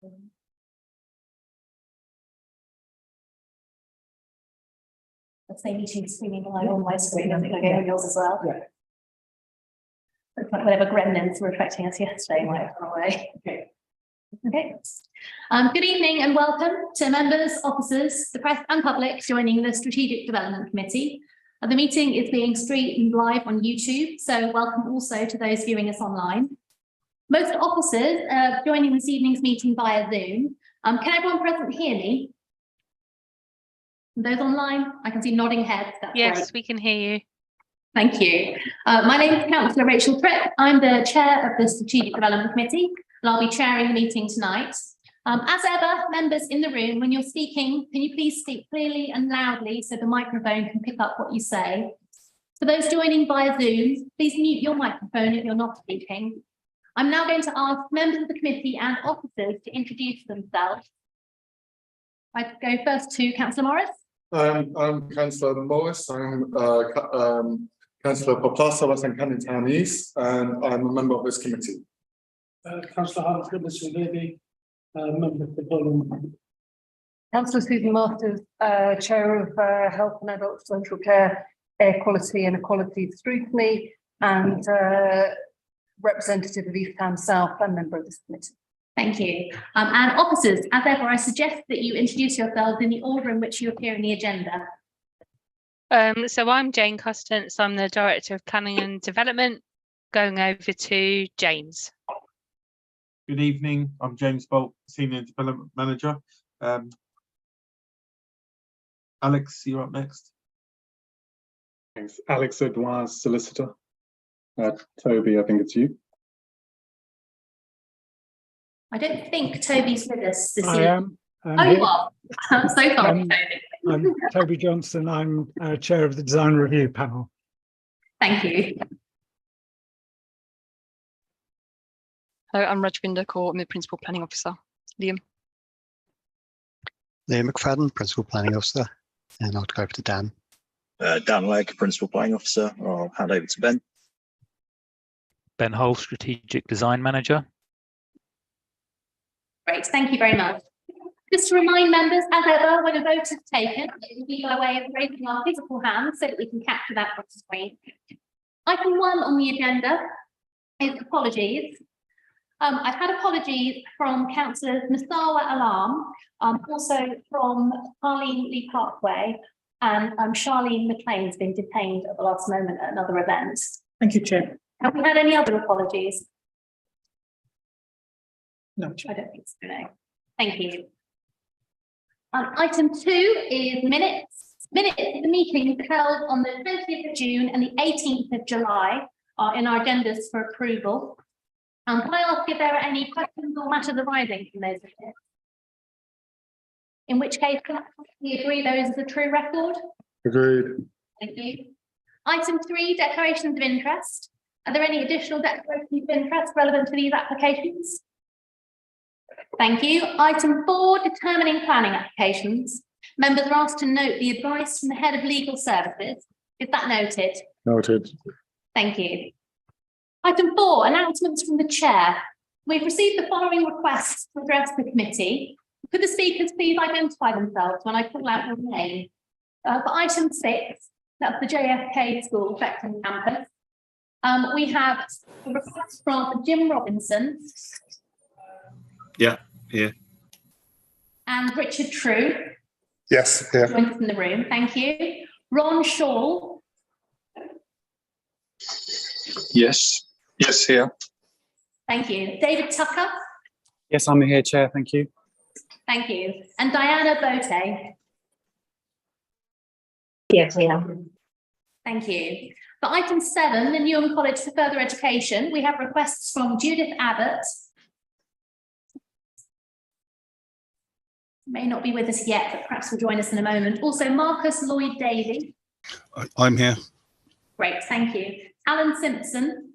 The same meeting streaming live on my screen. I think I go on yours as well. Yeah. Looks like whatever gremlins were affecting us yesterday might have gone away. Okay. Okay. Good evening and welcome to members, officers, the press and public joining the Strategic Development Committee. The meeting is being streamed live on YouTube, so welcome also to those viewing us online. Most officers are joining this evening's meeting via Zoom. Can everyone present hear me? Those online, I can see nodding heads. That's yes, right. We can hear you. Thank you. My name is Councillor Rachel Tripp. I'm the chair of the Strategic Development Committee, and I'll be chairing the meeting tonight. As ever, members in the room, when you're speaking, can you please speak clearly and loudly so the microphone can pick up what you say? For those joining via Zoom, please mute your microphone if you're not speaking. I'm now going to ask members of the committee and officers to introduce themselves. I'd go first to Councillor Morris. I'm Councillor Morris. I'm Councillor for Plaster West and Canning Town East, and I'm a member of this committee. Councillor Hans Goodness, member of the Parliament. Councillor Susan Masters, Chair of Health and Adult Social Care, Air Quality and Equality Scrutiny, and representative of East Ham South and member of this committee. Thank you. And officers, as ever, I suggest that you introduce yourselves in the order in which you appear in the agenda. So I'm Jane Costance. I'm the Director of Planning and Development. Going over to James. Good evening. I'm James Bolt, Senior Development Manager. Alex, you're up next. Thanks. Alex O'Dwyer, Solicitor. Toby, I think it's you. I don't think Toby's with us this I evening. am. Oh, you are. I'm so sorry, Toby. I'm Toby Johnson. I'm chair of the Design Review Panel. Thank you. Hello, I'm Rajvinder Kaur. I'm the Principal Planning Officer. Liam. Liam McFadden, Principal Planning Officer, and I'll go over to Dan. Dan Legg, Principal Planning Officer. I'll hand over to Ben. Ben Hull, Strategic Design Manager. Great, thank you very much. Just to remind members, as ever, when a vote is taken, it will be by way of raising our physical hands so that we can capture that on the screen. Item 1 on the agenda is apologies. I've had apologies from Councillors Musawa Alam, also from Harleen Lee Parkway, and Charlene McLean's been detained at the last moment at another event. Thank you, Chair. Have we had any other apologies? No, I don't think so, no. Thank you. Item 2 is minutes. Minutes of the meeting held on the 20th of June and the 18th of July are in our agendas for approval. Can I ask if there are any questions or matters arising from those minutes? In which case, can we agree those as a true record? Agreed. Thank you. Item 3, declarations of interest. Are there any additional declarations of interest relevant to these applications? Thank you. Item 4, determining planning applications. Members are asked to note the advice from the Head of Legal Services. Is that noted? Noted. Thank you. Item 4, announcements from the Chair. We've received the following requests to address the committee. Could the speakers please identify themselves when I call out your name? For item 6, that's the JFK School Beckton campus. We have a request from Jim Robinson. Yeah, here. And Richard True. Yes, here. Joined us in the room. Thank you. Ron Shaw. Yes. Yes, here. Thank you. David Tucker. Yes, I'm here, Chair. Thank you. Thank you. And Diana Bote. Yes, we are. Thank you. For item 7, the Newham College for Further Education, we have requests from Judith Abbott. May not be with us yet, but perhaps will join us in a moment. Also, Marcus Lloyd Davey. I'm here. Great, thank you. Alan Simpson.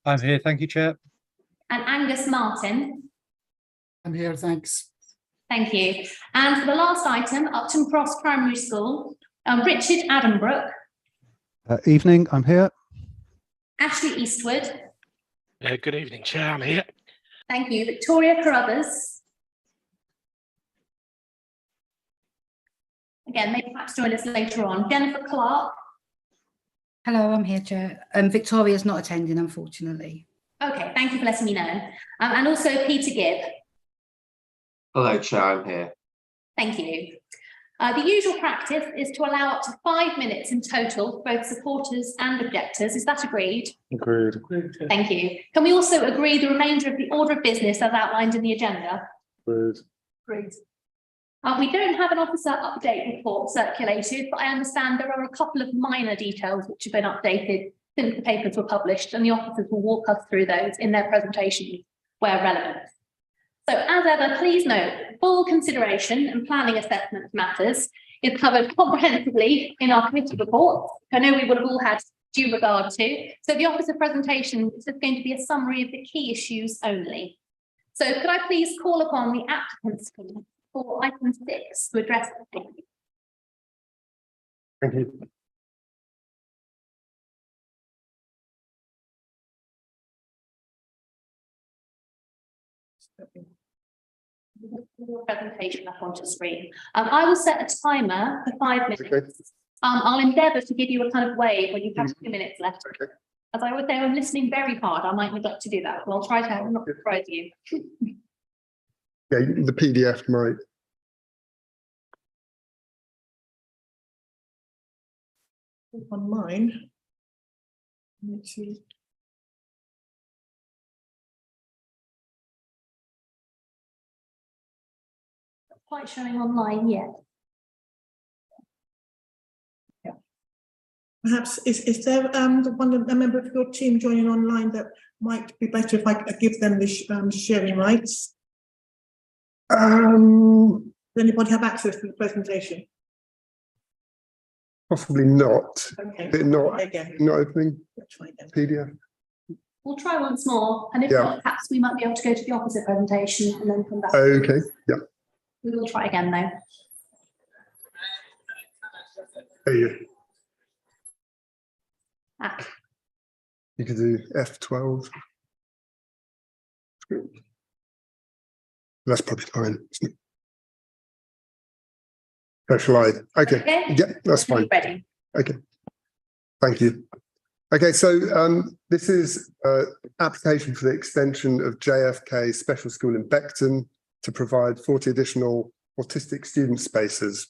I'm here. Thank you, Chair. And Angus Martin. I'm here, thanks. Thank you. And for the last item, Upton Cross Primary School, Richard Adambrook. Evening, I'm here. Ashley Eastwood. Good evening, Chair. I'm here. Thank you. Victoria Carruthers. Again, maybe perhaps join us later on. Jennifer Clark. Hello, I'm here, Chair. Victoria's not attending, unfortunately. Okay, thank you for letting me know. And also Peter Gibb. Hello, Chair, I'm here. Thank you. The usual practice is to allow up to 5 minutes in total for both supporters and objectors. Is that agreed? Agreed. Thank you. Can we also agree the remainder of the order of business as outlined in the agenda? Agreed. Agreed. We don't have an officer update report circulated, but I understand there are a couple of minor details which have been updated since the papers were published, and the officers will walk us through those in their presentations where relevant. So as ever, please note, full consideration and planning assessment of matters is covered comprehensively in our committee reports. I know we would have all had due regard to. So the officer presentation is just going to be a summary of the key issues only. So could I please call upon the applicants for item 6 to address the thing? Thank you. Presentation up onto screen. I will set a timer for 5 minutes. Okay. I'll endeavour to give you a kind of wave when you have 2 minutes left. Okay. As I would say, I'm listening very hard. I might neglect to do that, but I'll try to not surprise you. Yeah, the PDF might. On mine. Let's see. Quite showing online yet. Perhaps is there a member of your team joining online that might be better if I give them the sharing rights? Does anybody have access to the presentation? Possibly not. Okay. Not again. Not opening Let's try again. PDF. We'll try once more, and if not, perhaps we might be able to go to the opposite presentation and then come back. Okay. Yeah. We will try again though. There you go. Ah. You could do F12. That's probably fine, isn't it? Oh, shall I? Okay. Yeah, that's fine. Ready. Okay. Thank you. Okay, so this is application for the extension of JFK Special School in Beckton to provide 40 additional autistic student spaces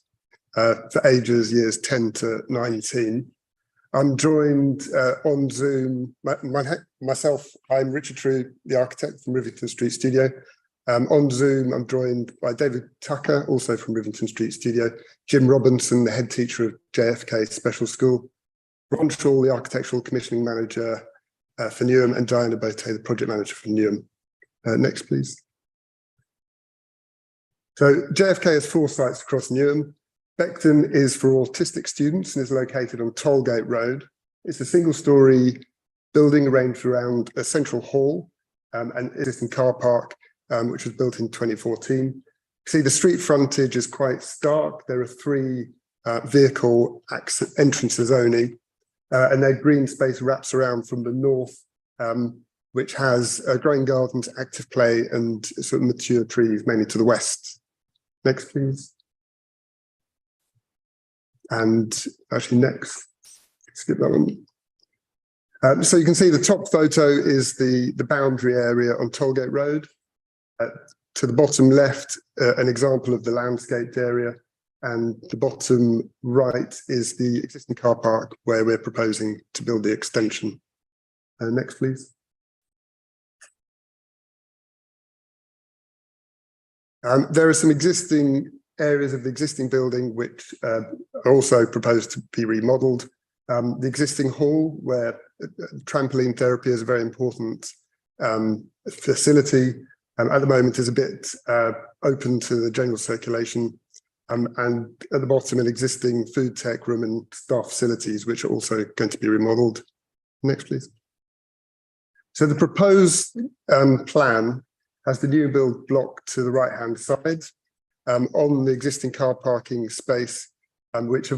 for ages years 10 to 19. I'm joined on Zoom, myself, I'm Richard True, the architect from Rivington Street Studio. On Zoom, I'm joined by David Tucker, also from Rivington Street Studio, Jim Robinson, the head teacher of JFK Special School, Ron Shaw, the architectural commissioning manager for Newham, and Diana Bote, the project manager for Newham. Next, please. So JFK has 4 sites across Newham. Beckton is for autistic students and is located on Tollgate Road. It's a single-storey building arranged around a central hall and existing car park, which was built in 2014. See, the street frontage is quite stark. There are 3 vehicle entrances only, and their green space wraps around from the north, which has growing gardens, active play, and sort of mature trees, mainly to the west. Next, please. And actually next, skip that one. So you can see the top photo is the boundary area on Tollgate Road. To the bottom left, an example of the landscaped area, and the bottom right is the existing car park where we're proposing to build the extension. Next, please. There are some existing areas of the existing building which are also proposed to be remodelled. The existing hall, where trampoline therapy is a very important facility, at the moment is a bit open to the general circulation, and at the bottom an existing food tech room and staff facilities which are also going to be remodelled. Next, please. So the proposed plan has the new build block to the right hand side on the existing car parking space, which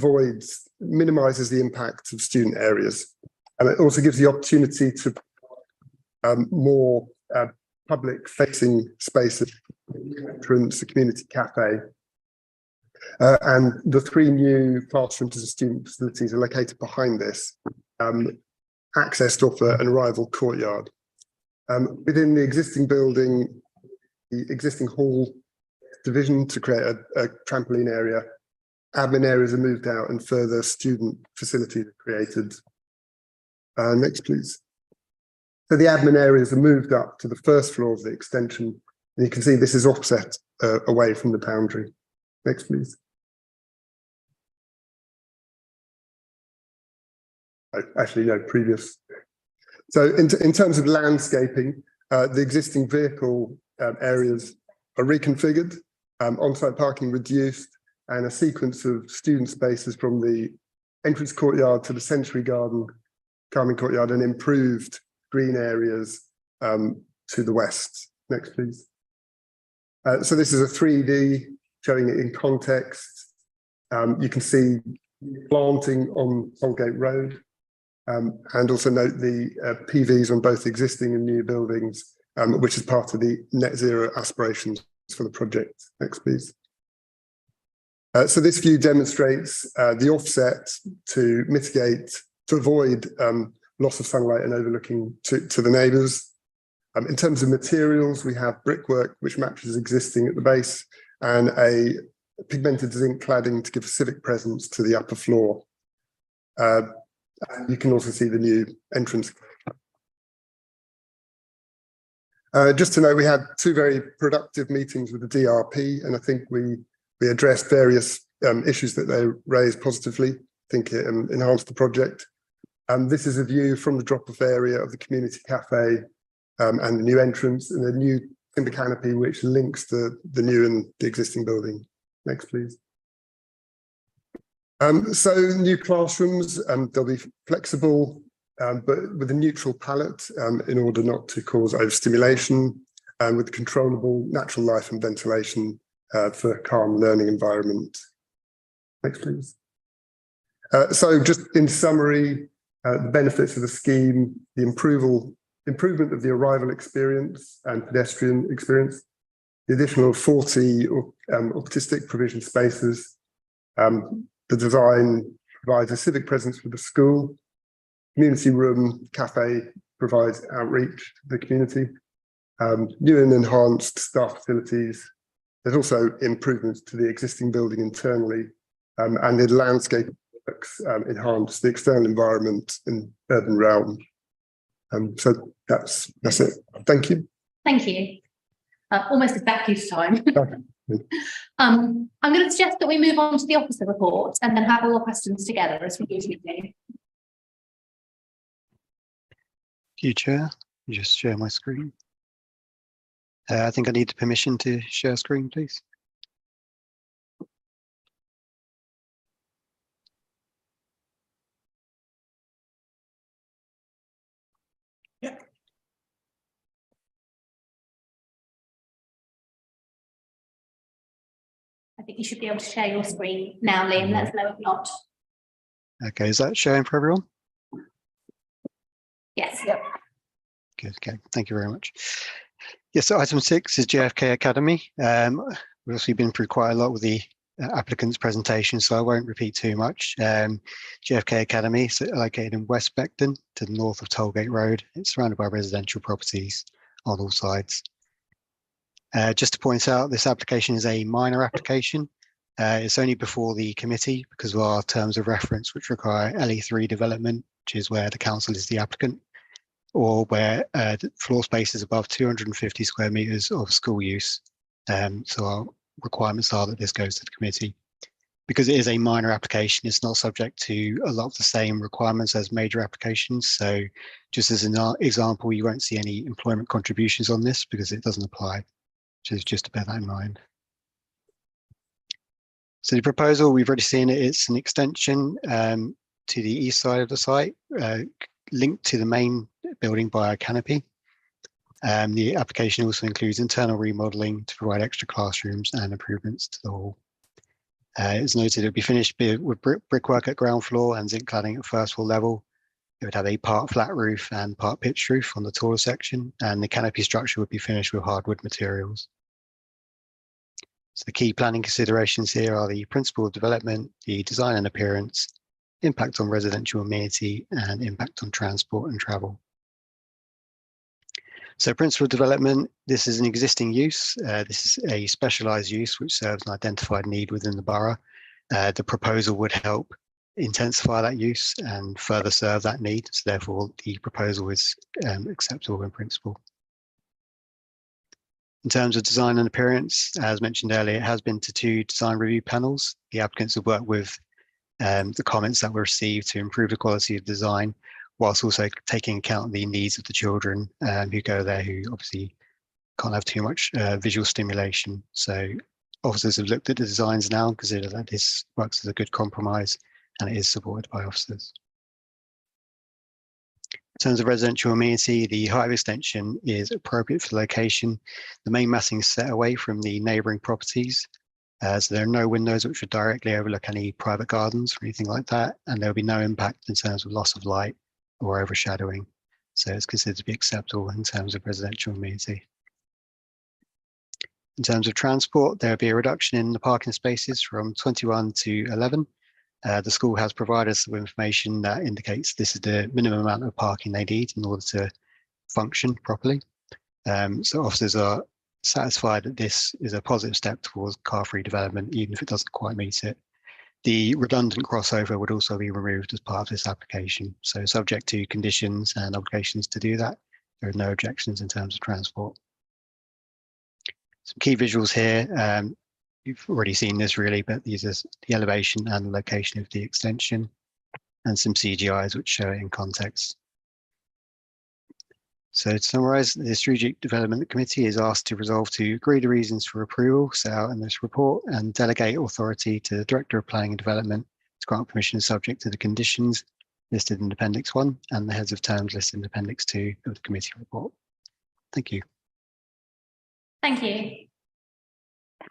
minimises the impact of student areas, and it also gives the opportunity to more public facing spaces, entrance, a community cafe. And the 3 new classrooms and student facilities are located behind this, accessed off an arrival courtyard. Within the existing building, the existing hall division to create a trampoline area, admin areas are moved out and further student facilities are created. Next, please. So the admin areas are moved up to the first floor of the extension, and you can see this is offset away from the boundary. Next, please. Oh, actually, no, previous. So in terms of landscaping, the existing vehicle areas are reconfigured, on-site parking reduced, and a sequence of student spaces from the entrance courtyard to the sensory garden, calming courtyard, and improved green areas to the west. Next, please. So this is a 3D showing it in context. You can see planting on Holgate Road, and also note the PVs on both existing and new buildings, which is part of the net zero aspirations for the project. Next, please. So this view demonstrates the offset to mitigate, to avoid loss of sunlight and overlooking to the neighbours. In terms of materials, we have brickwork, which matches existing at the base, and a pigmented zinc cladding to give a civic presence to the upper floor. You can also see the new entrance. Just to know, we had 2 very productive meetings with the DRP, and I think we addressed various issues that they raised positively. I think it enhanced the project. This is a view from the drop-off area of the community cafe and the new entrance and the new timber canopy, which links the new and the existing building. Next, please. So new classrooms, they'll be flexible, but with a neutral palette in order not to cause overstimulation, and with controllable natural light and ventilation for a calm learning environment. Next, please. So just in summary, the benefits of the scheme, the improvement of the arrival experience and pedestrian experience, the additional 40 autistic provision spaces, the design provides a civic presence for the school, community room, cafe provides outreach to the community, new and enhanced staff facilities. There's also improvements to the existing building internally, and the landscape works enhance the external environment in urban realm. So that's it. Thank you. Thank you. Almost exactly to time. I'm going to suggest that we move on to the officer report and then have all the questions together as we usually do. Thank you, Chair. Just share my screen. I think I need the permission to share screen, please. Yeah. I think you should be able to share your screen now, Liam. Let us know if not. Okay, is that sharing for everyone? Yes. Yep. Good, okay, thank you very much. Yes, so item 6 is JFK Academy. We've also been through quite a lot with the applicant's presentation, so I won't repeat too much. JFK Academy is located in West Beckton to the north of Tollgate Road. It's surrounded by residential properties on all sides. Just to point out, this application is a minor application. It's only before the committee because of our terms of reference, which require LE3 development, which is where the council is the applicant, or where the floor space is above 250 square metres of school use. So our requirements are that this goes to the committee. Because it is a minor application, it's not subject to a lot of the same requirements as major applications. So just as an example, you won't see any employment contributions on this because it doesn't apply. Just to bear that in mind. So the proposal, we've already seen it, it's an extension to the east side of the site, linked to the main building by a canopy. The application also includes internal remodelling to provide extra classrooms and improvements to the hall. It's noted it would be finished with brickwork at ground floor and zinc cladding at first floor level. It would have a part flat roof and part pitched roof on the taller section, and the canopy structure would be finished with hardwood materials. So the key planning considerations here are the principle of development, the design and appearance, impact on residential amenity, and impact on transport and travel. So principal development, this is an existing use. This is a specialised use which serves an identified need within the borough. The proposal would help intensify that use and further serve that need. So therefore, the proposal is acceptable in principle. In terms of design and appearance, as mentioned earlier, it has been to 2 design review panels. The applicants have worked with the comments that were received to improve the quality of design, whilst also taking account of the needs of the children who go there, who obviously can't have too much visual stimulation. So officers have looked at the designs now and consider that this works as a good compromise, and it is supported by officers. In terms of residential amenity, the height of extension is appropriate for the location. The main massing is set away from the neighbouring properties. So there are no windows which would directly overlook any private gardens or anything like that, and there will be no impact in terms of loss of light or overshadowing. So it's considered to be acceptable in terms of residential amenity. In terms of transport, there will be a reduction in the parking spaces from 21 to 11. The school has provided us with information that indicates this is the minimum amount of parking they need in order to function properly. So officers are satisfied that this is a positive step towards car-free development, even if it doesn't quite meet it. The redundant crossover would also be removed as part of this application. So subject to conditions and obligations to do that, there are no objections in terms of transport. Some key visuals here. You've already seen this really, but these are the elevation and the location of the extension and some CGIs which show it in context. So to summarise, the Strategic Development Committee is asked to resolve to agree the reasons for approval set out in this report and delegate authority to the Director of Planning and Development to grant permission subject to the conditions listed in Appendix 1 and the heads of terms listed in Appendix 2 of the committee report. Thank you. Thank you.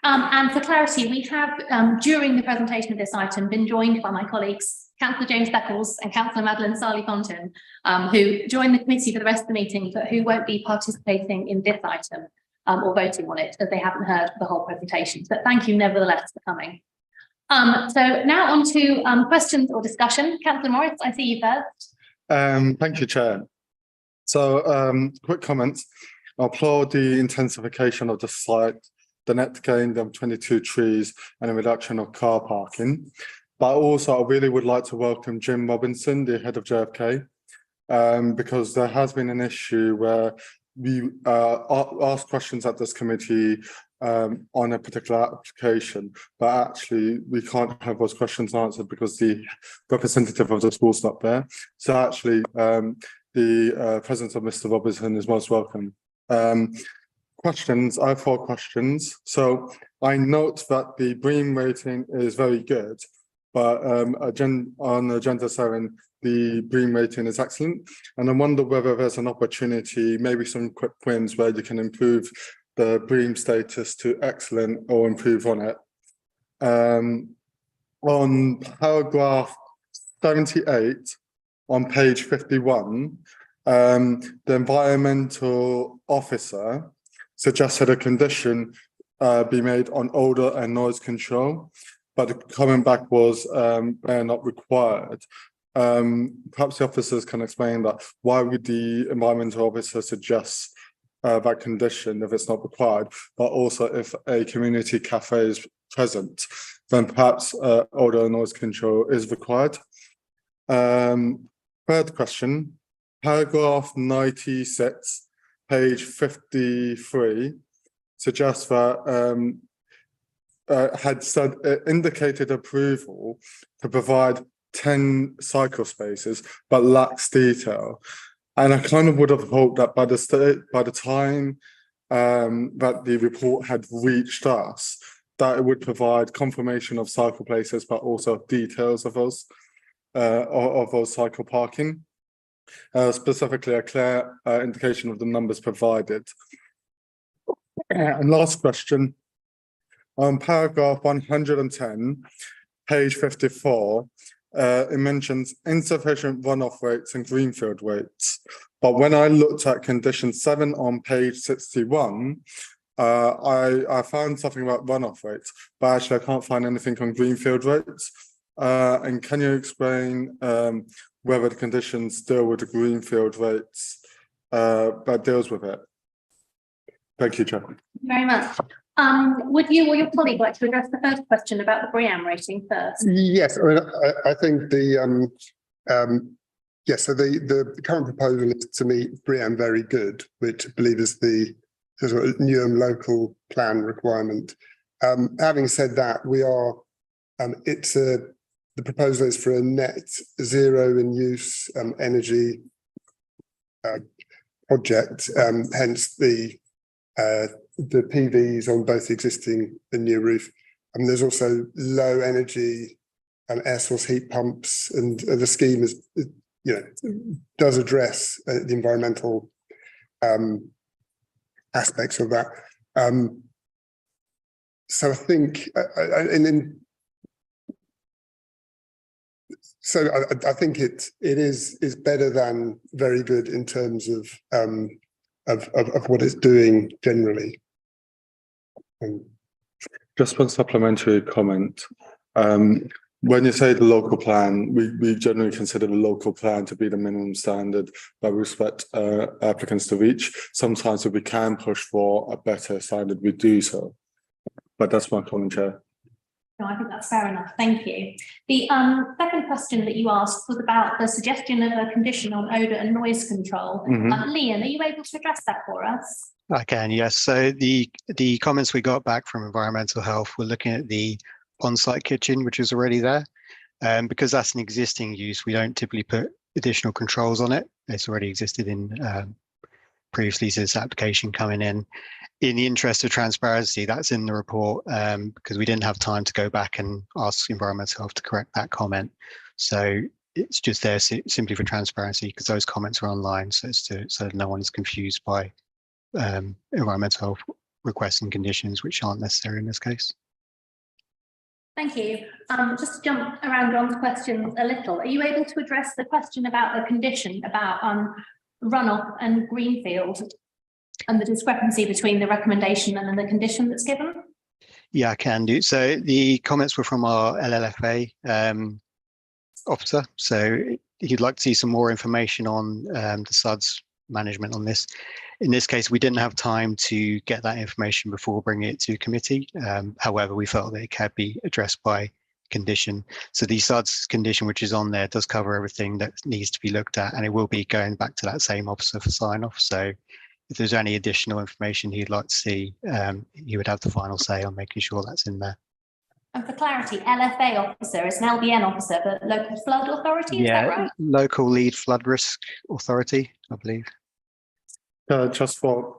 And for clarity, we have, during the presentation of this item, been joined by my colleagues, Councillor James Beckles and Councillor Madeline Shirley Fortune, who joined the committee for the rest of the meeting, but who won't be participating in this item or voting on it, as they haven't heard the whole presentation. But thank you nevertheless for coming. So now on to questions or discussion. Councillor Morris, I see you first. Thank you, Chair. So quick comments. I applaud the intensification of the site, the net gain of 22 trees and a reduction of car parking. But also I really would like to welcome Jim Robinson, the head of JFK, because there has been an issue where we ask questions at this committee on a particular application, but actually we can't have those questions answered because the representative of the school's not there. So actually the presence of Mr. Robinson is most welcome. Questions, I have 4 questions. So I note that the BREEAM rating is very good, but on Agenda 7, the BREEAM rating is excellent. And I wonder whether there's an opportunity, maybe some quick wins where you can improve the BREEAM status to excellent or improve on it. On paragraph 78 on page 51, the environmental officer suggested a condition be made on odour and noise control, but the comment back was they're not required. Perhaps the officers can explain that. Why would the environmental officer suggest that condition if it's not required? But also if a community cafe is present, then perhaps odour and noise control is required. Third question, paragraph 96, page 53, suggests that had said indicated approval to provide 10 cycle spaces, but lacks detail. And I kind of would have hoped that by the time that the report had reached us, that it would provide confirmation of cycle places, but also details of those cycle parking. Specifically a clear indication of the numbers provided. And last question, on paragraph 110, page 54, it mentions insufficient runoff rates and greenfield rates. But when I looked at condition 7 on page 61, I found something about runoff rates, but actually I can't find anything on greenfield rates. And can you explain whether the conditions deal with the greenfield rates that deals with it? Thank you, Chair. Thank you very much. Would you or your colleague like to address the first question about the BREEAM rating first? Yes, I mean, I think the yes, so the current proposal is to meet BREEAM very good, which I believe is the sort of Newham local plan requirement. Having said that, we are the proposal is for a net zero in use energy project, hence the PVs on both the existing and new roof. And there's also low energy air source heat pumps, and the scheme is, does address the environmental aspects of that. So I think, I think it is better than very good in terms of what it's doing generally. Just one supplementary comment. When you say the local plan, we generally consider the local plan to be the minimum standard that we expect applicants to reach. Sometimes if we can push for a better standard, we do so. But that's my comment, Chair. No, I think that's fair enough. Thank you. The second question that you asked was about the suggestion of a condition on odour and noise control. Liam, are you able to address that for us? I can, yes. So the comments we got back from environmental health were looking at the on-site kitchen, which is already there. Because that's an existing use, we don't typically put additional controls on it. It's already existed in previously to this application coming in. In the interest of transparency, that's in the report because we didn't have time to go back and ask environmental health to correct that comment. So it's just there simply for transparency because those comments are online, so so no one is confused by environmental health requests and conditions which aren't necessary in this case. Thank you. Just to jump around John's questions a little, are you able to address the question about the condition about runoff and greenfield and the discrepancy between the recommendation and then the condition that's given? Yeah, I can do. So the comments were from our LLFA officer. So he'd like to see some more information on the SUDS management on this. In this case, we didn't have time to get that information before bringing it to committee. However, we felt that it can be addressed by condition. So the SUDS condition, which is on there, does cover everything that needs to be looked at, and it will be going back to that same officer for sign off. So if there's any additional information he'd like to see, he would have the final say on making sure that's in there. And for clarity, LFA officer is an LBN officer, but local flood authority, is that right? Local lead flood risk authority, I believe. Just for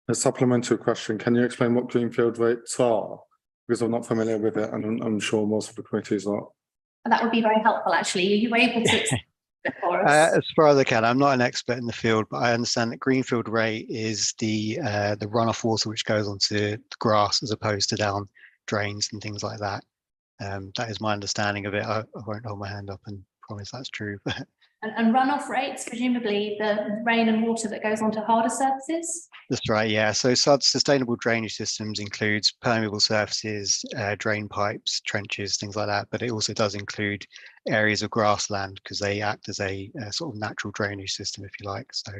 a supplementary question, can you explain what greenfield rates are? Because I'm not familiar with it, and I'm sure most of the committee is not. That would be very helpful, actually. Are you able to explain it for us? As far as I can, I'm not an expert in the field, but I understand that greenfield rate is the runoff water which goes onto the grass as opposed to down drains and things like that. That is my understanding of it. I won't hold my hand up and promise that's true. And runoff rates, presumably the rain and water that goes onto harder surfaces? That's right, yeah. So sustainable drainage systems includes permeable surfaces, drain pipes, trenches, things like that. But it also does include areas of grassland because they act as a sort of natural drainage system, if you like. So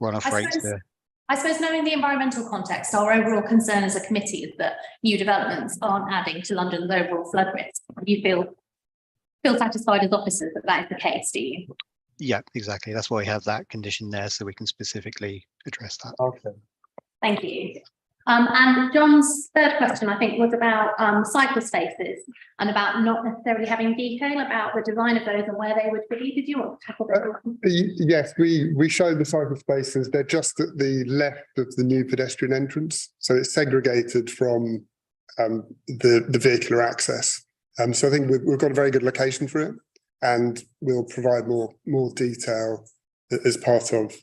runoff rates are... I suppose knowing the environmental context, our overall concern as a committee is that new developments aren't adding to London's overall flood risk. You feel satisfied as officers that that is the case, do you? Yeah, exactly. That's why we have that condition there, so we can specifically address that. Okay. Thank you. And John's third question, I think, was about cycle spaces and about not necessarily having detail about the design of those and where they would be. Did you want to tackle that? Yes, we show the cycle spaces. They're just at the left of the new pedestrian entrance, so it's segregated from the vehicular access. So I think we've got a very good location for it, and we'll provide more detail as part of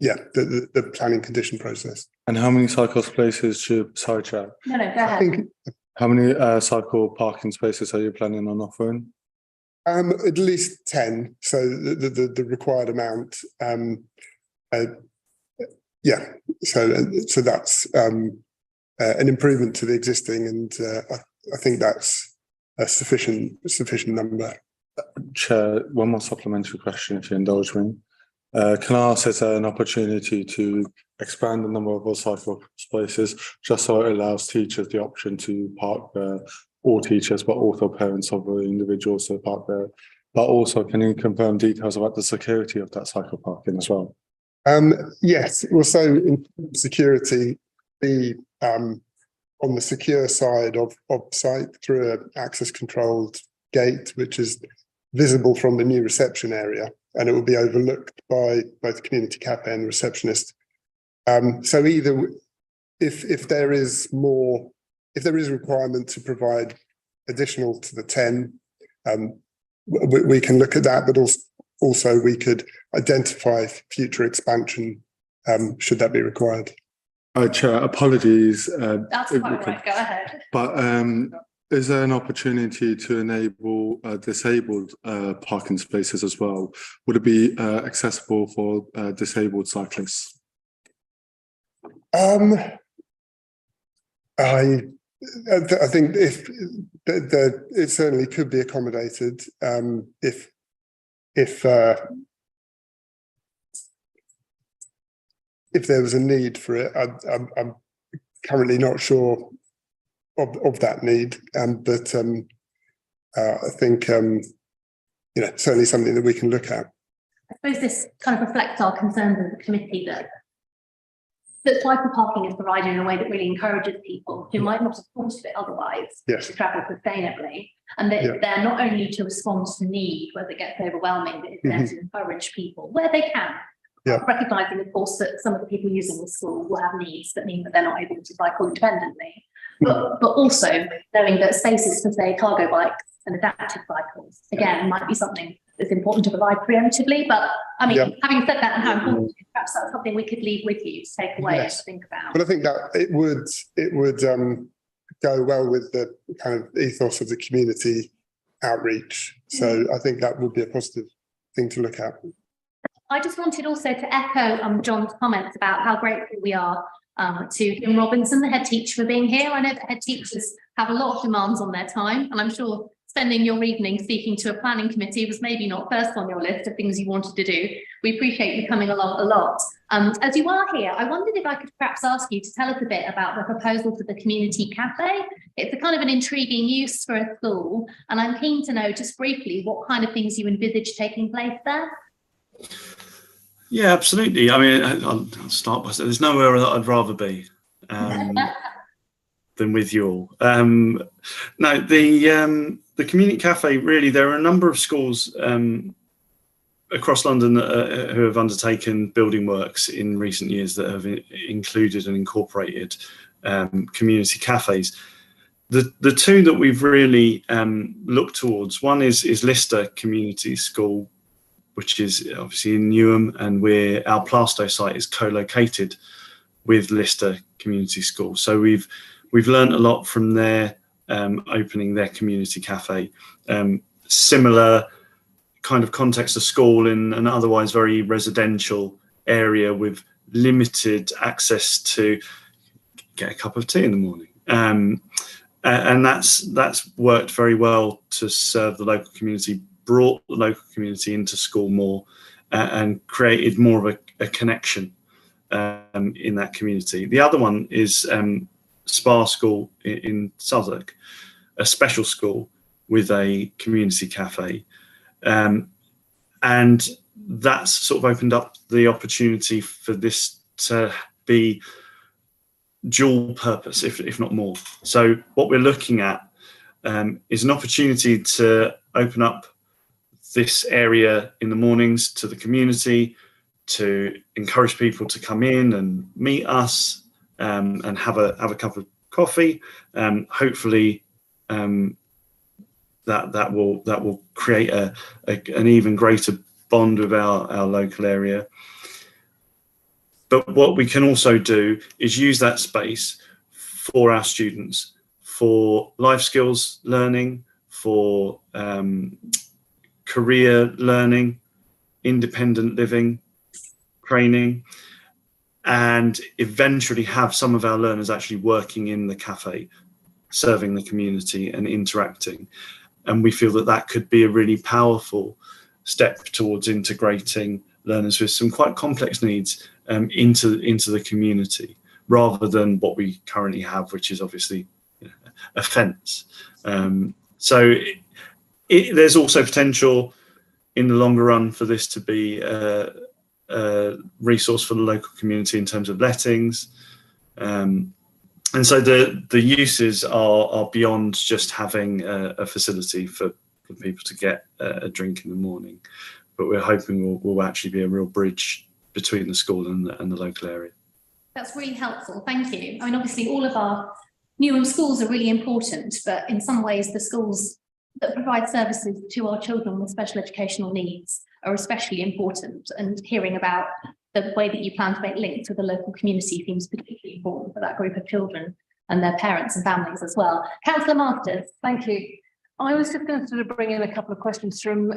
the planning condition process. And how many cycle spaces sorry, Chair? No, go ahead. How many cycle parking spaces are you planning on offering? At least 10. So the required amount. So that's an improvement to the existing, and I think that's a sufficient number. Chair, one more supplementary question, if you indulge me. Can I ask, is there an opportunity to expand the number of cycle spaces just so it allows teachers the option to park there, all teachers, but also parents of the individuals to park there? But also, can you confirm details about the security of that cycle parking as well? Yes, well, so in security, on the secure side of site through an access controlled gate, which is visible from the new reception area, and it will be overlooked by both the community cafe and the receptionist. So either if there is a requirement to provide additional to the 10, we can look at that, but also we could identify future expansion should that be required. Chair, apologies. That's quite right, go ahead. But is there an opportunity to enable disabled parking spaces as well? Would it be accessible for disabled cyclists? I think it certainly could be accommodated if there was a need for it. I'm currently not sure of that need, but I think certainly something that we can look at. I suppose this kind of reflects our concerns as a committee that cycle parking is provided in a way that really encourages people who might not have thought of it otherwise to travel sustainably, and that they're not only to respond to need where it gets overwhelming, but it's there to encourage people where they can. Recognising, of course, that some of the people using the school will have needs that mean that they're not able to cycle independently, but also knowing that spaces for, say, cargo bikes and adaptive cycles, again, might be something that's important to provide preemptively. But I mean, having said that and how important it is, perhaps that's something we could leave with you to take away and to think about. But I think that it would go well with the kind of ethos of the community outreach. So I think that would be a positive thing to look at. I just wanted also to echo John's comments about how grateful we are to Jim Robinson, the head teacher, for being here. I know that head teachers have a lot of demands on their time, and I'm sure spending your evening speaking to a planning committee was maybe not first on your list of things you wanted to do. We appreciate you coming along a lot. As you are here, I wondered if I could perhaps ask you to tell us a bit about the proposal for the community cafe. It's a kind of an intriguing use for a school, and I'm keen to know just briefly what kind of things you envisage taking place there. Yeah, absolutely. I mean, I'll start by saying there's nowhere that I'd rather be than with you all. No, the community cafe, really, there are a number of schools across London who have undertaken building works in recent years that have included and incorporated community cafes. The two that we've really looked towards, one is Lister Community School, which is obviously in Newham, and our Plaistow site is co-located with Lister Community School. So we've learned a lot from their opening their community cafe. Similar kind of context of school in an otherwise very residential area with limited access to get a cup of tea in the morning. And that's worked very well to serve the local community, brought the local community into school more, and created more of a connection in that community. The other one is Spa School in Southwark, a special school with a community cafe. And that's sort of opened up the opportunity for this to be dual purpose, if not more. So what we're looking at is an opportunity to open up this area in the mornings to the community, to encourage people to come in and meet us and have a cup of coffee. Hopefully that will create an even greater bond with our local area. But what we can also do is use that space for our students, for life skills learning, for career learning, independent living, training, and eventually have some of our learners actually working in the cafe, serving the community and interacting. And we feel that that could be a really powerful step towards integrating learners with some quite complex needs into the community, rather than what we currently have, which is obviously a fence. So there's also potential in the longer run for this to be a resource for the local community in terms of lettings. And so the uses are beyond just having a facility for people to get a drink in the morning, but we're hoping will actually be a real bridge between the school and the local area. That's really helpful, thank you. I mean, obviously all of our Newham schools are really important, but in some ways the schools that provide services to our children with special educational needs are especially important, and hearing about the way that you plan to make links with the local community seems particularly important for that group of children and their parents and families as well. Councillor Masters. Thank you. I was just going to sort of bring in a couple of questions from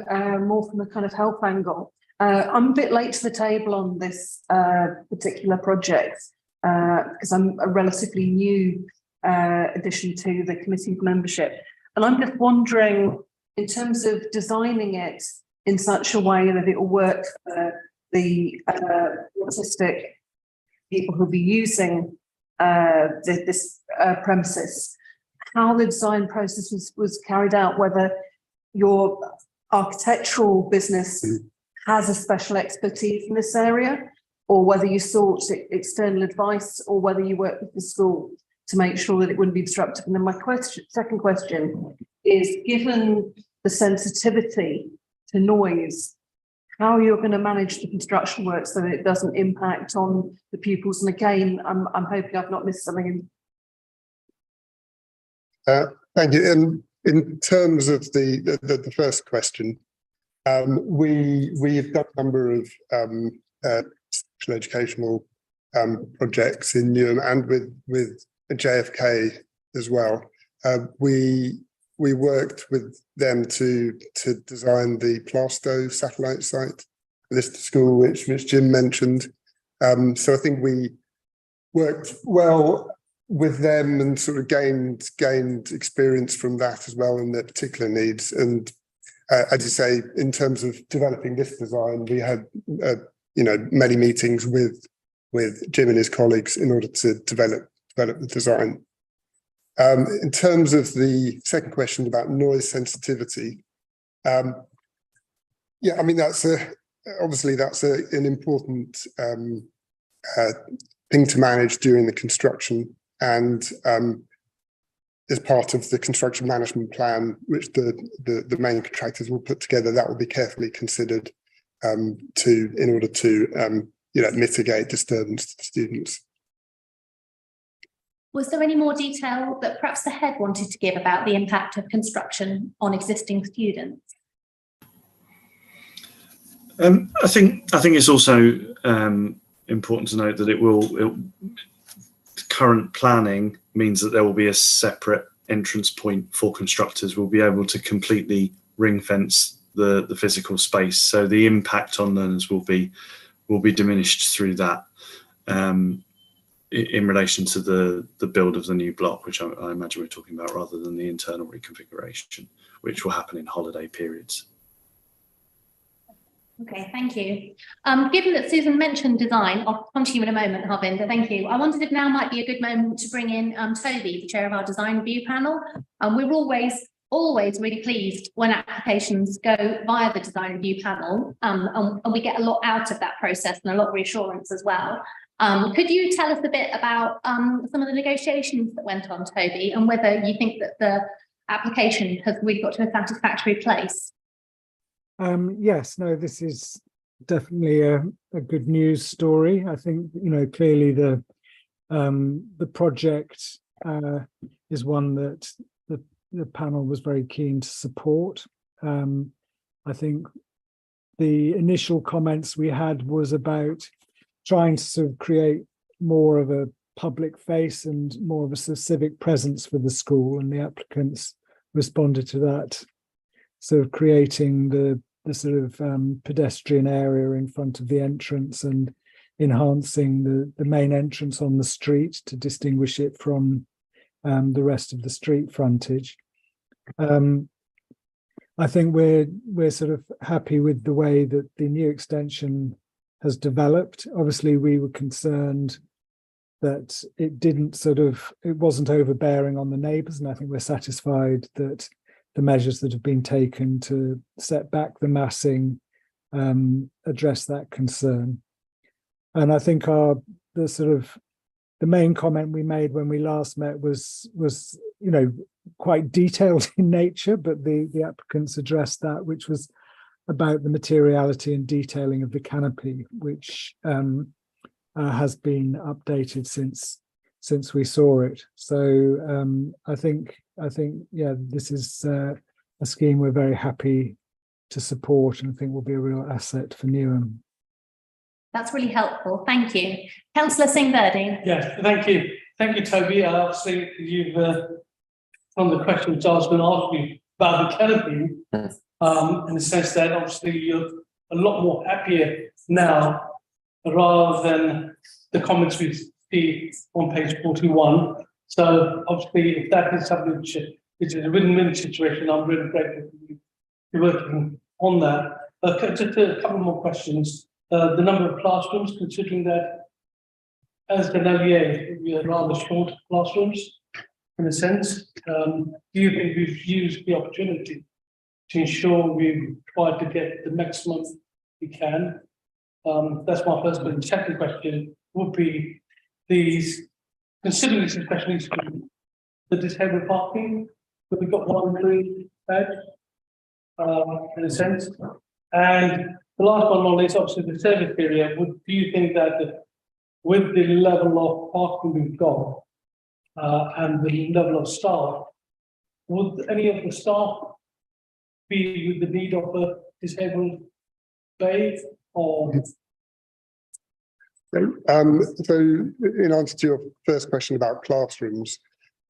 more from the kind of health angle. I'm a bit late to the table on this particular project because I'm a relatively new addition to the committee membership. And I'm just wondering, in terms of designing it in such a way that it will work for the autistic people who'll be using this premises, how the design process was carried out, whether your architectural business has a special expertise in this area, or whether you sought external advice, or whether you worked with the school to make sure that it wouldn't be disruptive. And then my second question is, given the sensitivity to noise, how you're going to manage the construction work so that it doesn't impact on the pupils? And again, I'm hoping I've not missed something. Thank you. In terms of the first question, we've done a number of special educational projects in Newham and with JFK as well. We worked with them to design the Plaistow satellite site for this school, which Jim mentioned. So I think we worked well with them and sort of gained experience from that as well, and their particular needs. And as you say, in terms of developing this design, we had many meetings with Jim and his colleagues in order to develop the design. In terms of the second question about noise sensitivity, yeah, I mean, obviously that's an important thing to manage during the construction, and as part of the construction management plan, which the main contractors will put together, that will be carefully considered in order to mitigate disturbance to the students. Was there any more detail that perhaps the head wanted to give about the impact of construction on existing students? I think it's also important to note that current planning means that there will be a separate entrance point for constructors. We'll be able to completely ring fence the physical space, so the impact on learners will be diminished through that. In relation to the build of the new block, which I imagine we're talking about, rather than the internal reconfiguration, which will happen in holiday periods. Okay, thank you. Given that Susan mentioned design, I'll come to you in a moment, Harvinder, thank you. I wondered if now might be a good moment to bring in Toby, the chair of our design review panel. We're always really pleased when applications go via the design review panel, and we get a lot out of that process and a lot of reassurance as well. Could you tell us a bit about some of the negotiations that went on, Toby, and whether you think that the application has really got to a satisfactory place? Yes, no, this is definitely a good news story. I think, clearly the project is one that the panel was very keen to support. I think the initial comments we had was about trying to sort of create more of a public face and more of a sort of civic presence for the school, and the applicants responded to that, sort of creating the sort of pedestrian area in front of the entrance, and enhancing the main entrance on the street to distinguish it from the rest of the street frontage. I think we're sort of happy with the way that the new extension has developed. Obviously, we were concerned that it wasn't overbearing on the neighbours, and I think we're satisfied that the measures that have been taken to set back the massing address that concern. And I think the main comment we made when we last met was quite detailed in nature, but the applicants addressed that, which was about the materiality and detailing of the canopy, which has been updated since we saw it. So I think this is a scheme we're very happy to support, and I think will be a real asset for Newham. That's really helpful. Thank you. Councillor Singh Birding. Yes, thank you. Thank you, Toby. Obviously, you've from the questions I was going to ask you about the canopy, in the sense that obviously you're a lot more happier now rather than the comments we see on page 41. So obviously, if that is something which is a win-win situation, I'm really grateful for you working on that. Just a couple more questions. The number of classrooms, considering that as an LEA, we are rather short classrooms in a sense. Do you think we've used the opportunity to ensure we've tried to get the maximum we can? That's my first question. Second question would be considering this especially the disabled parking, but we've got 1 3 bed in a sense. And the last one on is obviously the service area. Do you think that with the level of parking we've got and the level of staff, would any of the staff be with the need of a disabled bay or? So in answer to your first question about classrooms,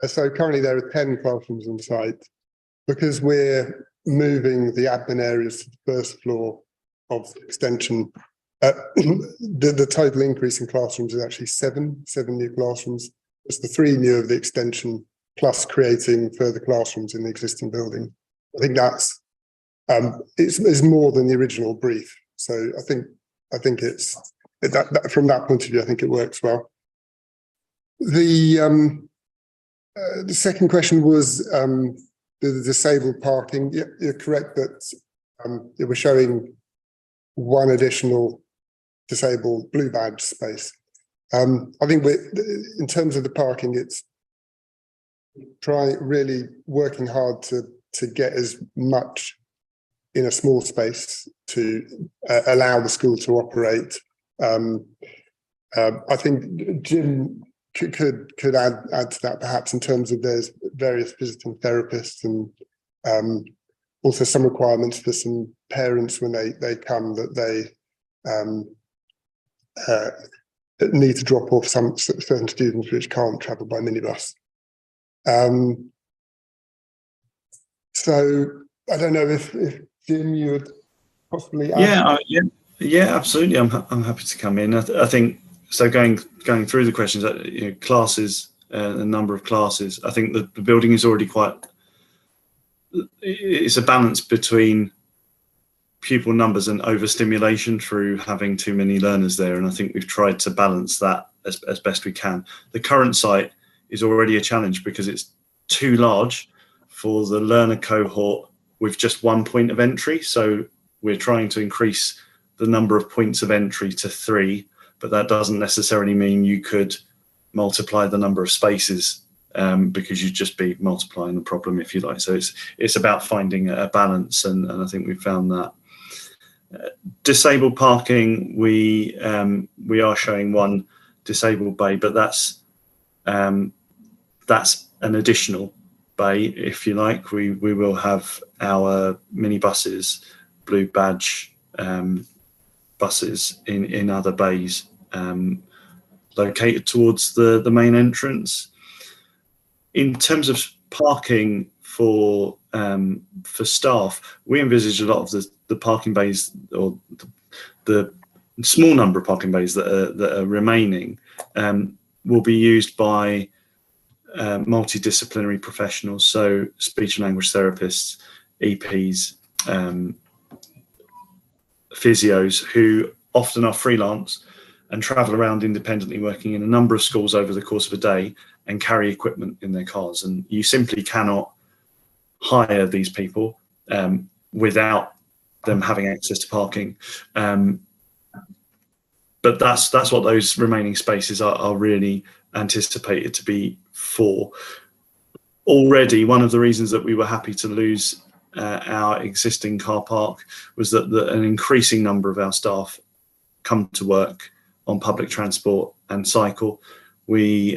so currently there are 10 classrooms on site. Because we're moving the admin areas to the first floor of the extension, the total increase in classrooms is actually seven new classrooms. It's the 3 new of the extension, plus creating further classrooms in the existing building. I think that's it's more than the original brief. So I think it's that from that point of view, I think it works well. The second question was the disabled parking. Yeah, you're correct that we're showing 1 additional disabled blue badge space. I think in terms of the parking, it's really working hard to get as much in a small space to allow the school to operate. I think Jim could add to that perhaps in terms of there's various visiting therapists and also some requirements for some parents when they come that they need to drop off some certain students which can't travel by minibus. So I don't know if Jim, you would possibly add. Yeah, absolutely. I'm happy to come in. I think so. Going through the questions, classes, the number of classes. I think the building is already it's a balance between pupil numbers and overstimulation through having too many learners there, and I think we've tried to balance that as best we can. The current site is already a challenge because it's too large for the learner cohort with just 1 point of entry. So we're trying to increase the number of points of entry to 3, but that doesn't necessarily mean you could multiply the number of spaces because you'd just be multiplying the problem, if you like. So it's about finding a balance, and I think we've found that. Disabled parking, we are showing 1 disabled bay, but that's an additional bay, if you like. We will have our minibuses, blue badge buses in other bays located towards the main entrance. In terms of parking for staff, we envisage a lot of the parking bays or the small number of parking bays that are remaining will be used by multidisciplinary professionals, so speech and language therapists, EPs, physios, who often are freelance and travel around independently, working in a number of schools over the course of a day and carry equipment in their cars. And you simply cannot hire these people without them having access to parking. But that's what those remaining spaces are really anticipated to be for. Already, one of the reasons that we were happy to lose our existing car park was that an increasing number of our staff come to work on public transport and cycle. We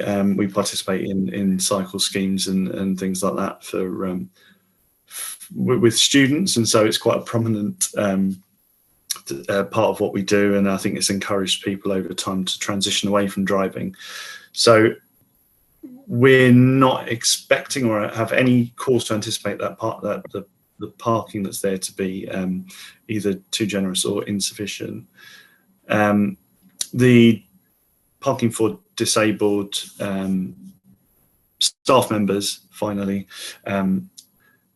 participate in cycle schemes and things like that for with students, and so it's quite a prominent part of what we do, and I think it's encouraged people over time to transition away from driving. So we're not expecting or have any cause to anticipate that the parking that's there to be either too generous or insufficient. The parking for disabled staff members, finally,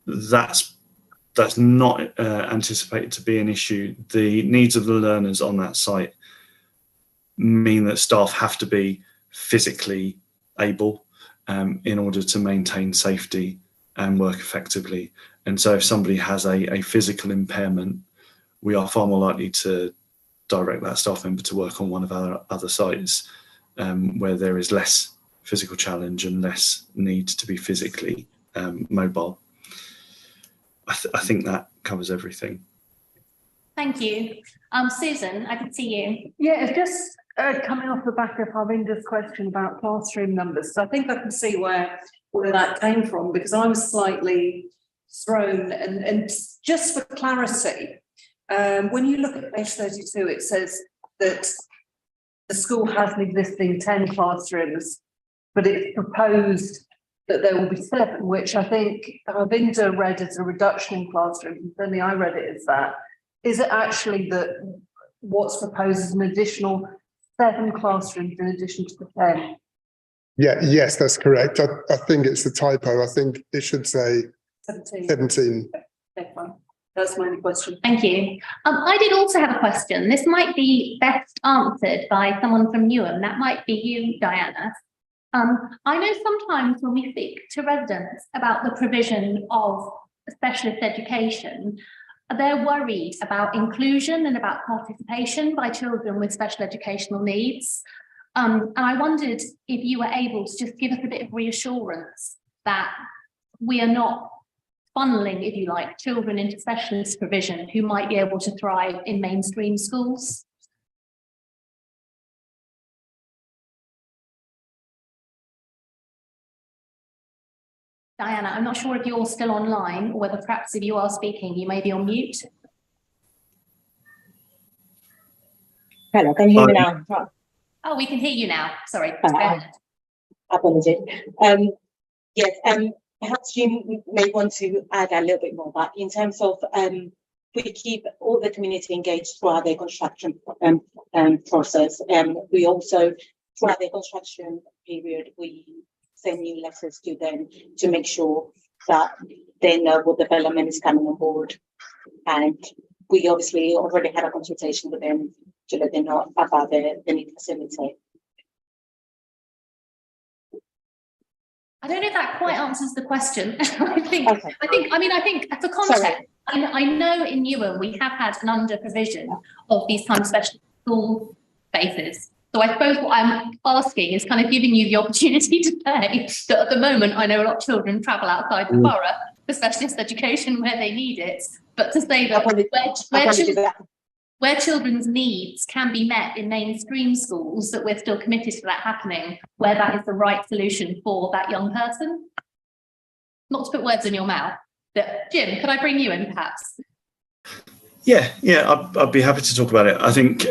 that's not anticipated to be an issue. The needs of the learners on that site mean that staff have to be physically able in order to maintain safety and work effectively. And so if somebody has a physical impairment, we are far more likely to direct that staff member to work on one of our other sites where there is less physical challenge and less need to be physically mobile. I think that covers everything. Thank you. Susan, I can see you. Yeah, just coming off the back of Harvinder's question about classroom numbers. So I think I can see where that came from, because I was slightly thrown. And just for clarity, when you look at page 32, it says that the school has an existing 10 classrooms, but it's proposed that there will be 7, which I think Harvinder read as a reduction in classrooms, and certainly I read it as that. Is it actually that what's proposed is an additional 7 classrooms in addition to the 10? Yes, that's correct. I think it's a typo. I think it should say 17. Okay, fine. That's my only question. Thank you. I did also have a question. This might be best answered by someone from Newham. That might be you, Diana. I know sometimes when we speak to residents about the provision of specialist education, they're worried about inclusion and about participation by children with special educational needs. And I wondered if you were able to just give us a bit of reassurance that we are not funneling, if you like, children into specialist provision who might be able to thrive in mainstream schools. Diana, I'm not sure if you're still online or whether perhaps if you are speaking, you may be on mute. Hello, can you hear me now? Oh, we can hear you now. Sorry. Apologies. Yes, perhaps you may want to add a little bit more, but in terms of we keep all the community engaged throughout the construction process. We also, throughout the construction period, we send new letters to them to make sure that they know what development is coming on board. And we obviously already had a consultation with them to let them know about the new facility. I don't know if that quite answers the question. I think for context, I know in Newham we have had an under provision of these kind of special school spaces. So I suppose what I'm asking is kind of giving you the opportunity to say that at the moment, I know a lot of children travel outside the borough for specialist education where they need it, but to say that where children's needs can be met in mainstream schools, that we're still committed to that happening, where that is the right solution for that young person. Not to put words in your mouth, but Jim, could I bring you in perhaps? Yeah, I'd be happy to talk about it. I think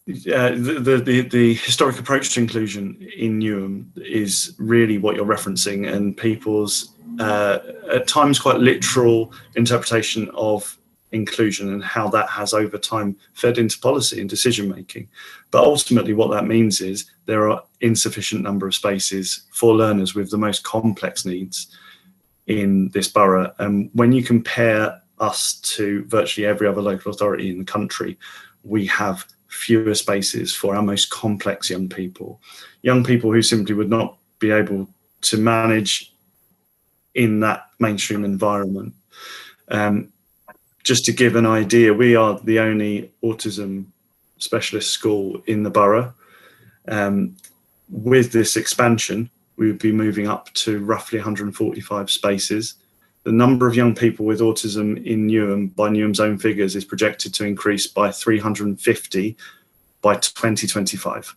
the historic approach to inclusion in Newham is really what you're referencing, and people's at times quite literal interpretation of inclusion and how that has over time fed into policy and decision making. But ultimately what that means is there are insufficient number of spaces for learners with the most complex needs in this borough. And when you compare us to virtually every other local authority in the country, we have fewer spaces for our most complex young people who simply would not be able to manage in that mainstream environment. Just to give an idea, we are the only autism specialist school in the borough. With this expansion, we would be moving up to roughly 145 spaces. The number of young people with autism in Newham, by Newham's own figures, is projected to increase by 350 by 2025.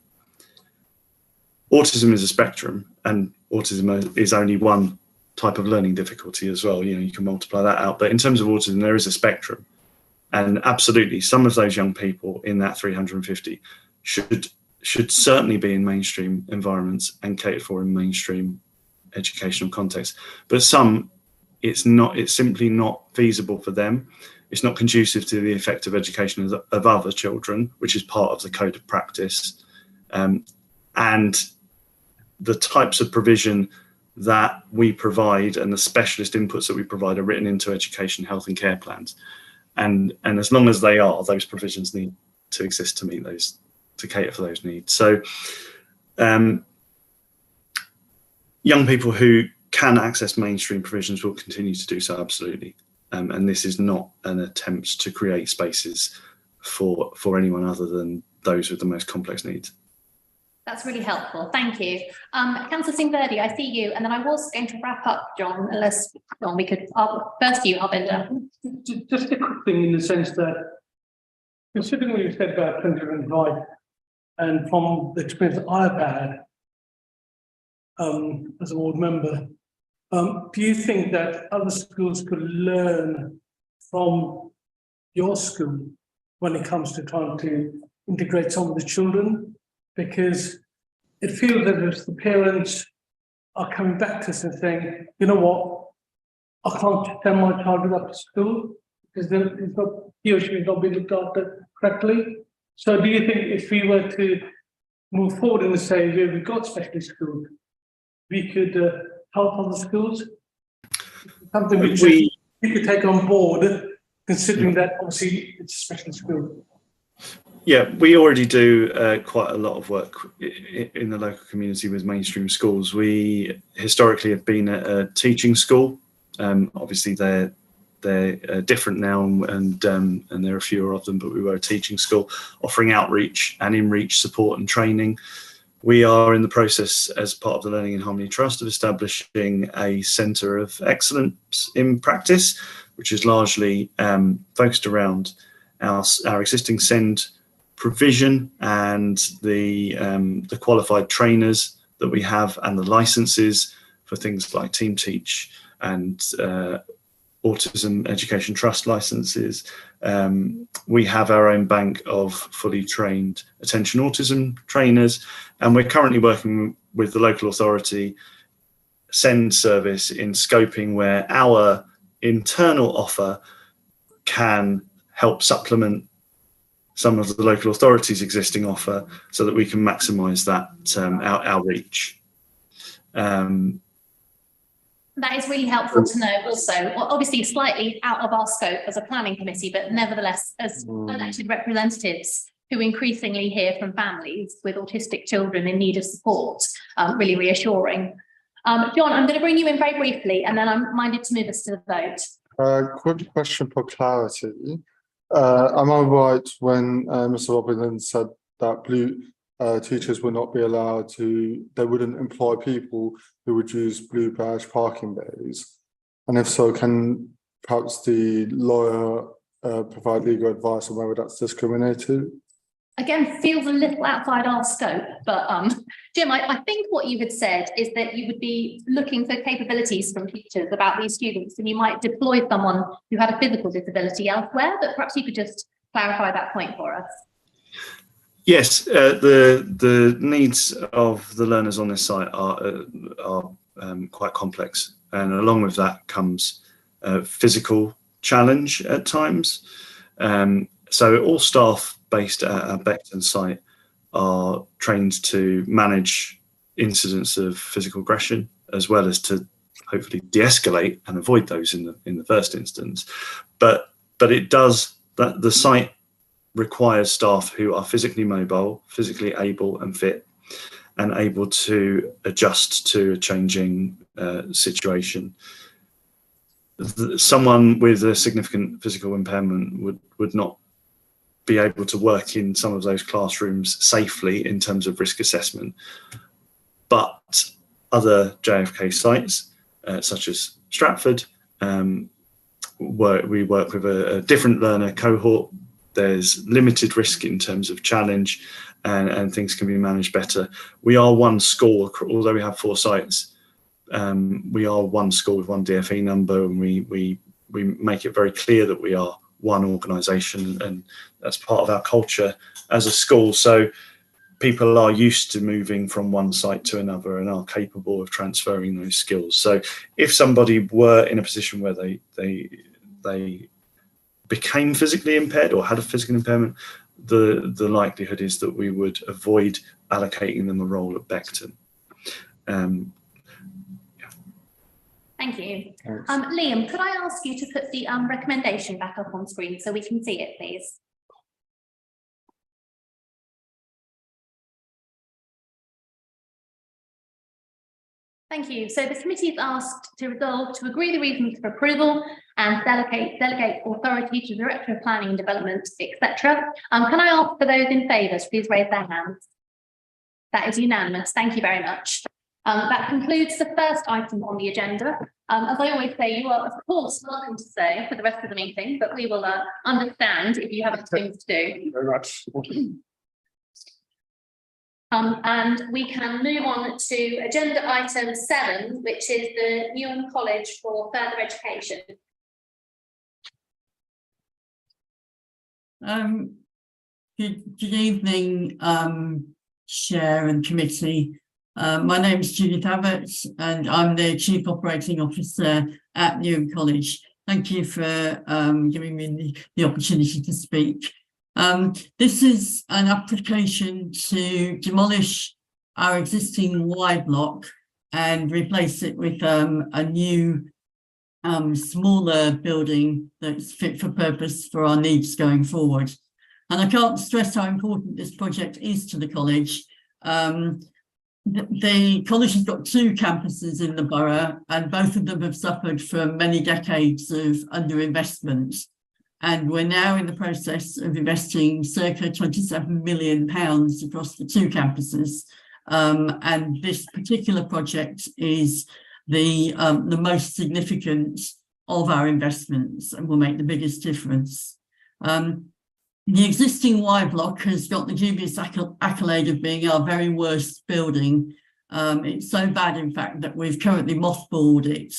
Autism is a spectrum, and autism is only one type of learning difficulty as well. You can multiply that out. But in terms of autism, there is a spectrum. And absolutely, some of those young people in that 350 should certainly be in mainstream environments and catered for in mainstream educational context. But some, it's simply not feasible for them. It's not conducive to the effective education of other children, which is part of the code of practice. And the types of provision that we provide and the specialist inputs that we provide are written into education, health and care plans. And as long as they are, those provisions need to exist to meet those, to cater for those needs. So young people who can access mainstream provisions will continue to do so, absolutely. And this is not an attempt to create spaces for anyone other than those with the most complex needs. That's really helpful. Thank you. Councillor Singh Verdi, I see you, and then I was going to wrap up, John, unless, John, we could, first you, Arvinder. Just a quick thing in the sense that, considering what you said about 2025, and from the experience that I've had as a ward member, do you think that other schools could learn from your school when it comes to trying to integrate some of the children? Because it feels that if the parents are coming back to us and saying, you know what, I can't send my child up to school because then he or she is not being looked after correctly. So do you think if we were to move forward and say, yeah, we've got specialist schools, we could help other schools? Something which we could take on board, considering that obviously it's a specialist school. Yeah, we already do quite a lot of work in the local community with mainstream schools. We historically have been a teaching school. Obviously, they're different now, and there are fewer of them. But we were a teaching school offering outreach and in-reach support and training. We are in the process, as part of the Learning in Harmony Trust, of establishing a centre of excellence in practice, which is largely focused around our existing SEND provision and the qualified trainers that we have and the licenses for things like Team Teach and Autism Education Trust licenses. We have our own bank of fully trained attention autism trainers, and we're currently working with the local authority SEND service in scoping where our internal offer can help supplement some of the local authorities' existing offer so that we can maximise that our reach. That is really helpful to know also. Well, obviously slightly out of our scope as a planning committee, but nevertheless as elected representatives who increasingly hear from families with autistic children in need of support, really reassuring. John, I'm going to bring you in very briefly and then I'm minded to move us to the vote. Quick question for clarity. Am I right when Mr. Robinson said that blue teachers would not be allowed to, they wouldn't employ people who would use blue badge parking bays? And if so, can perhaps the lawyer provide legal advice on whether that's discriminated? Again, feels a little outside our scope, but Jim, I think what you had said is that you would be looking for capabilities from teachers about these students, and you might deploy someone who had a physical disability elsewhere, but perhaps you could just clarify that point for us. Yes, the needs of the learners on this site are quite complex, and along with that comes physical challenge at times. So all staff based at our Beckton site are trained to manage incidents of physical aggression, as well as to hopefully de-escalate and avoid those in the first instance. But it does that the site requires staff who are physically mobile, physically able and fit, and able to adjust to a changing situation. Someone with a significant physical impairment would not be able to work in some of those classrooms safely in terms of risk assessment. But other JFK sites, such as Stratford, we work with a different learner cohort. There's limited risk in terms of challenge, and things can be managed better. We are one school, although we have 4 sites. We are one school with one DFE number, and we make it very clear that we are one organisation, and that's part of our culture as a school. So people are used to moving from one site to another and are capable of transferring those skills. So if somebody were in a position where they became physically impaired or had a physical impairment, the likelihood is that we would avoid allocating them a role at Beckton. Thank you. Liam, could I ask you to put the recommendation back up on screen so we can see it, please? Thank you. So the committee is asked to resolve to agree the reasons for approval and delegate authority to the Director of Planning and Development, etc. Can I ask for those in favour to please raise their hands? That is unanimous. Thank you very much. That concludes the first item on the agenda. As I always say, you are, of course, welcome to stay for the rest of the meeting, but we will understand if you have other things to do. Thank you very much. And we can move on to agenda item 7, which is the Newham College for Further Education. Good evening, Chair and Committee. My name is Judith Abbott, and I'm the Chief Operating Officer at Newham College. Thank you for giving me the opportunity to speak. This is an application to demolish our existing Y block and replace it with a new smaller building that's fit for purpose for our needs going forward. And I can't stress how important this project is to the college. The college has got 2 campuses in the borough, and both of them have suffered from many decades of underinvestment. And we're now in the process of investing circa £27 million across the 2 campuses. And this particular project is the most significant of our investments and will make the biggest difference. The existing Y block has got the dubious accolade of being our very worst building. It's so bad, in fact, that we've currently mothballed it,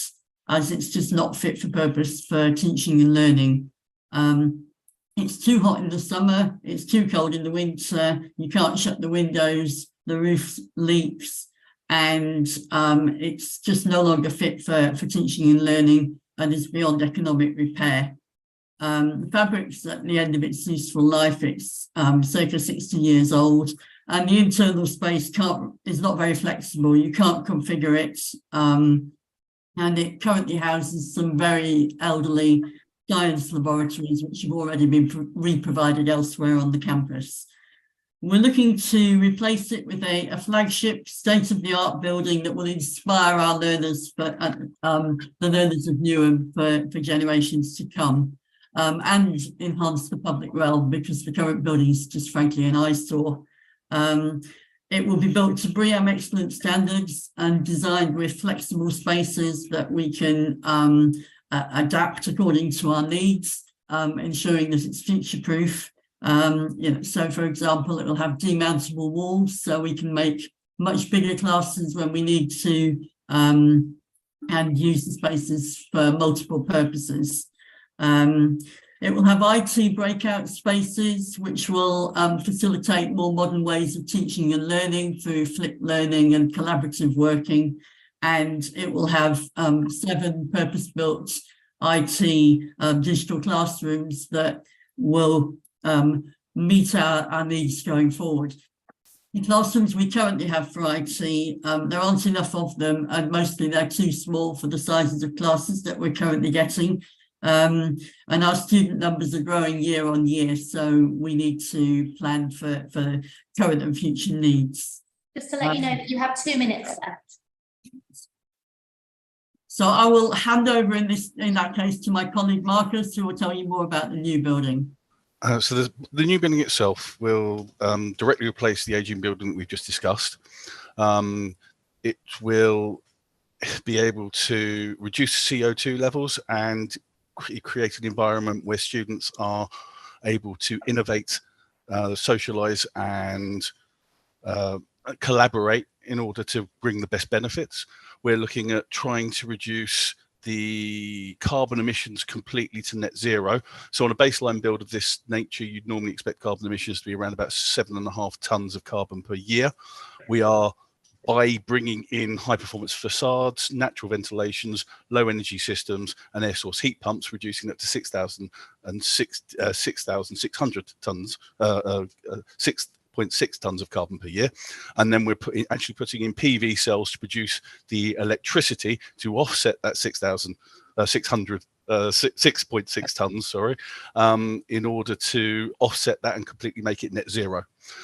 as it's just not fit for purpose for teaching and learning. It's too hot in the summer, it's too cold in the winter, you can't shut the windows, the roof leaks, and it's just no longer fit for teaching and learning, and is beyond economic repair. The fabric's at the end of its useful life. It's circa 60 years old, and the internal space is not very flexible. You can't configure it, and it currently houses some very elderly science laboratories which have already been re-provided elsewhere on the campus. We're looking to replace it with a flagship state-of-the-art building that will inspire our learners, the learners of Newham for generations to come. And enhance the public realm, because the current building is just frankly an eyesore. It will be built to BREEAM excellent standards and designed with flexible spaces that we can adapt according to our needs, ensuring that it's future-proof. So, for example, it will have demountable walls, so we can make much bigger classes when we need to, and use the spaces for multiple purposes. It will have IT breakout spaces, which will facilitate more modern ways of teaching and learning through flipped learning and collaborative working. And it will have 7 purpose-built IT digital classrooms that will meet our needs going forward. The classrooms we currently have for IT, there aren't enough of them, and mostly they're too small for the sizes of classes that we're currently getting. And our student numbers are growing year on year, so we need to plan for current and future needs. Just to let you know that you have 2 minutes left. So I will hand over in that case to my colleague Marcus, who will tell you more about the new building. So the new building itself will directly replace the aging building that we've just discussed. It will be able to reduce CO2 levels and create an environment where students are able to innovate, socialize, and collaborate in order to bring the best benefits. We're looking at trying to reduce the carbon emissions completely to net zero. So on a baseline build of this nature, you'd normally expect carbon emissions to be around about 7.5 tons of carbon per year. We are, by bringing in high performance facades, natural ventilations, low energy systems, and air source heat pumps, reducing that to 6,600 tons, 6.6 tons of carbon per year. And then we're actually putting in PV cells to produce the electricity to offset that 6.6 tons, sorry, in order to offset that and completely make it net zero.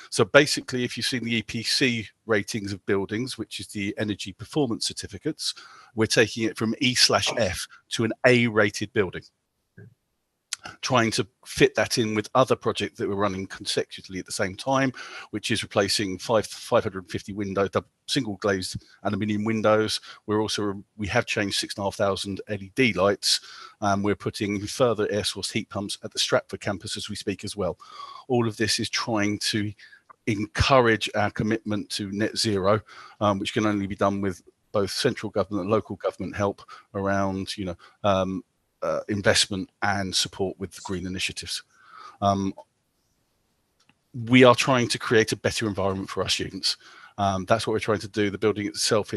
So basically, if you've seen the EPC ratings of buildings, which is the energy performance certificates, we're taking it from E/F to an A-rated building, trying to fit that in with other projects that we're running consecutively at the same time, which is replacing 550 windows, single glazed aluminium windows. We have changed 6,500 LED lights. We're putting further air source heat pumps at the Stratford campus as we speak as well. All of this is trying to encourage our commitment to net zero, which can only be done with both central government and local government help around, investment and support with the green initiatives. We are trying to create a better environment for our students. That's what we're trying to do. The building itself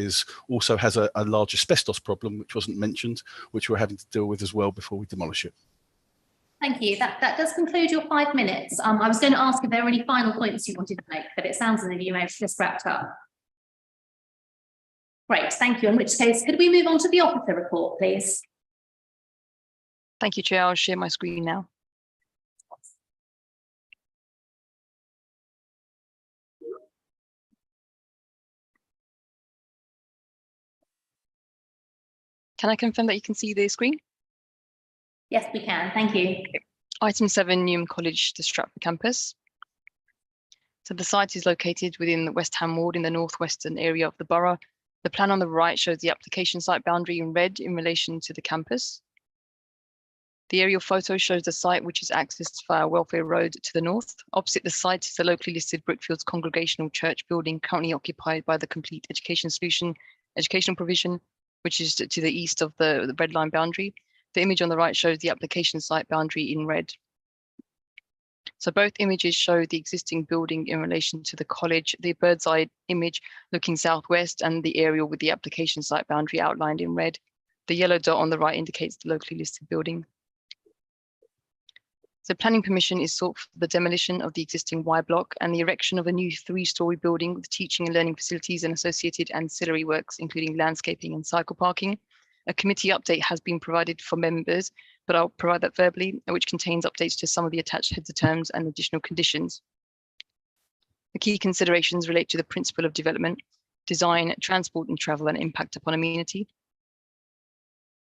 also has a large asbestos problem, which wasn't mentioned, which we're having to deal with as well before we demolish it. Thank you. That does conclude your 5 minutes. I was going to ask if there were any final points you wanted to make, but it sounds as if you may have just wrapped up. Great, thank you. In which case, could we move on to the officer report, please? Thank you, Chair. I'll share my screen now. Can I confirm that you can see the screen? Yes, we can. Thank you. Item 7, Newham College, the Stratford campus. So the site is located within the West Ham ward in the northwestern area of the borough. The plan on the right shows the application site boundary in red in relation to the campus. The aerial photo shows the site, which is accessed via Welfare Road to the north. Opposite the site is the locally listed Brickfields Congregational Church building, currently occupied by the Complete Education Solution educational provision, which is to the east of the red line boundary. The image on the right shows the application site boundary in red. So both images show the existing building in relation to the college, the bird's eye image looking southwest, and the aerial with the application site boundary outlined in red. The yellow dot on the right indicates the locally listed building. So planning permission is sought for the demolition of the existing Y block and the erection of a new 3-storey building with teaching and learning facilities and associated ancillary works, including landscaping and cycle parking. A committee update has been provided for members, but I'll provide that verbally, which contains updates to some of the attached heads of terms and additional conditions. The key considerations relate to the principle of development, design, transport and travel, and impact upon amenity.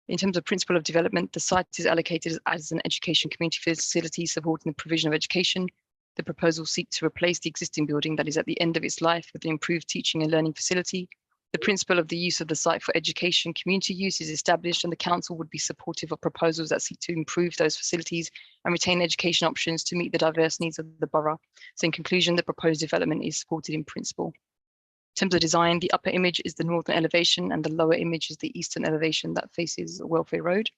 In terms of principle of development, the site is allocated as an education community facility supporting the provision of education. The proposal seeks to replace the existing building that is at the end of its life with an improved teaching and learning facility. The principle of the use of the site for education community use is established, and the council would be supportive of proposals that seek to improve those facilities and retain education options to meet the diverse needs of the borough. So in conclusion, the proposed development is supported in principle. In terms of design, the upper image is the northern elevation and the lower image is the eastern elevation that faces Welfare Road.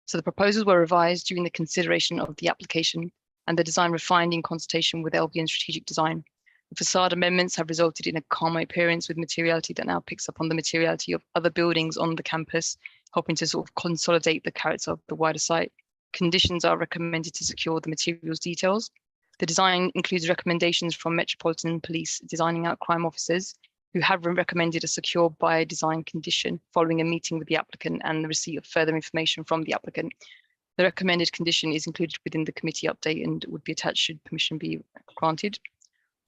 So the proposals were revised during the consideration of the application and the design refined in consultation with LBN Strategic Design. The facade amendments have resulted in a calmer appearance with materiality that now picks up on the materiality of other buildings on the campus, helping to sort of consolidate the character of the wider site. Conditions are recommended to secure the materials details. The design includes recommendations from Metropolitan Police designing out crime officers who have recommended a secure by design condition following a meeting with the applicant and the receipt of further information from the applicant. The recommended condition is included within the committee update and would be attached should permission be granted.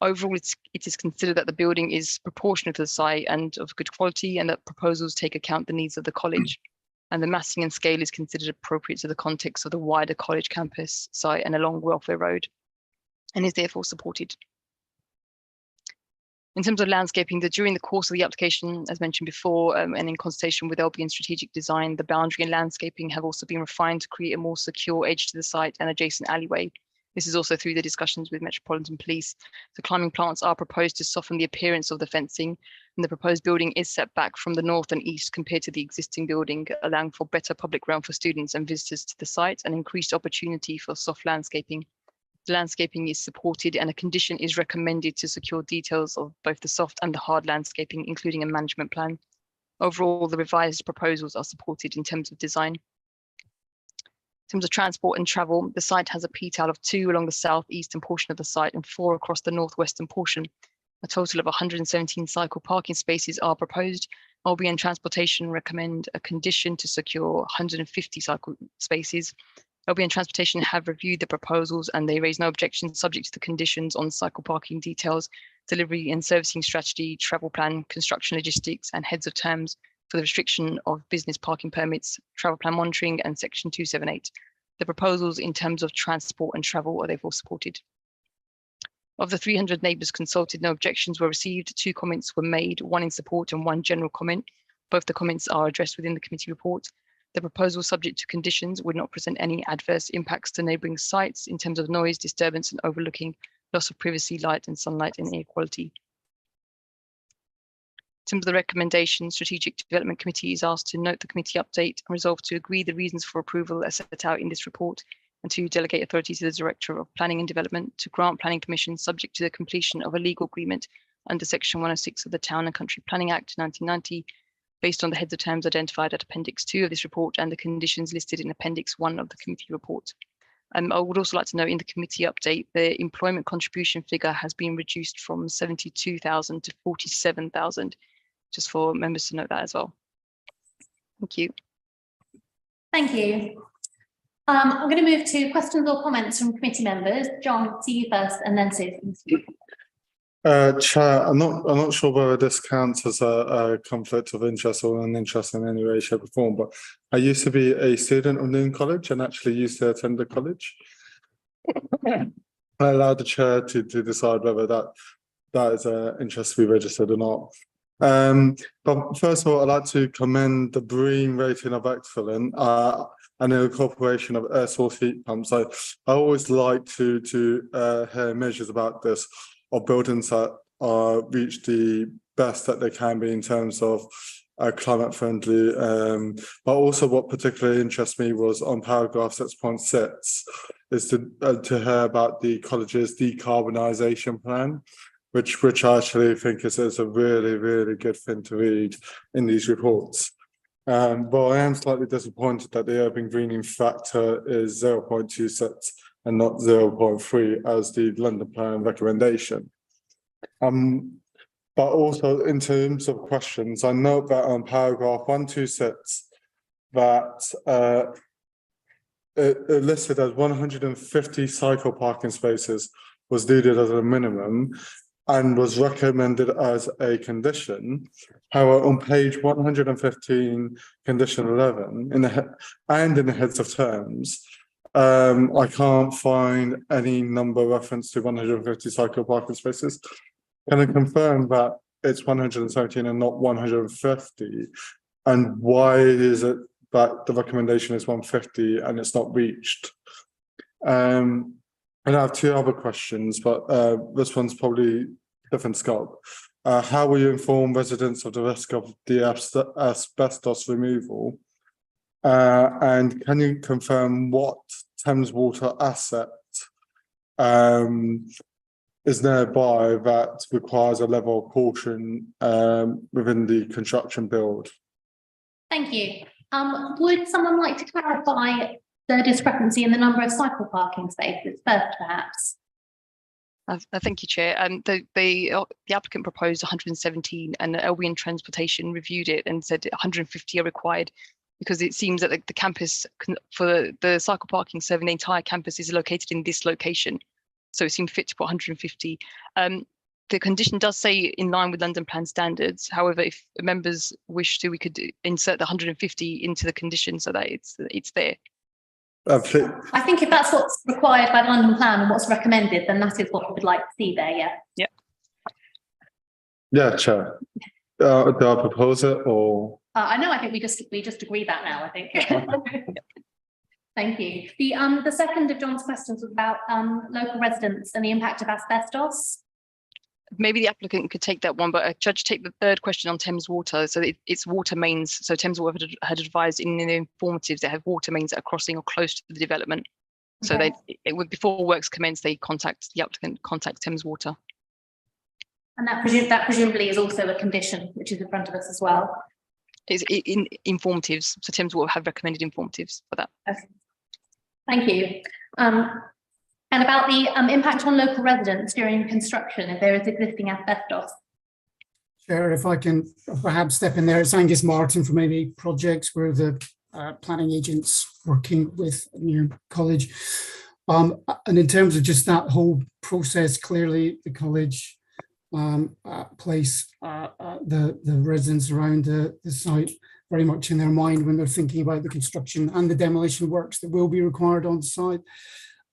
Overall, it is considered that the building is proportionate to the site and of good quality, and that proposals take account the needs of the college. And the massing and scale is considered appropriate to the context of the wider college campus site and along Welfare Road, and is therefore supported. In terms of landscaping, during the course of the application, as mentioned before, and in consultation with LB and strategic design, the boundary and landscaping have also been refined to create a more secure edge to the site and adjacent alleyway. This is also through the discussions with Metropolitan Police. The climbing plants are proposed to soften the appearance of the fencing, and the proposed building is set back from the north and east compared to the existing building, allowing for better public realm for students and visitors to the site and increased opportunity for soft landscaping. The landscaping is supported and a condition is recommended to secure details of both the soft and the hard landscaping, including a management plan. Overall, the revised proposals are supported in terms of design. In terms of transport and travel, the site has a PTAL of 2 along the southeastern portion of the site and 4 across the northwestern portion. A total of 117 cycle parking spaces are proposed. LBN Transportation recommend a condition to secure 150 cycle spaces. LBN Transportation have reviewed the proposals and they raise no objections subject to the conditions on cycle parking details, delivery and servicing strategy, travel plan, construction logistics, and heads of terms for the restriction of business parking permits, travel plan monitoring, and section 278. The proposals in terms of transport and travel are therefore supported. Of the 300 neighbours consulted, no objections were received. 2 comments were made, 1 in support and 1 general comment. Both the comments are addressed within the committee report. The proposal, subject to conditions, would not present any adverse impacts to neighbouring sites in terms of noise, disturbance and overlooking, loss of privacy, light and sunlight and air quality. In terms of the recommendation, Strategic Development Committee is asked to note the committee update and resolve to agree the reasons for approval as set out in this report, and to delegate authority to the Director of Planning and Development to grant planning permission subject to the completion of a legal agreement under Section 106 of the Town and Country Planning Act 1990, based on the heads of terms identified at Appendix 2 of this report and the conditions listed in Appendix 1 of the committee report. I would also like to note in the committee update, the employment contribution figure has been reduced from 72,000 to 47,000, just for members to note that as well. Thank you. Thank you. I'm going to move to questions or comments from committee members. John, see you first, and then Susan. Chair, I'm not sure whether this counts as a conflict of interest or an interest in any way, shape or form, but I used to be a student of Noon College and actually used to attend the college. I allowed the chair to decide whether that is an interest to be registered or not. But first of all, I'd like to commend the BREEAM rating of excellent and the incorporation of air source heat pumps. I always like to hear measures about this, or buildings that reach the best that they can be in terms of climate friendly. But also what particularly interests me was on paragraph 6.6 is to hear about the college's decarbonisation plan, which I actually think is a really, really good thing to read in these reports. But I am slightly disappointed that the urban greening factor is 0.26 and not 0.3 as the London Plan recommendation. But also in terms of questions, I note that on paragraph 126 that it listed as 150 cycle parking spaces was needed as a minimum and was recommended as a condition. However, on page 115, condition 11, in the heads of terms, I can't find any number reference to 150 cycle parking spaces. Can I confirm that it's 117 and not 150? And why is it that the recommendation is 150 and it's not reached? And I have 2 other questions, but this one's probably different scope. How will you inform residents of the risk of the asbestos removal? And can you confirm what Thames Water asset is nearby that requires a level of caution within the construction build? Thank you. Would someone like to clarify the discrepancy in the number of cycle parking spaces first, perhaps? Thank you, Chair. The applicant proposed 117 and LWN Transportation reviewed it and said 150 are required because it seems that the campus for the cycle parking serving the entire campus is located in this location. So it seemed fit to put 150. The condition does say in line with London Plan standards. However, if members wish to, we could insert the 150 into the condition so that it's there. I think if that's what's required by the London Plan and what's recommended, then that is what we would like to see there, yeah. Yeah. Yeah, Chair. Do I propose it or? I know, I think we just agree that now, I think. Thank you. The second of John's questions was about local residents and the impact of asbestos. Maybe the applicant could take that one, but Judge, take the third question on Thames Water. So it's water mains. So Thames Water had advised in the informatives they have water mains that are crossing or close to the development. So Okay. it would, before works commence, they contact the applicant, contact Thames Water. And that presumably is also a condition which is in front of us as well. It's in informatives. So Thames Water have recommended informatives for that. Okay. Thank you. And about the impact on local residents during construction, if there is existing asbestos. Chair, if I can perhaps step in there, it's Angus Martin from AV Projects. We're the planning agents working with New College. And in terms of just that whole process, clearly the college place the residents around the site very much in their mind when they're thinking about the construction and the demolition works that will be required on site.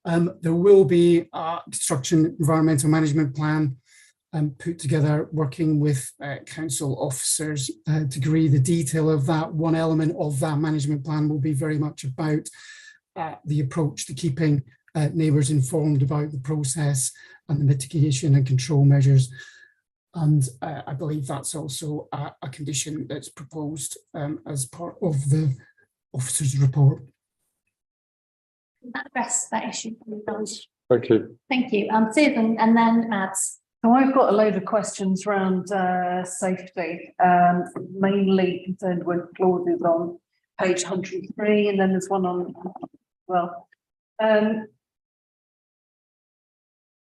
There will be a construction environmental management plan put together working with council officers to agree the detail of that. One element of that management plan will be very much about the approach to keeping neighbours informed about the process and the mitigation and control measures. And I believe that's also a condition that's proposed as part of the officer's report. That address that issue. Thank you. Thank you. Susan, and then Mads. So I've got a load of questions around safety, mainly concerned with clauses on page 103, and then there's one on, well,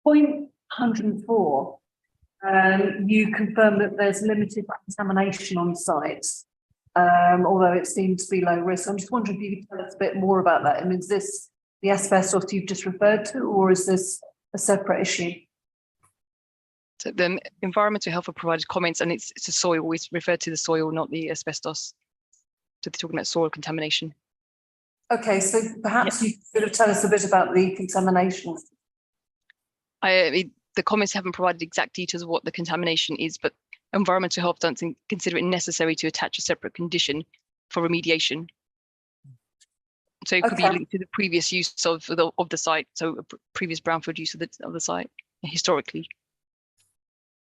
point 104. You confirm that there's limited contamination on site, although it seems to be low risk. I'm just wondering if you could tell us a bit more about that. I mean, is this the asbestos you've just referred to, or is this a separate issue? So the environmental health have provided comments, and it's a soil. It's referred to the soil, not the asbestos. So they're talking about soil contamination. Okay, so perhaps you could tell us a bit about the contamination. The comments haven't provided exact details of what the contamination is, but environmental health don't consider it necessary to attach a separate condition for remediation. So it could be linked to the previous use of the site, so a previous brownfield use of the site historically.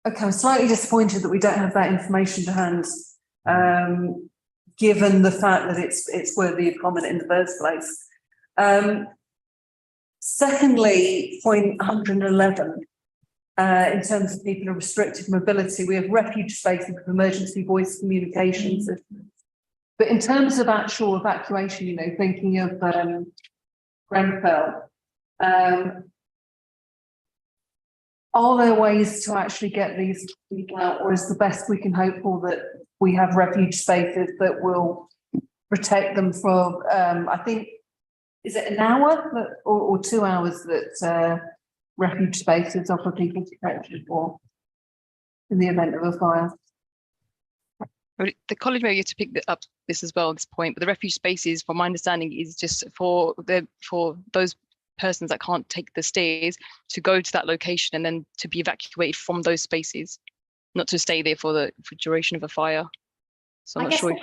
Okay, I'm slightly disappointed that we don't have that information to hand, given the fact that it's worthy of comment in the first place. Secondly, point 111, in terms of people with restricted mobility, we have refuge spaces with emergency voice communication systems. But in terms of actual evacuation, you know, thinking of Grenfell, are there ways to actually get these people out, or is the best we can hope for that we have refuge spaces that will protect them from, I think, is it an hour or 2 hours that refuge spaces offer people protection for in the event of a fire? The college may have to pick up this as well at this point, but the refuge spaces, from my understanding, is just for those persons that can't take the stairs to go to that location and then to be evacuated from those spaces, not to stay there for duration of a fire. So I'm not sure.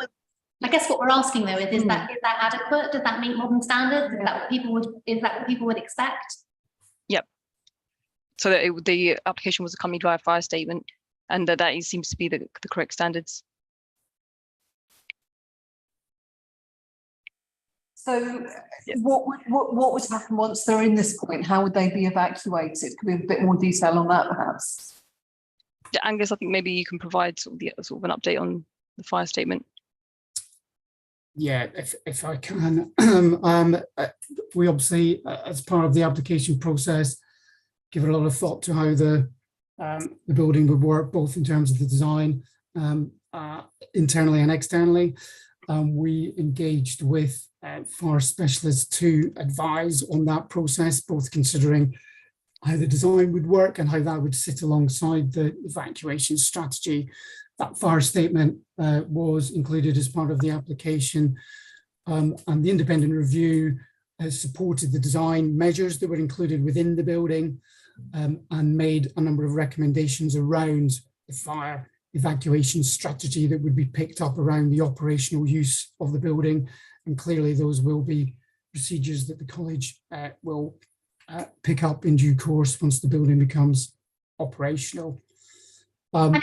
I guess what we're asking though is that adequate? Does that meet modern standards? Is that what people would expect? Yep. So that the application was accompanied by a fire statement, and that seems to be the correct standards. So what would happen once they're in this point? How would they be evacuated? Could we have a bit more detail on that, perhaps? Yeah, Angus, I think maybe you can provide sort of an update on the fire statement. Yeah, if I can, we obviously, as part of the application process, give a lot of thought to how the building would work, both in terms of the design, internally and externally. We engaged with fire specialists to advise on that process, both considering how the design would work and how that would sit alongside the evacuation strategy. That fire statement was included as part of the application, and the independent review has supported the design measures that were included within the building, and made a number of recommendations around the fire evacuation strategy that would be picked up around the operational use of the building. And clearly those will be procedures that the college will pick up in due course once the building becomes operational. And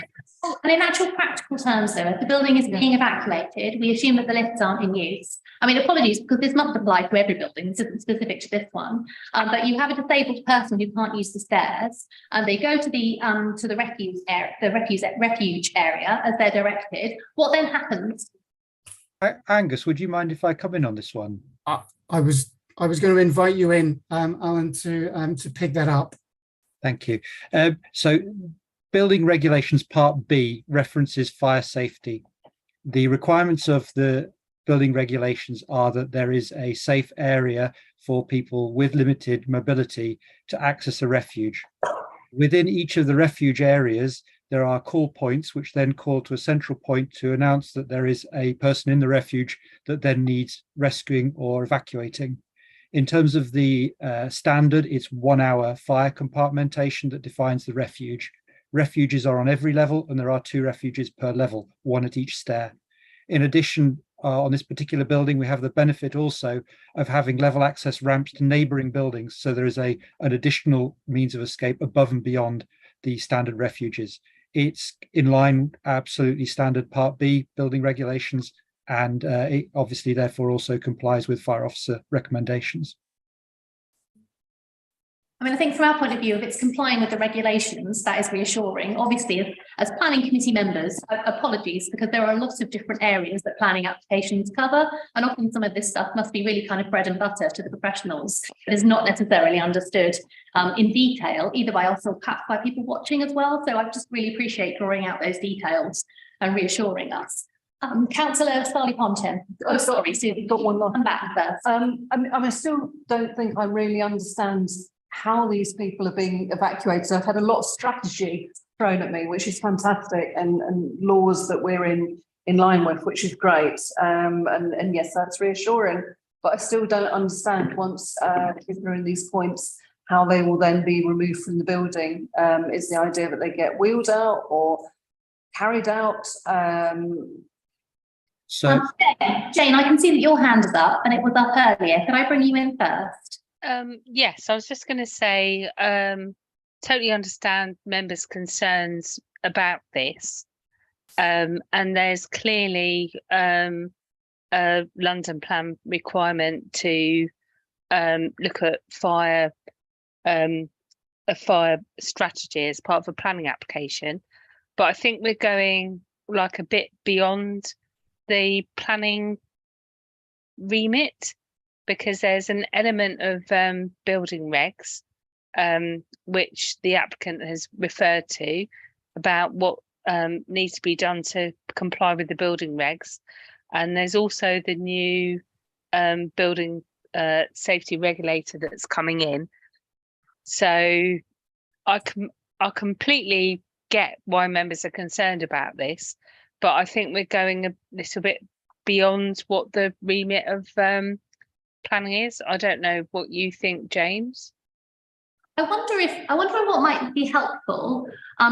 in actual practical terms, though, if the building is being evacuated, we assume that the lifts aren't in use. I mean, apologies, because this must apply to every building. This isn't specific to this one. But you have a disabled person who can't use the stairs, and they go to the refuge area as they're directed. What then happens? Angus, would you mind if I come in on this one? I was going to invite you in, Alan, to pick that up. Thank you. So, Building Regulations Part B references fire safety. The requirements of the building regulations are that there is a safe area for people with limited mobility to access a refuge. Within each of the refuge areas, there are call points, which then call to a central point to announce that there is a person in the refuge that then needs rescuing or evacuating. In terms of the standard, it's 1 hour fire compartmentation that defines the refuge. Refuges are on every level, and there are 2 refuges per level, 1 at each stair. In addition, on this particular building, we have the benefit also of having level access ramps to neighbouring buildings. So there is an additional means of escape above and beyond the standard refuges. It's in line, absolutely standard Part B building regulations, and it obviously therefore also complies with fire officer recommendations. I mean, I think from our point of view, if it's complying with the regulations, that is reassuring. Obviously, as planning committee members, apologies, because there are a lot of different areas that planning applications cover, and often some of this stuff must be really kind of bread and butter to the professionals. It is not necessarily understood in detail, either by us or perhaps by people watching as well. So I just really appreciate drawing out those details and reassuring us. Councillor Shirley Fortune. Oh, sorry, Susie, got one more. I'm back first. I still don't think I really understand how these people are being evacuated. I've had a lot of strategy thrown at me, which is fantastic, and laws that we're in line with, which is great. And yes, that's reassuring. But I still don't understand, once people are in these points, how they will then be removed from the building. Is the idea that they get wheeled out or carried out? So, Jane, I can see that your hand is up, and it was up earlier. Could I bring you in first? Yes, I was just going to say, totally understand members' concerns about this. And there's clearly a London plan requirement to look at a fire strategy as part of a planning application. But I think we're going like a bit beyond the planning remit, because there's an element of building regs, which the applicant has referred to, about what needs to be done to comply with the building regs. And there's also the new building safety regulator that's coming in. So I completely get why members are concerned about this, but I think we're going a little bit beyond what the remit of planning is. I don't know what you think, James. I wonder what might be helpful,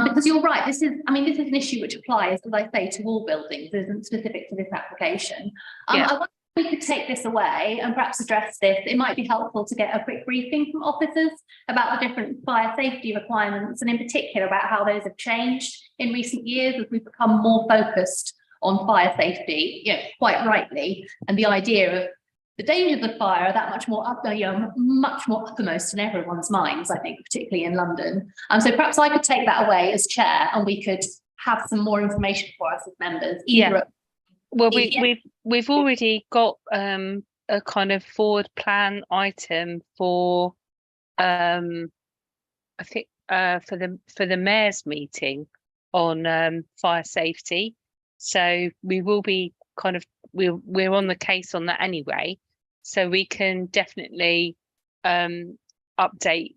because you're right. This is an issue which applies, as I say, to all buildings. It isn't specific to this application. Yeah. I wonder if we could take this away and perhaps address this. It might be helpful to get a quick briefing from officers about the different fire safety requirements, and in particular about how those have changed in recent years as we've become more focused on fire safety, quite rightly, and the idea of the dangers of fire are that much more uppermost in everyone's minds, I think, particularly in London. So perhaps I could take that away as chair, and we could have some more information for us as members, either Well, we've already got a kind of forward plan item for I think for the mayor's meeting on fire safety. So we will be kind of we're on the case on that anyway. So we can definitely update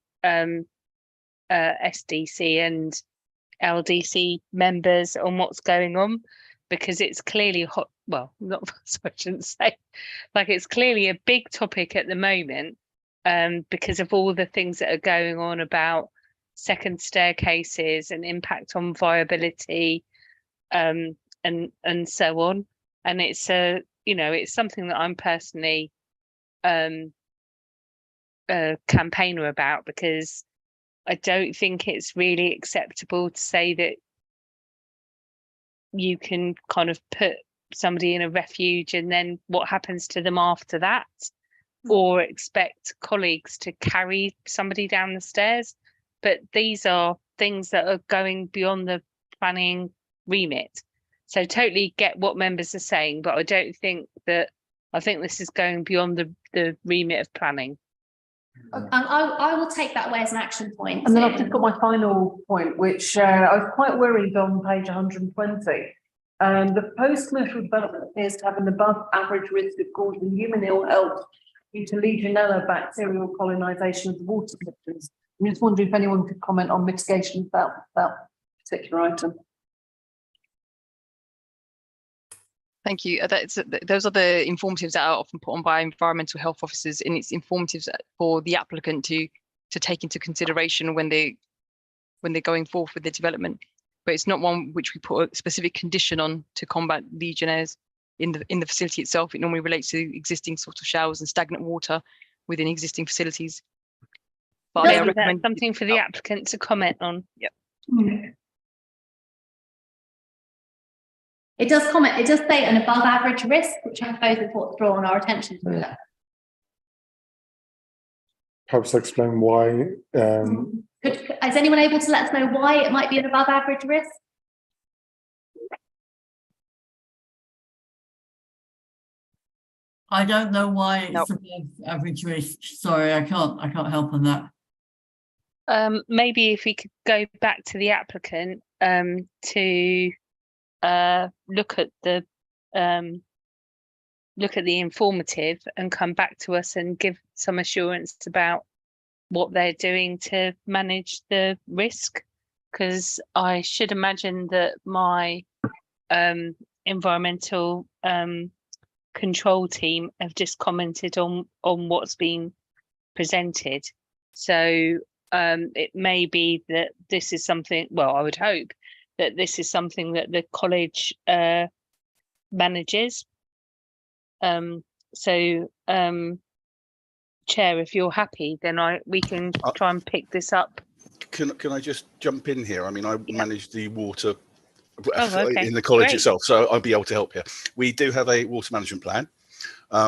SDC and LDC members on what's going on, because it's clearly hot. Well, not so I shouldn't say, like it's clearly a big topic at the moment, because of all the things that are going on about second staircases and impact on viability, and so on. And it's it's something that I'm personally a campaigner about, because I don't think it's really acceptable to say that you can kind of put somebody in a refuge and then what happens to them after that, or expect colleagues to carry somebody down the stairs. But these are things that are going beyond the planning remit. So totally get what members are saying, but I don't think that, I think this is going beyond the remit of planning. I will take that away as an action point. And then I've just got my final point, which I was quite worried on page 120. The post-commercial development appears to have an above average risk of causing human ill health due to Legionella bacterial colonisation of the water systems. I'm just wondering if anyone could comment on mitigation of that particular item. Thank you. Those are the informatives that are often put on by environmental health officers, and it's informatives for the applicant to take into consideration when they're going forward with the development. But it's not one which we put a specific condition on to combat Legionnaires in the facility itself. It normally relates to existing sort of showers and stagnant water within existing facilities. But maybe that's something for the applicant to comment on. Yep. It does say an above average risk, which I suppose is what's drawn our attention to that. Perhaps explain why. Is anyone able to let us know why it might be an above average risk? I don't know why it's above average risk. Sorry, I can't help on that. Maybe if we could go back to the applicant to look at the informative and come back to us and give some assurance about what they're doing to manage the risk, because I should imagine that my environmental control team have just commented on what's been presented. So it may be that this is something, well, I would hope that this is something that the college manages. Chair, if you're happy, then we can try and pick this up. Can I just jump in here? I mean, I manage the water okay. in the college Great. itself, so I'll be able to help here. We do have a water management plan.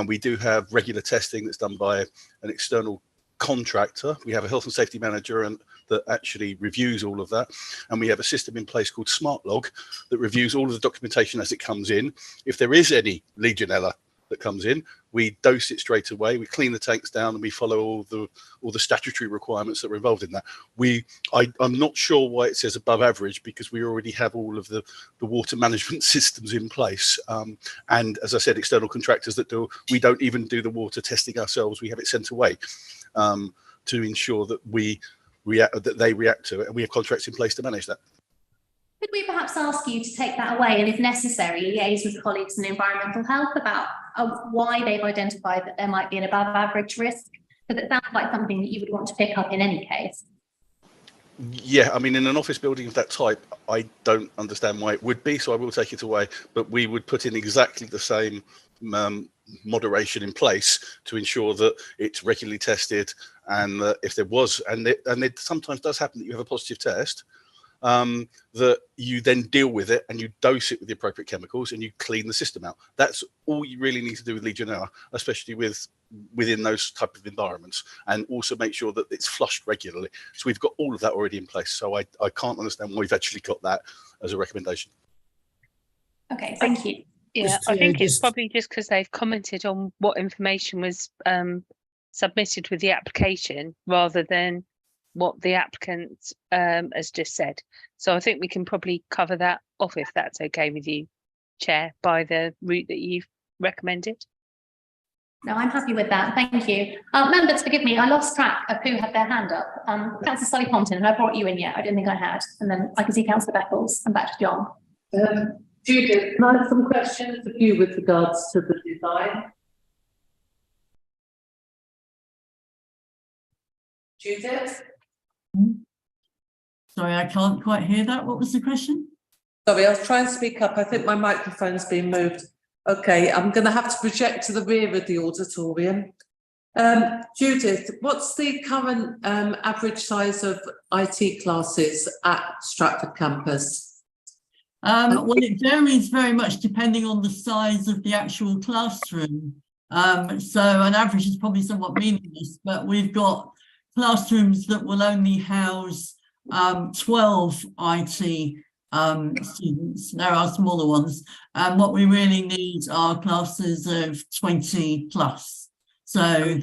We do have regular testing that's done by an external contractor. We have a health and safety manager that actually reviews all of that, and we have a system in place called SmartLog that reviews all of the documentation as it comes in. If there is any Legionella that comes in, we dose it straight away, we clean the tanks down, and we follow all the statutory requirements that are involved in that. I'm not sure why it says above average, because we already have all of the water management systems in place, and as I said, external contractors that do. We don't even do the water testing ourselves. We have it sent away to ensure that they react to it, and we have contracts in place to manage that. Could we perhaps ask you to take that away and, if necessary, liaise with colleagues in environmental health about why they've identified that there might be an above average risk? Because it sounds like something that you would want to pick up in any case. Yeah, I mean, in an office building of that type, I don't understand why it would be, so I will take it away, but we would put in exactly the same moderation in place to ensure that it's regularly tested, and that if there was, and it sometimes does happen that you have a positive test, that you then deal with it and you dose it with the appropriate chemicals and you clean the system out. That's all you really need to do with Legionella, especially within those type of environments, and also make sure that it's flushed regularly. So we've got all of that already in place. So I can't understand why we've actually got that as a recommendation. Okay, thank you. Yeah, I think it's probably just because they've commented on what information was submitted with the application rather than what the applicant has just said. So I think we can probably cover that off if that's okay with you, Chair, by the route that you've recommended. No, I'm happy with that. Thank you. Members, forgive me, I lost track of who had their hand up. Councillor Shirley Fortune, and I brought you in yet. I didn't think I had. And then I can see Councillor Beckles and back to John. Judith, can I have some questions of you with regards to the design? Judith? Sorry, I can't quite hear that. What was the question? Sorry, I was trying to speak up. I think my microphone's been moved. Okay, I'm going to have to project to the rear of the auditorium. Judith, what's the current average size of IT classes at Stratford campus? Well, it varies very much depending on the size of the actual classroom. So an average is probably somewhat meaningless, but we've got classrooms that will only house 12 IT students. There are smaller ones, and what we really need are classes of 20 plus. So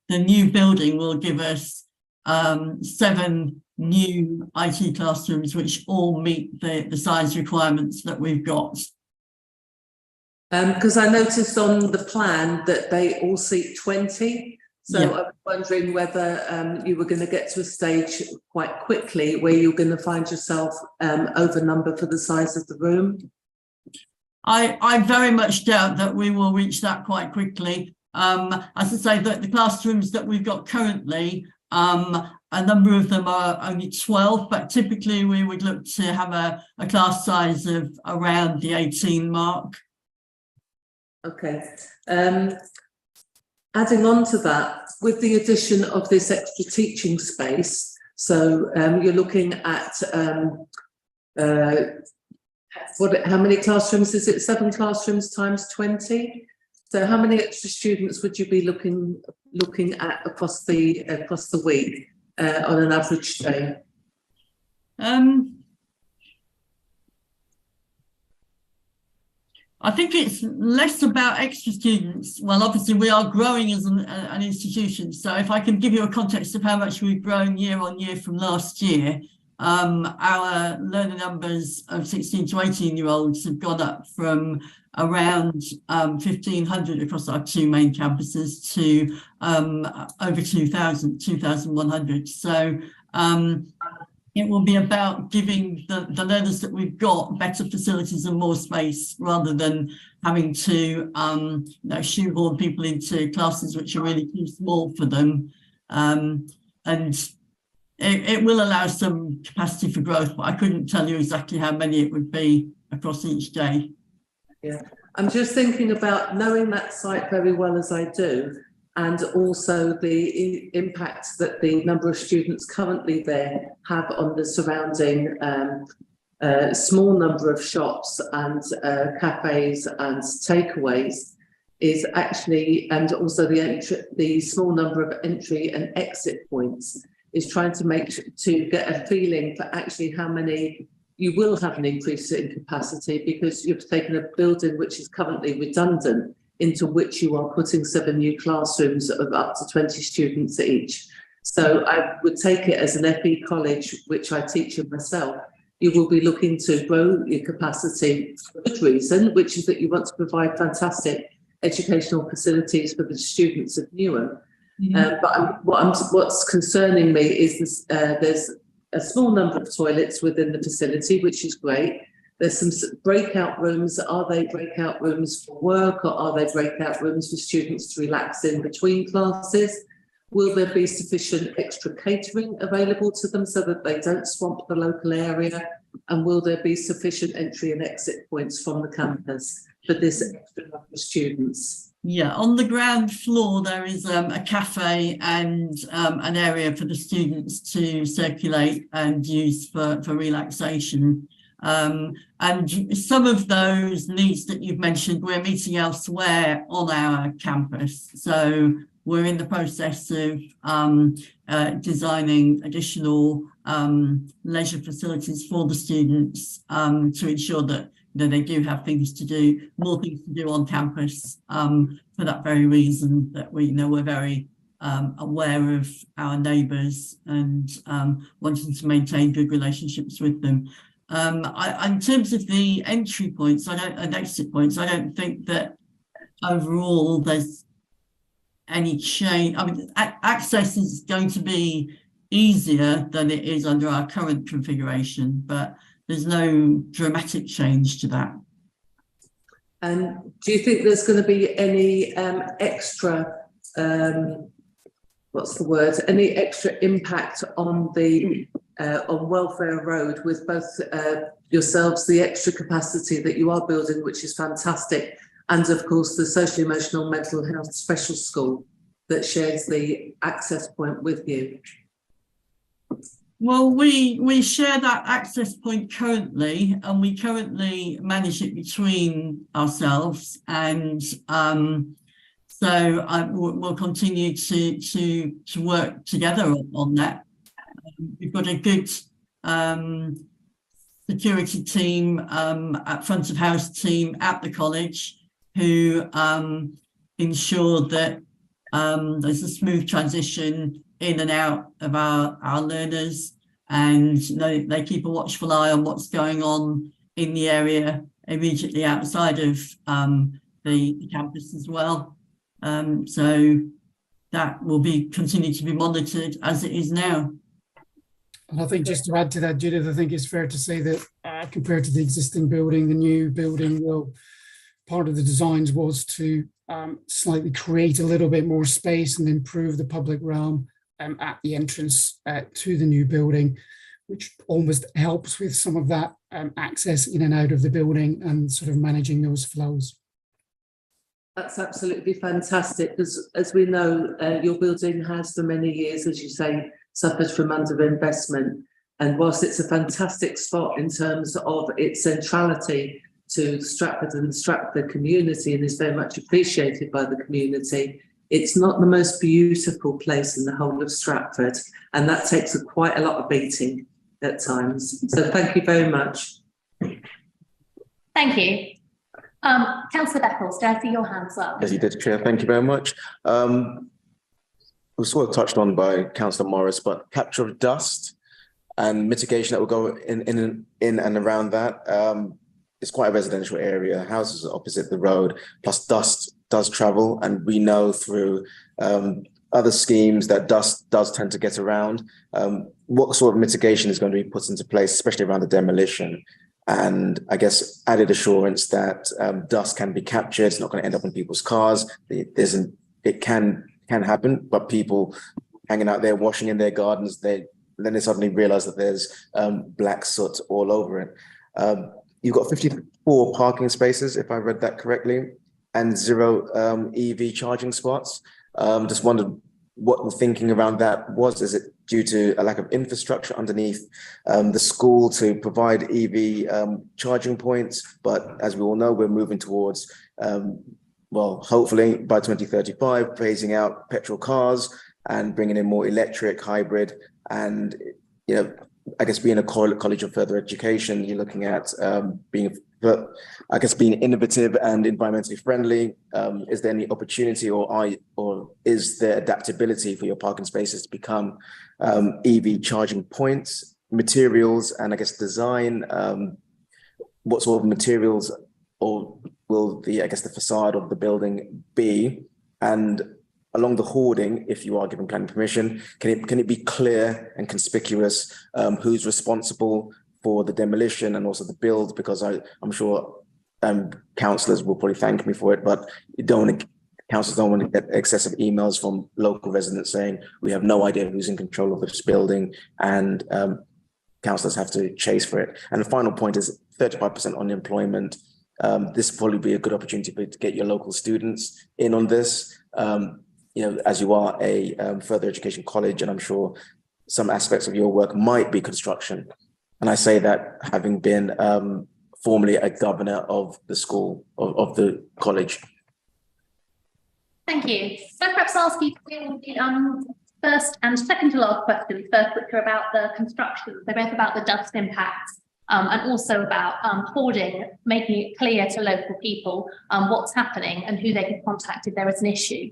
the new building will give us 7 new IT classrooms, which all meet the size requirements that we've got. Because I noticed on the plan that they all seat 20. So yeah. I was wondering whether you were going to get to a stage quite quickly where you're going to find yourself over-number for the size of the room. I very much doubt that we will reach that quite quickly. As I say, that the classrooms that we've got currently, a number of them are only 12, but typically we would look to have a class size of around the 18 mark. Okay. Adding on to that, with the addition of this extra teaching space, so you're looking at how many classrooms is it? 7 classrooms times 20. So how many extra students would you be looking at across the week on an average day? I think it's less about extra students. Well, obviously we are growing as an institution. So if I can give you a context of how much we've grown year on year from last year, our learner numbers of 16 to 18-year-olds have gone up from around 1,500 across our 2 main campuses to over 2,100. So it will be about giving the learners that we've got better facilities and more space rather than having to shoehorn people into classes which are really too small for them. And it will allow some capacity for growth, but I couldn't tell you exactly how many it would be across each day. Yeah, I'm just thinking about knowing that site very well as I do, and also the impact that the number of students currently there have on the surrounding small number of shops and cafes and takeaways is actually, and also the small number of entry and exit points is trying to get a feeling for actually how many you will have an increase in capacity, because you've taken a building which is currently redundant into which you are putting 7 new classrooms of up to 20 students each. So I would take it as an FE college, which I teach in myself. You will be looking to grow your capacity for a good reason, which is that you want to provide fantastic educational facilities for the students of Newham. But what's concerning me is this, there's a small number of toilets within the facility, which is great. There's some breakout rooms. Are they breakout rooms for work, or are they breakout rooms for students to relax in between classes? Will there be sufficient extra catering available to them so that they don't swamp the local area? And will there be sufficient entry and exit points from the campus for this extra number of students? Yeah, on the ground floor, there is a cafe and an area for the students to circulate and use for relaxation. And some of those needs that you've mentioned, we're meeting elsewhere on our campus. So we're in the process of designing additional leisure facilities for the students to ensure that they do have things to do, more things to do on campus, for that very reason that we're very aware of our neighbours and wanting to maintain good relationships with them. In terms of the entry points and exit points, I don't think that overall there's any change. I mean, access is going to be easier than it is under our current configuration, but there's no dramatic change to that. And do you think there's going to be any extra, what's the word, any extra impact on the on Welfare Road with both yourselves, the extra capacity that you are building, which is fantastic, and of course the social emotional mental health special school that shares the access point with you? Well, we share that access point currently, and we currently manage it between ourselves, and so we'll continue to work together on that. We've got a good security team, at front of house team at the college who ensure that there's a smooth transition in and out of our learners, and they keep a watchful eye on what's going on in the area immediately outside of the campus as well. So that will continue to be monitored as it is now. And I think just to add to that, Judith, I think it's fair to say that compared to the existing building, the new building part of the designs was to slightly create a little bit more space and improve the public realm at the entrance to the new building, which almost helps with some of that access in and out of the building and sort of managing those flows. That's absolutely fantastic, because as we know, your building has for many years, as you say, suffered from underinvestment. And whilst it's a fantastic spot in terms of its centrality to Stratford and the Stratford community and is very much appreciated by the community, it's not the most beautiful place in the whole of Stratford, and that takes quite a lot of beating at times. So thank you very much. Thank you. Councillor Beckles, did I see your hand as well? Yes, you did, Chair. Thank you very much. It was sort of touched on by Councillor Morris, but capture of dust and mitigation that will go in and around that. It's quite a residential area, houses are opposite the road, plus dust does travel, and we know through other schemes that dust does tend to get around. What sort of mitigation is going to be put into place, especially around the demolition? And I guess added assurance that dust can be captured, it's not going to end up in people's cars. It can happen, but people hanging out there, washing in their gardens, then they suddenly realize that there's black soot all over it. You've got 54 parking spaces, if I read that correctly, and 0 EV charging spots. Just wondered what the thinking around that was. Is it due to a lack of infrastructure underneath the school to provide EV charging points? But as we all know, we're moving towards, well, hopefully by 2035, phasing out petrol cars and bringing in more electric, hybrid, and, you know, I guess being a college of further education, you're looking at being innovative and environmentally friendly. Is there any opportunity or is there adaptability for your parking spaces to become EV charging points, materials, and I guess design? What sort of materials or will the facade of the building be? And along the hoarding, if you are given planning permission, can it be clear and conspicuous who's responsible for the demolition and also the build? Because I'm sure councillors will probably thank me for it, but councillors don't want to get excessive emails from local residents saying we have no idea who's in control of this building, and councillors have to chase for it. And the final point is 35% unemployment. This will probably be a good opportunity to get your local students in on this. You know, as you are a further education college, and I'm sure some aspects of your work might be construction. And I say that having been formerly a governor of the school, of the college. Thank you. So perhaps I'll ask you the first and second to last questions, first which are about the construction. They're both about the dust impacts and also about hoarding, making it clear to local people what's happening and who they can contact if there is an issue.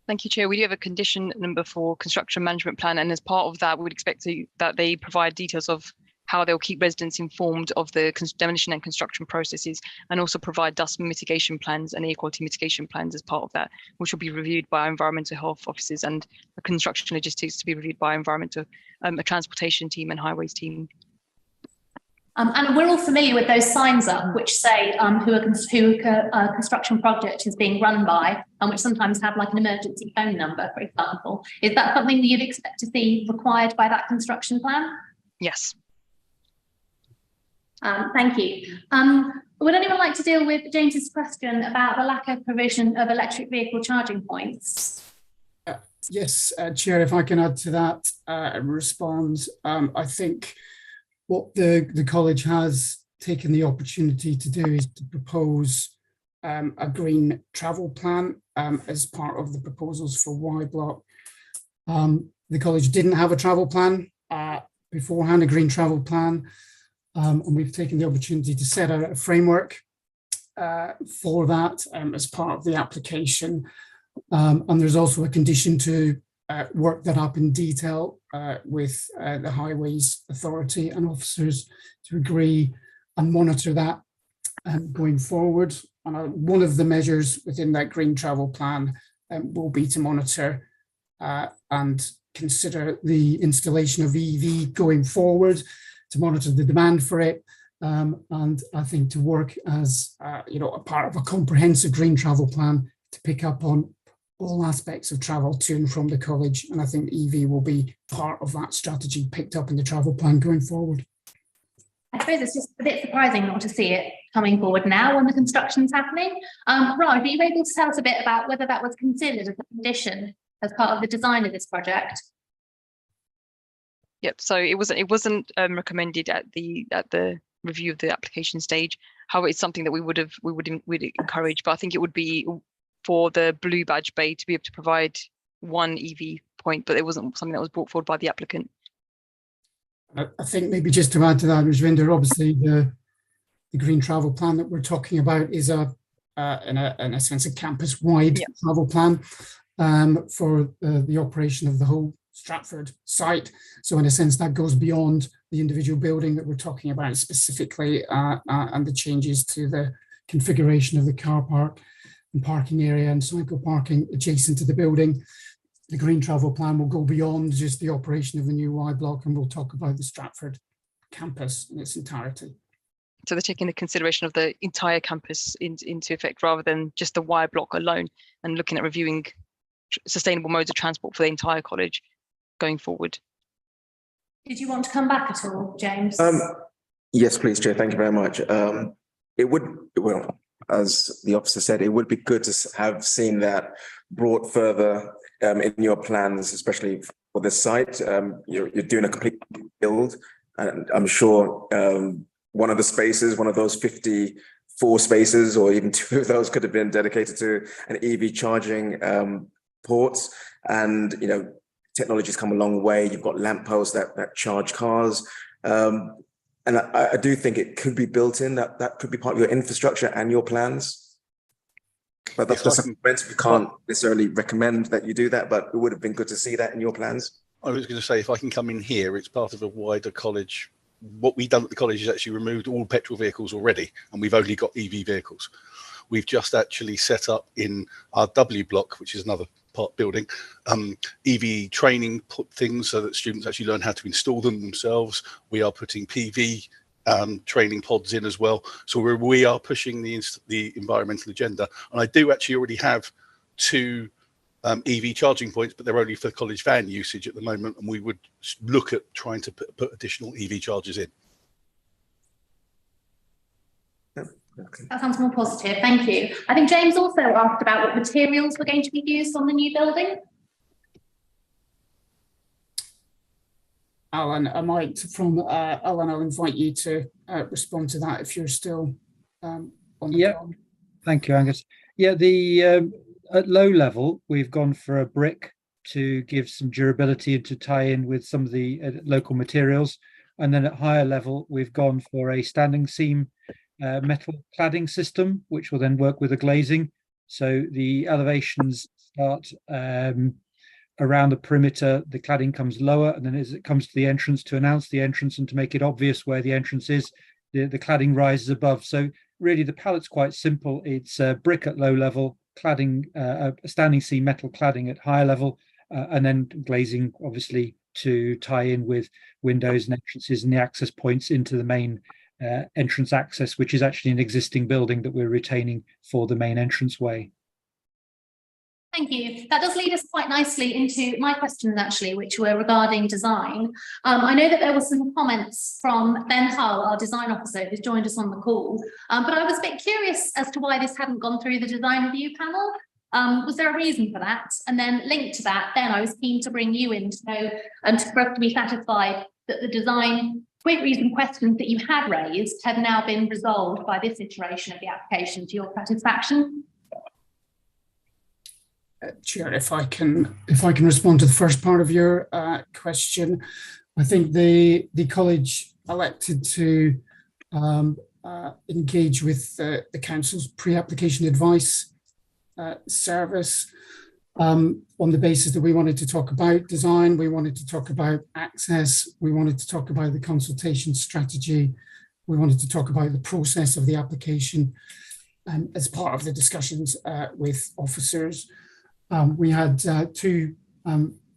Thank you, Chair. We do have a condition number for construction management plan, and as part of that, we'd expect that they provide details of how they'll keep residents informed of the demolition and construction processes, and also provide dust mitigation plans and air quality mitigation plans as part of that, which will be reviewed by environmental health officers and construction logistics to be reviewed by environmental, a transportation team and highways team. And we're all familiar with those signs up which say who a construction project is being run by, and which sometimes have like an emergency phone number, for example. Is that something that you'd expect to see required by that construction plan? Yes. Thank you. Would anyone like to deal with James's question about the lack of provision of electric vehicle charging points? Yes, Chair, if I can add to that and respond. I think what the college has taken the opportunity to do is to propose a green travel plan as part of the proposals for Y Block. The college didn't have a travel plan beforehand, a green travel plan, and we've taken the opportunity to set out a framework for that as part of the application. And there's also a condition to work that up in detail with the Highways Authority and officers to agree and monitor that going forward. And one of the measures within that green travel plan will be to monitor and consider the installation of EV going forward, to monitor the demand for it, and I think to work as a part of a comprehensive green travel plan to pick up on all aspects of travel to and from the college. And I think EV will be part of that strategy picked up in the travel plan going forward. I suppose it's just a bit surprising not to see it coming forward now when the construction's happening. Raj, are you able to tell us a bit about whether that was considered as a condition as part of the design of this project? Yep. So it wasn't recommended at the review of the application stage. However, it's something that we'd encourage. But I think it would be for the blue badge bay to be able to provide one EV point, but it wasn't something that was brought forward by the applicant. I think maybe just to add to that, Rajvinder, obviously the green travel plan that we're talking about is in a sense a campus-wide travel plan for the operation of the whole Stratford site. So in a sense that goes beyond the individual building that we're talking about specifically and the changes to the configuration of the car park and parking area and cycle parking adjacent to the building. The green travel plan will go beyond just the operation of the new Y Block, and we'll talk about the Stratford campus in its entirety. So they're taking the consideration of the entire campus into effect rather than just the Y Block alone, and looking at reviewing sustainable modes of transport for the entire college going forward. Did you want to come back at all, James? Yes, please, Chair. Thank you very much. As the officer said, it would be good to have seen that brought further in your plans, especially for this site. You're doing a complete build, and I'm sure one of the spaces, one of those 54 spaces, or even 2 of those could have been dedicated to an EV charging ports. And technology's come a long way. You've got lampposts that charge cars. And I do think it could be built in, that could be part of your infrastructure and your plans. But that's just something we can't necessarily recommend that you do that, but it would have been good to see that in your plans. I was going to say, if I can come in here, it's part of a wider college. What we've done at the college is actually removed all petrol vehicles already, and we've only got EV vehicles. We've just actually set up in our W block, which is another part building, EV training things so that students actually learn how to install them themselves. We are putting PV training pods in as well. So we are pushing the environmental agenda. And I do actually already have 2 EV charging points, but they're only for college van usage at the moment. And we would look at trying to put additional EV chargers in. That sounds more positive, thank you. I think James also asked about what materials were going to be used on the new building. Alan, I might, Alan, I'll invite you to respond to that if you're still on the call. Thank you, Angus. Yeah, at low level, we've gone for a brick to give some durability and to tie in with some of the local materials. And then at higher level, we've gone for a standing seam metal cladding system, which will then work with the glazing. So the elevations start around the perimeter, the cladding comes lower, and then as it comes to the entrance, to announce the entrance and to make it obvious where the entrance is, the cladding rises above. So really the palette's quite simple. It's brick at low level, cladding, standing seam metal cladding at higher level, and then glazing obviously to tie in with windows and entrances and the access points into the main entrance access, which is actually an existing building that we're retaining for the main entranceway. Thank you. That does lead us quite nicely into my questions, actually, which were regarding design. I know that there were some comments from Ben Hull, our design officer, who's joined us on the call, but I was a bit curious as to why this hadn't gone through the design review panel. Was there a reason for that? And then linked to that, Ben, I was keen to bring you in to know and for us to be satisfied that the design queries and questions that you had raised had now been resolved by this iteration of the application to your satisfaction. Chair, if I can respond to the first part of your question, I think the college elected to engage with the council's pre-application advice service on the basis that we wanted to talk about design, we wanted to talk about access, we wanted to talk about the consultation strategy, we wanted to talk about the process of the application as part of the discussions with officers. We had two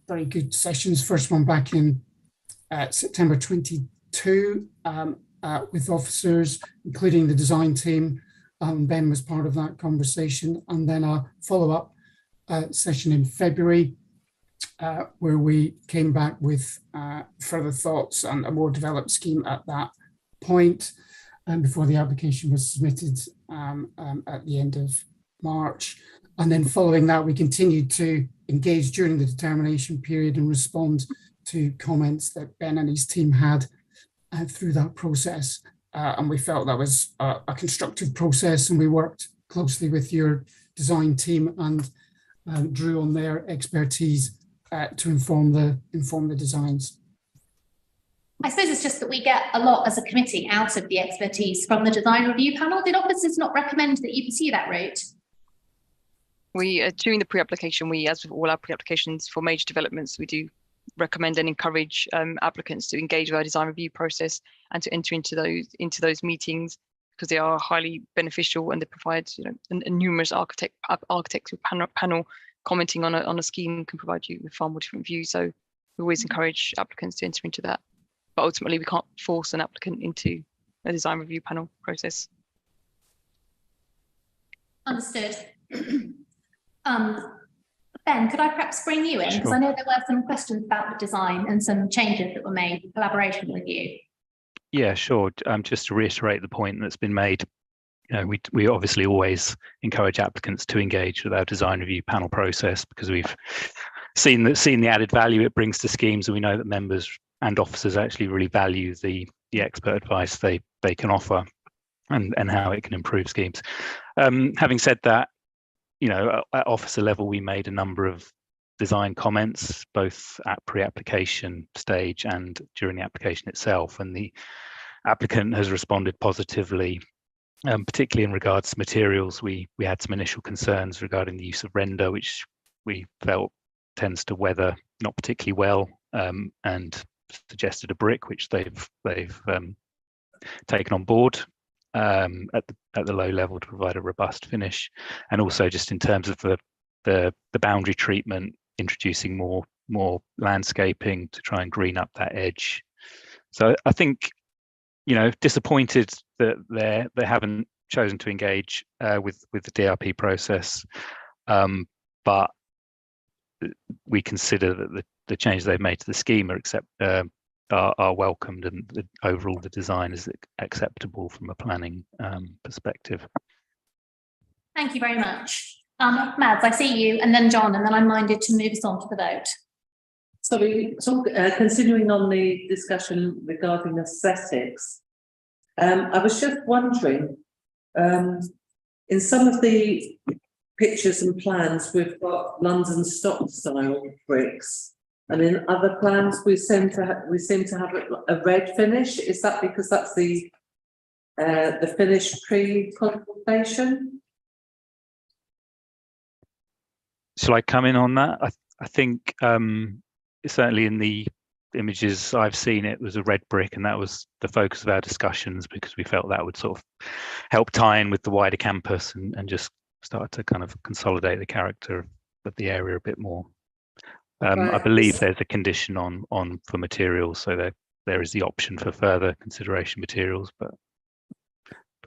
very good sessions. First one back in September 22 with officers, including the design team. Ben was part of that conversation. And then a follow-up session in February where we came back with further thoughts and a more developed scheme at that point before the application was submitted at the end of March. And then following that, we continued to engage during the determination period and respond to comments that Ben and his team had through that process. And we felt that was a constructive process, and we worked closely with your design team and drew on their expertise to inform the designs. I suppose it's just that we get a lot as a committee out of the expertise from the design review panel. Did officers not recommend that you pursue that route? We, during the pre-application, as with all our pre-applications for major developments, we do recommend and encourage applicants to engage with our design review process and to enter into those meetings, because they are highly beneficial and they provide, a numerous architectural panel commenting on a scheme can provide you with far more different views. So we always encourage applicants to enter into that, but ultimately we can't force an applicant into a design review panel process. Understood. Ben, could I perhaps bring you in? Because Sure. I know there were some questions about the design and some changes that were made in collaboration with you. Yeah, sure. Just to reiterate the point that's been made, we obviously always encourage applicants to engage with our design review panel process, because we've seen the added value it brings to schemes, and we know that members and officers actually really value the expert advice they can offer and how it can improve schemes. Having said that, at officer level, we made a number of design comments, both at pre-application stage and during the application itself. And the applicant has responded positively, particularly in regards to materials. We had some initial concerns regarding the use of render, which we felt tends to weather not particularly well, and suggested a brick, which they've taken on board at the low level to provide a robust finish. And also just in terms of the boundary treatment, introducing more landscaping to try and green up that edge. So I think, disappointed that they haven't chosen to engage with the DRP process, but we consider that the changes they've made to the scheme are welcomed, and overall the design is acceptable from a planning perspective. Thank you very much. Mads, I see you, and then John, and then I'm minded to move us on to the vote. So continuing on the discussion regarding aesthetics, I was just wondering, in some of the pictures and plans, we've got London stock style bricks. And in other plans, we seem to have a red finish. Is that because that's the finish pre-consultation? Shall I come in on that? I think certainly in the images I've seen, it was a red brick, and that was the focus of our discussions because we felt that would sort of help tie in with the wider campus and just start to kind of consolidate the character of the area a bit more. I believe there's a condition on for materials, so there is the option for further consideration materials, but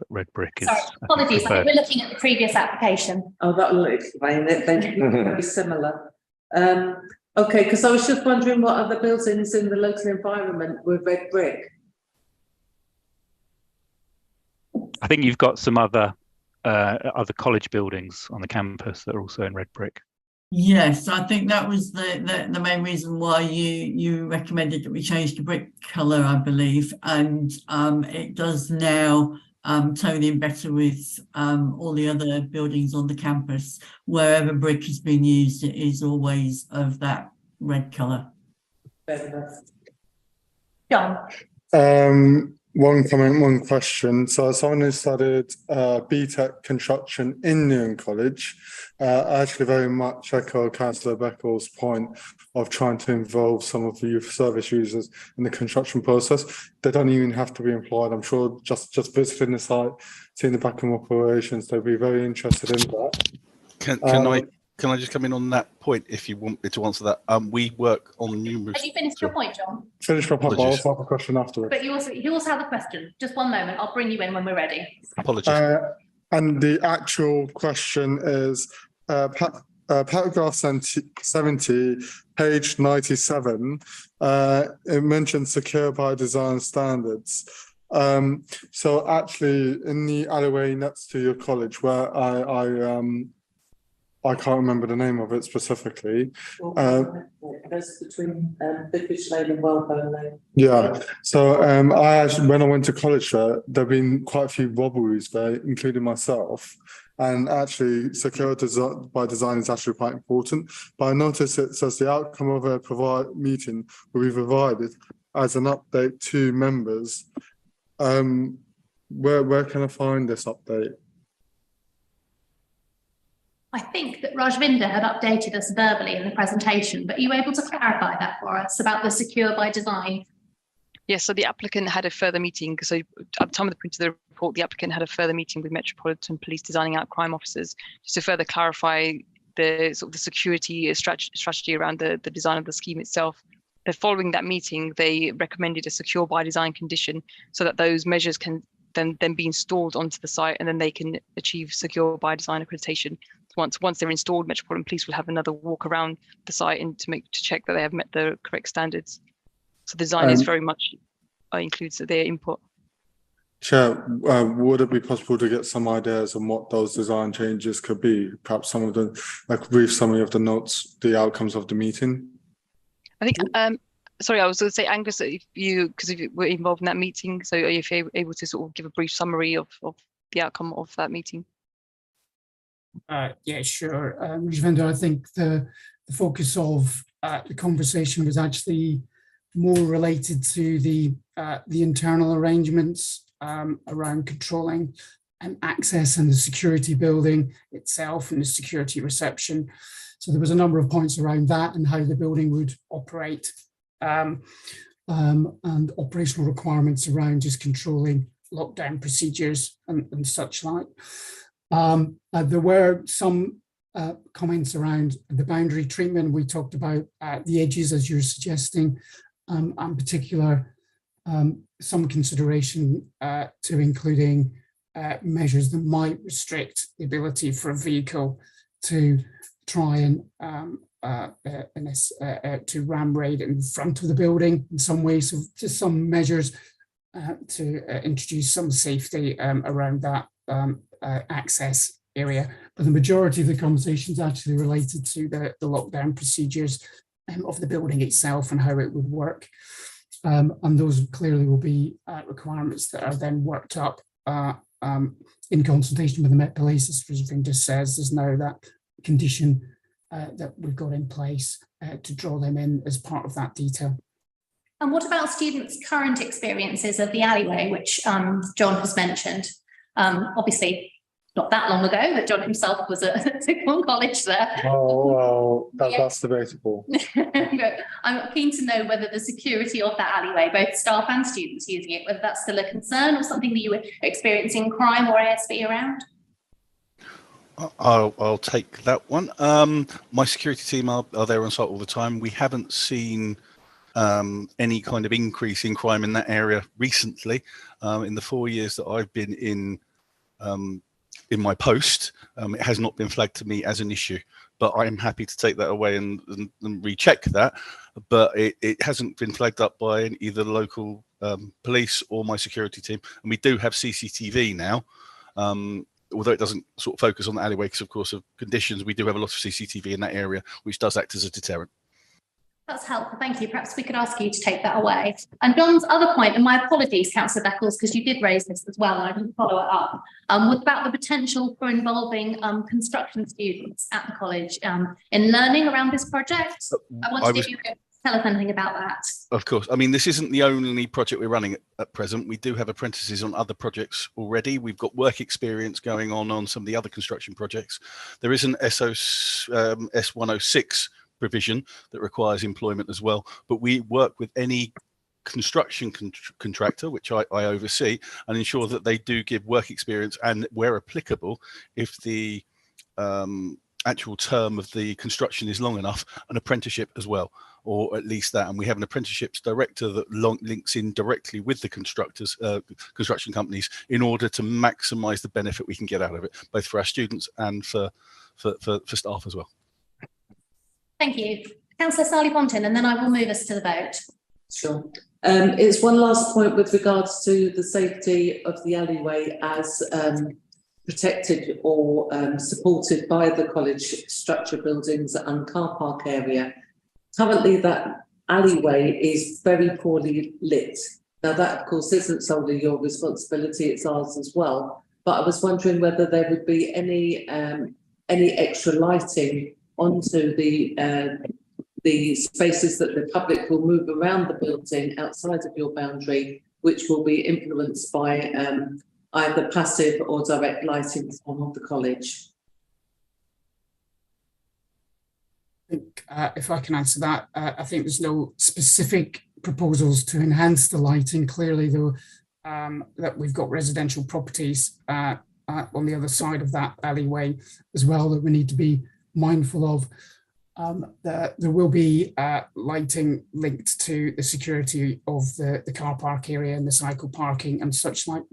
red brick is. Sorry, apologies, I think we're looking at the previous application. Oh, that will explain it. They look very similar. Okay, because I was just wondering what other buildings in the local environment were red brick. I think you've got some other college buildings on the campus that are also in red brick. Yes, I think that was the main reason why you recommended that we change the brick colour, I believe, and it does now tone in better with all the other buildings on the campus. Wherever brick has been used, it is always of that red colour. John. One comment, one question. So as someone who studied BTEC construction in Newham College, I actually very much echo Councillor Beckles' point of trying to involve some of the youth service users in the construction process. They don't even have to be employed. I'm sure just visiting the site, seeing the back-end operations, they'd be very interested in that. Can I just come in on that point if you want me to answer that? We work on numerous. Have you finished your point, John? Finish my point, but I also have a question afterwards. But you also have a question. Just one moment. I'll bring you in when we're ready. Apologies. And the actual question is paragraph 70, page 97. It mentions secure by design standards. So actually, in the alleyway next to your college, where I can't remember the name of it specifically. That's between Vicarage Lane and Wellbone Lane. Yeah. So I actually, when I went to college there've been quite a few robberies there, including myself. And actually, secure by design is actually quite important. But I noticed it says the outcome of a meeting will be provided as an update to members. Where can I find this update? I think that Rajvinder had updated us verbally in the presentation, but are you able to clarify that for us about the secure by design? Yes, so the applicant had a further meeting. So at the time of the print of the report, the applicant had a further meeting with Metropolitan Police designing out crime officers just to further clarify the sort of the security strategy around the design of the scheme itself. But following that meeting, they recommended a secure by design condition so that those measures can then be installed onto the site, and then they can achieve secure by design accreditation. Once they're installed, Metropolitan Police will have another walk around the site and to check that they have met the correct standards. So the design is very much includes their input. Chair, would it be possible to get some ideas on what those design changes could be? Perhaps some of the, like, brief summary of the notes, the outcomes of the meeting? I think, sorry, I was going to say, Angus, if you were involved in that meeting, so are you able to sort of give a brief summary of the outcome of that meeting? Yeah, sure. Rajvinder, I think the focus of the conversation was actually more related to the internal arrangements around controlling and access and the security building itself and the security reception. So there was a number of points around that and how the building would operate and operational requirements around just controlling lockdown procedures and such like. There were some comments around the boundary treatment. We talked about the edges, as you're suggesting, in particular, some consideration to including measures that might restrict the ability for a vehicle to try and to ram raid in front of the building in some ways. So just some measures to introduce some safety around that access area. But the majority of the conversations actually related to the lockdown procedures of the building itself and how it would work. And those clearly will be requirements that are then worked up in consultation with the Met Police. As Rajvinder says, there's now that condition that we've got in place to draw them in as part of that detail. And what about students' current experiences of the alleyway, which John has mentioned? Obviously, not that long ago that John himself was at Sixth College there. Oh, well, that's debatable. But I'm keen to know whether the security of that alleyway, both staff and students using it, whether that's still a concern or something that you were experiencing crime or ASB around? I'll take that one. My security team are there on site all the time. We haven't seen any kind of increase in crime in that area recently. In the 4 years that I've been in my post, it has not been flagged to me as an issue, but I am happy to take that away and recheck that. But it hasn't been flagged up by either the local police or my security team. And we do have CCTV now, although it doesn't sort of focus on the alleyway because, of course, of conditions. We do have a lot of CCTV in that area, which does act as a deterrent. That's helpful, thank you. Perhaps we could ask you to take that away. And John's other point, and my apologies, Councillor Beckles, because you did raise this as well, and I didn't follow it up, was about the potential for involving construction students at the college in learning around this project. I wondered if you could tell us anything about that. Of course. I mean, this isn't the only project we're running at present. We do have apprentices on other projects already. We've got work experience going on some of the other construction projects. There is an S106 provision that requires employment as well, but we work with any construction contractor, which I oversee, and ensure that they do give work experience, and where applicable, if the actual term of the construction is long enough, an apprenticeship as well, or at least that. And we have an apprenticeships director that links in directly with the constructors, construction companies, in order to maximize the benefit we can get out of it, both for our students and for staff as well. Thank you. Councillor Shirley Fortune, and then I will move us to the vote. Sure. It's one last point with regards to the safety of the alleyway as protected or supported by the college structure buildings and car park area. Currently, that alleyway is very poorly lit. Now, that, of course, isn't solely your responsibility, it's ours as well. But I was wondering whether there would be any extra lighting onto the spaces that the public will move around the building outside of your boundary, which will be influenced by either passive or direct lighting from the college. I think, if I can answer that, I think there's no specific proposals to enhance the lighting. Clearly, though, that we've got residential properties on the other side of that alleyway as well that we need to be mindful of. There will be lighting linked to the security of the car park area and the cycle parking and such like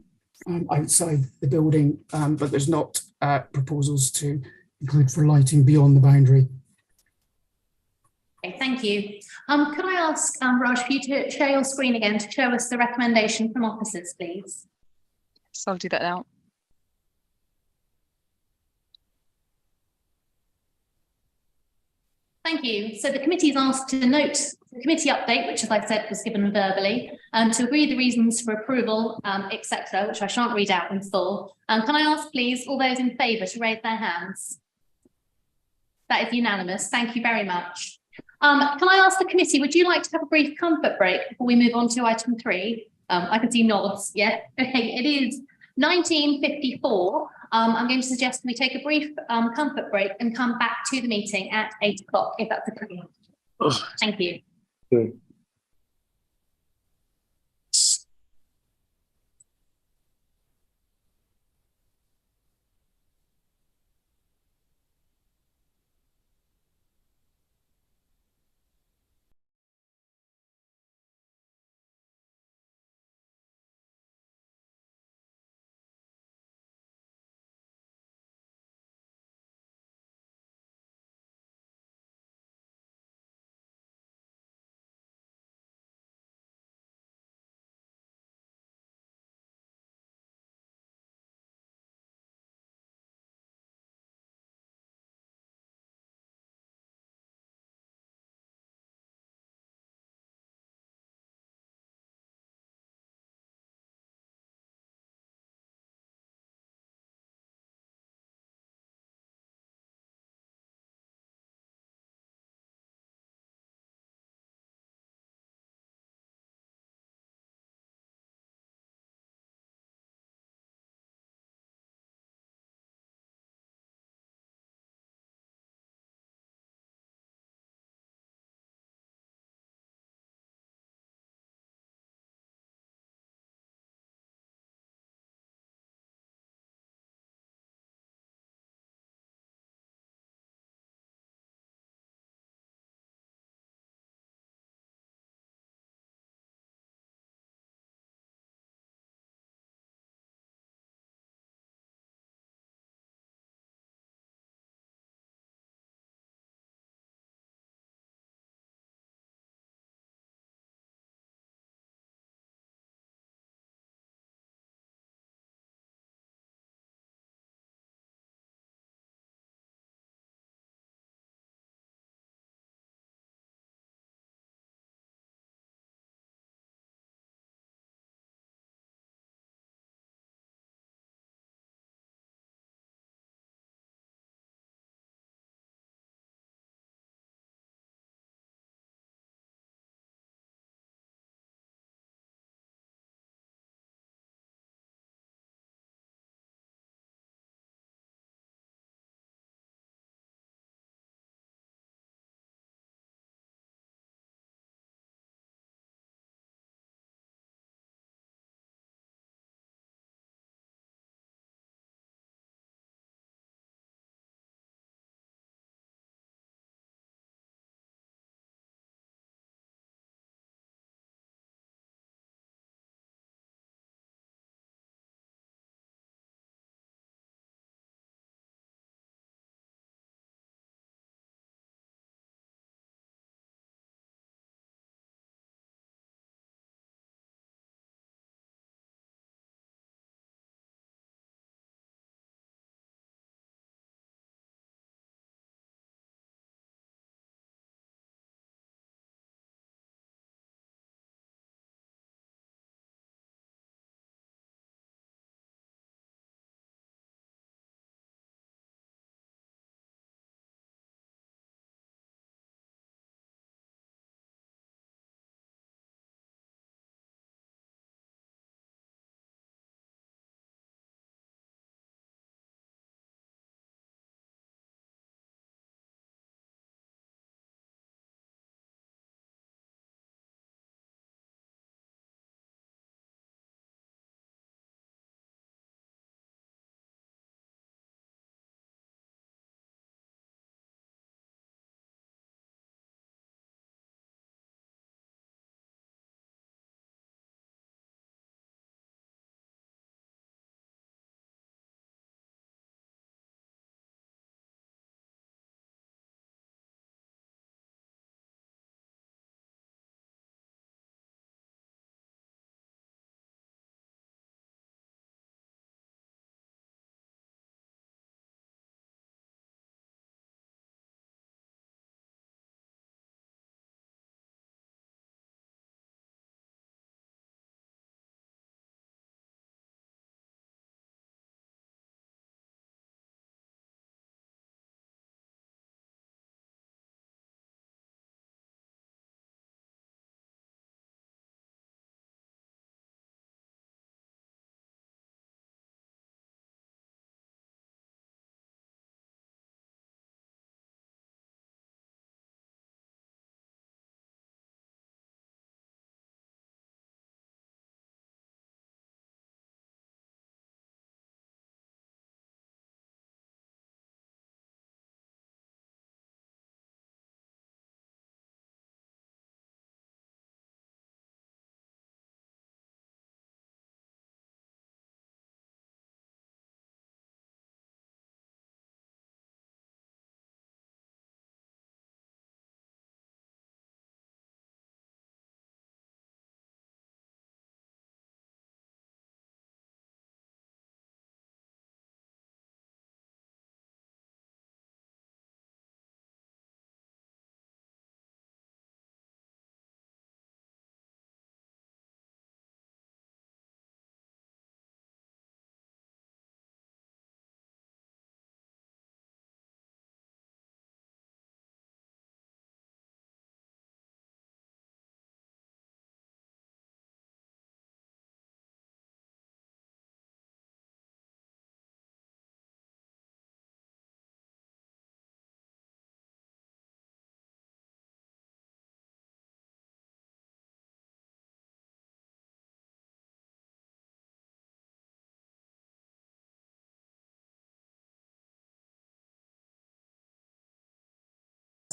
outside the building, but there's not proposals to include for lighting beyond the boundary. Okay, thank you. Could I ask Raj for you to share your screen again to show us the recommendation from officers, please? So I'll do that now. Thank you. So the committee is asked to note the committee update, which, as I said, was given verbally, and to agree the reasons for approval, etc., which I shan't read out in full. Can I ask, please, all those in favour to raise their hands? That is unanimous. Thank you very much. Can I ask the committee, would you like to have a brief comfort break before we move on to item 3? I can see nods. Yeah. Okay. It is 19:54. I'm going to suggest we take a brief comfort break and come back to the meeting at 8 o'clock, if that's okay. Thank you. Good.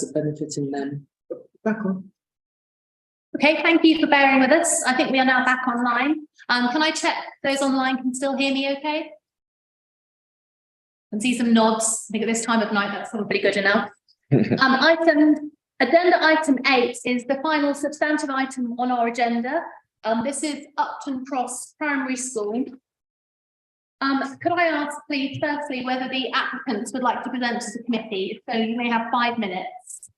benefiting them. Back on. Okay, thank you for bearing with us. I think we are now back online. Can I check those online can still hear me okay? I can see some nods. I think at this time of night, that's probably good enough. Agenda item 8 is the final substantive item on our agenda. This is Upton Cross Primary School. Could I ask, please, firstly, whether the applicants would like to present to the committee? So you may have 5 minutes.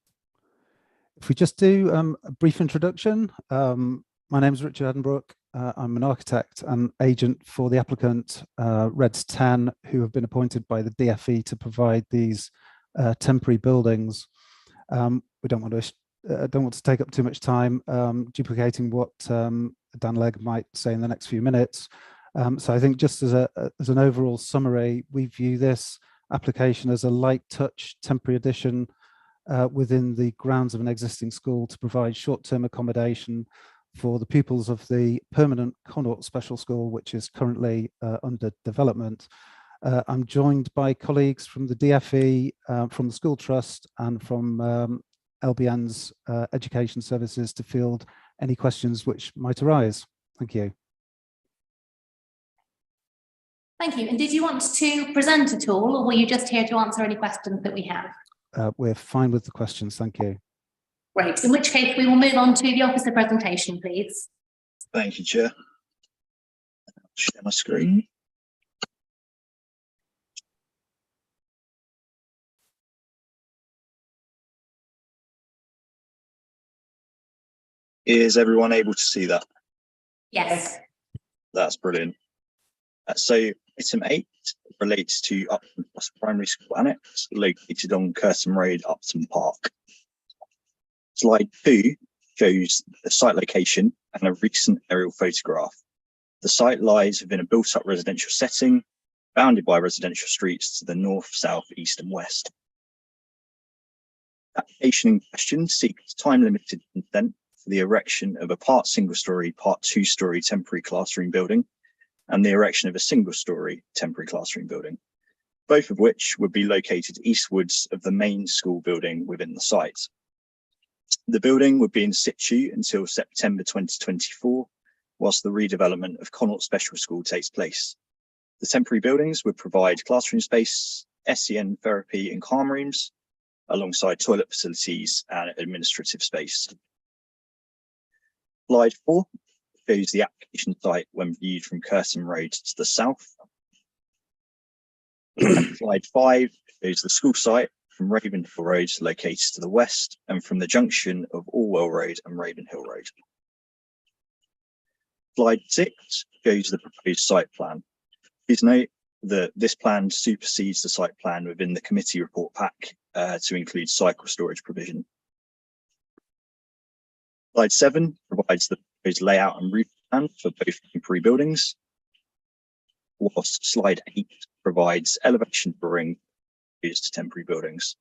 If we just do a brief introduction, my name is Richard Addenbrook. I'm an architect and agent for the applicant, Reds 10, who have been appointed by the DFE to provide these temporary buildings. We don't want to take up too much time duplicating what Dan Legg might say in the next few minutes. So I think just as an overall summary, we view this application as a light touch temporary addition within the grounds of an existing school to provide short-term accommodation for the pupils of the permanent Connaught Special School, which is currently under development. I'm joined by colleagues from the DFE, from the School Trust, and from LBN's Education Services to field any questions which might arise. Thank you. Thank you. And did you want to present at all, or were you just here to answer any questions that we have? We're fine with the questions, thank you. Great. In which case, we will move on to the officer presentation, please. Thank you, Chair. I'll share my screen. Is everyone able to see that? Yes. That's brilliant. So item 8 relates to Upton Cross Primary School Annex, located on Curtin Road, Upton Park. Slide 2 shows the site location and a recent aerial photograph. The site lies within a built-up residential setting, bounded by residential streets to the north, south, east and west. The application in question seeks time-limited consent for the erection of a part single-storey, part two-storey temporary classroom building and the erection of a single-storey temporary classroom building, both of which would be located eastwards of the main school building within the site. The building would be in situ until September 2024, whilst the redevelopment of Connaught Special School takes place. The temporary buildings would provide classroom space, SEN therapy and calm rooms, alongside toilet facilities and administrative space. Slide 4 shows the application site when viewed from Curtin Road to the south. Slide 5 shows the school site from Ravenhill Road located to the west and from the junction of Orwell Road and Ravenhill Road. Slide 6 shows the proposed site plan. Please note that this plan supersedes the site plan within the committee report pack to include cycle storage provision. Slide 7 provides the proposed layout and route plan for both temporary buildings, whilst slide 8 provides elevation drawing used to temporary buildings.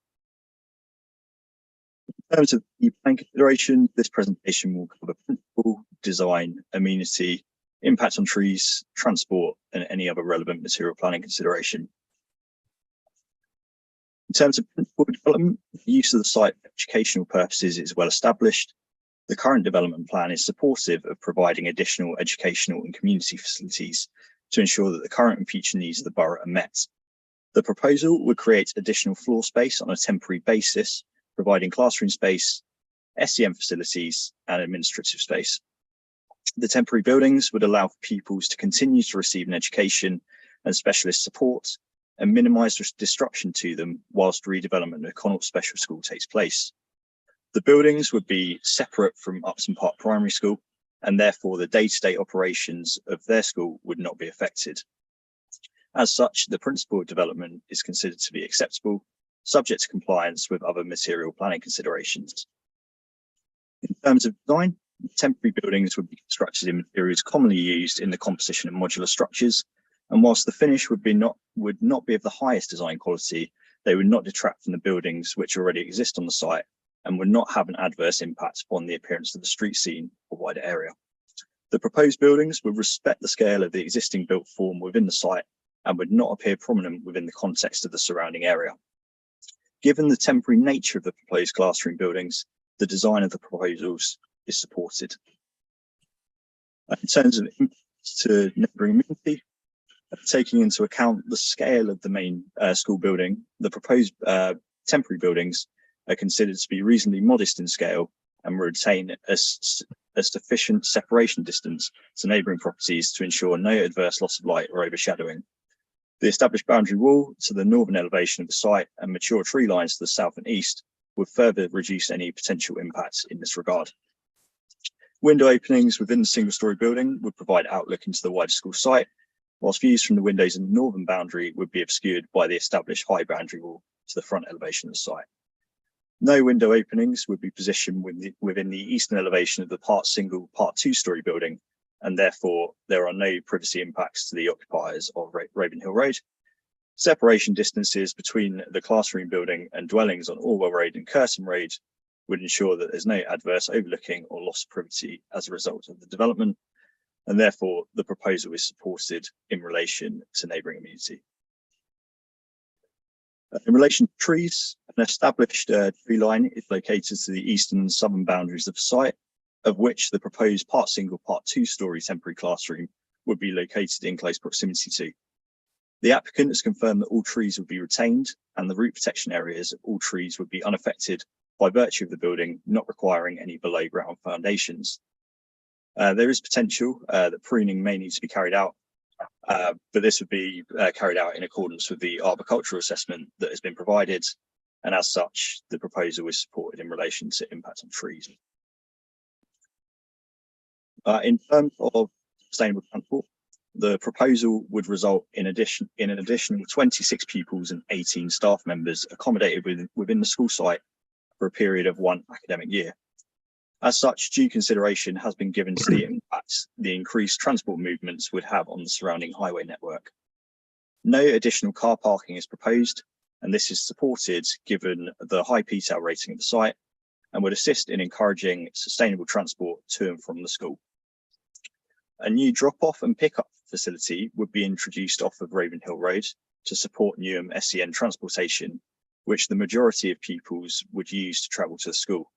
In terms of the plan consideration, this presentation will cover principal, design, amenity, impact on trees, transport, and any other relevant material planning consideration. In terms of principal development, the use of the site for educational purposes is well established. The current development plan is supportive of providing additional educational and community facilities to ensure that the current and future needs of the borough are met. The proposal would create additional floor space on a temporary basis, providing classroom space, SEM facilities, and administrative space. The temporary buildings would allow pupils to continue to receive an education and specialist support and minimise disruption to them whilst redevelopment of Connaught Special School takes place. The buildings would be separate from Upton Park Primary School, and therefore the day-to-day operations of their school would not be affected. As such, the principal development is considered to be acceptable, subject to compliance with other material planning considerations. In terms of design, temporary buildings would be constructed in materials commonly used in the composition of modular structures, and whilst the finish would not be of the highest design quality, they would not detract from the buildings which already exist on the site and would not have an adverse impact upon the appearance of the street scene or wider area. The proposed buildings would respect the scale of the existing built form within the site and would not appear prominent within the context of the surrounding area. Given the temporary nature of the proposed classroom buildings, the design of the proposals is supported. In terms of impacts to neighbouring community, taking into account the scale of the main school building, the proposed temporary buildings are considered to be reasonably modest in scale and will retain a sufficient separation distance to neighbouring properties to ensure no adverse loss of light or overshadowing. The established boundary wall to the northern elevation of the site and mature tree lines to the south and east would further reduce any potential impacts in this regard. Window openings within the single-storey building would provide outlook into the wider school site, whilst views from the windows in the northern boundary would be obscured by the established high boundary wall to the front elevation of the site. No window openings would be positioned within the eastern elevation of the part 2-storey building, and therefore there are no privacy impacts to the occupiers of Ravenhill Road. Separation distances between the classroom building and dwellings on Orwell Road and Curtin Road would ensure that there's no adverse overlooking or loss of privacy as a result of the development, and therefore the proposal is supported in relation to neighbouring community. In relation to trees, an established tree line is located to the eastern and southern boundaries of the site, of which the proposed part 2-storey temporary classroom would be located in close proximity to. The applicant has confirmed that all trees would be retained and the root protection areas of all trees would be unaffected by virtue of the building not requiring any below ground foundations. There is potential that pruning may need to be carried out, but this would be carried out in accordance with the arboricultural assessment that has been provided, and as such, the proposal is supported in relation to impact on trees. In terms of sustainable transport, the proposal would result in an additional 26 pupils and 18 staff members accommodated within the school site for a period of 1 academic year. As such, due consideration has been given to the impacts the increased transport movements would have on the surrounding highway network. No additional car parking is proposed, and this is supported given the high PTAL rating of the site and would assist in encouraging sustainable transport to and from the school. A new drop-off and pick-up facility would be introduced off of Ravenhill Road to support Newham SEN transportation, which the majority of pupils would use to travel to the school.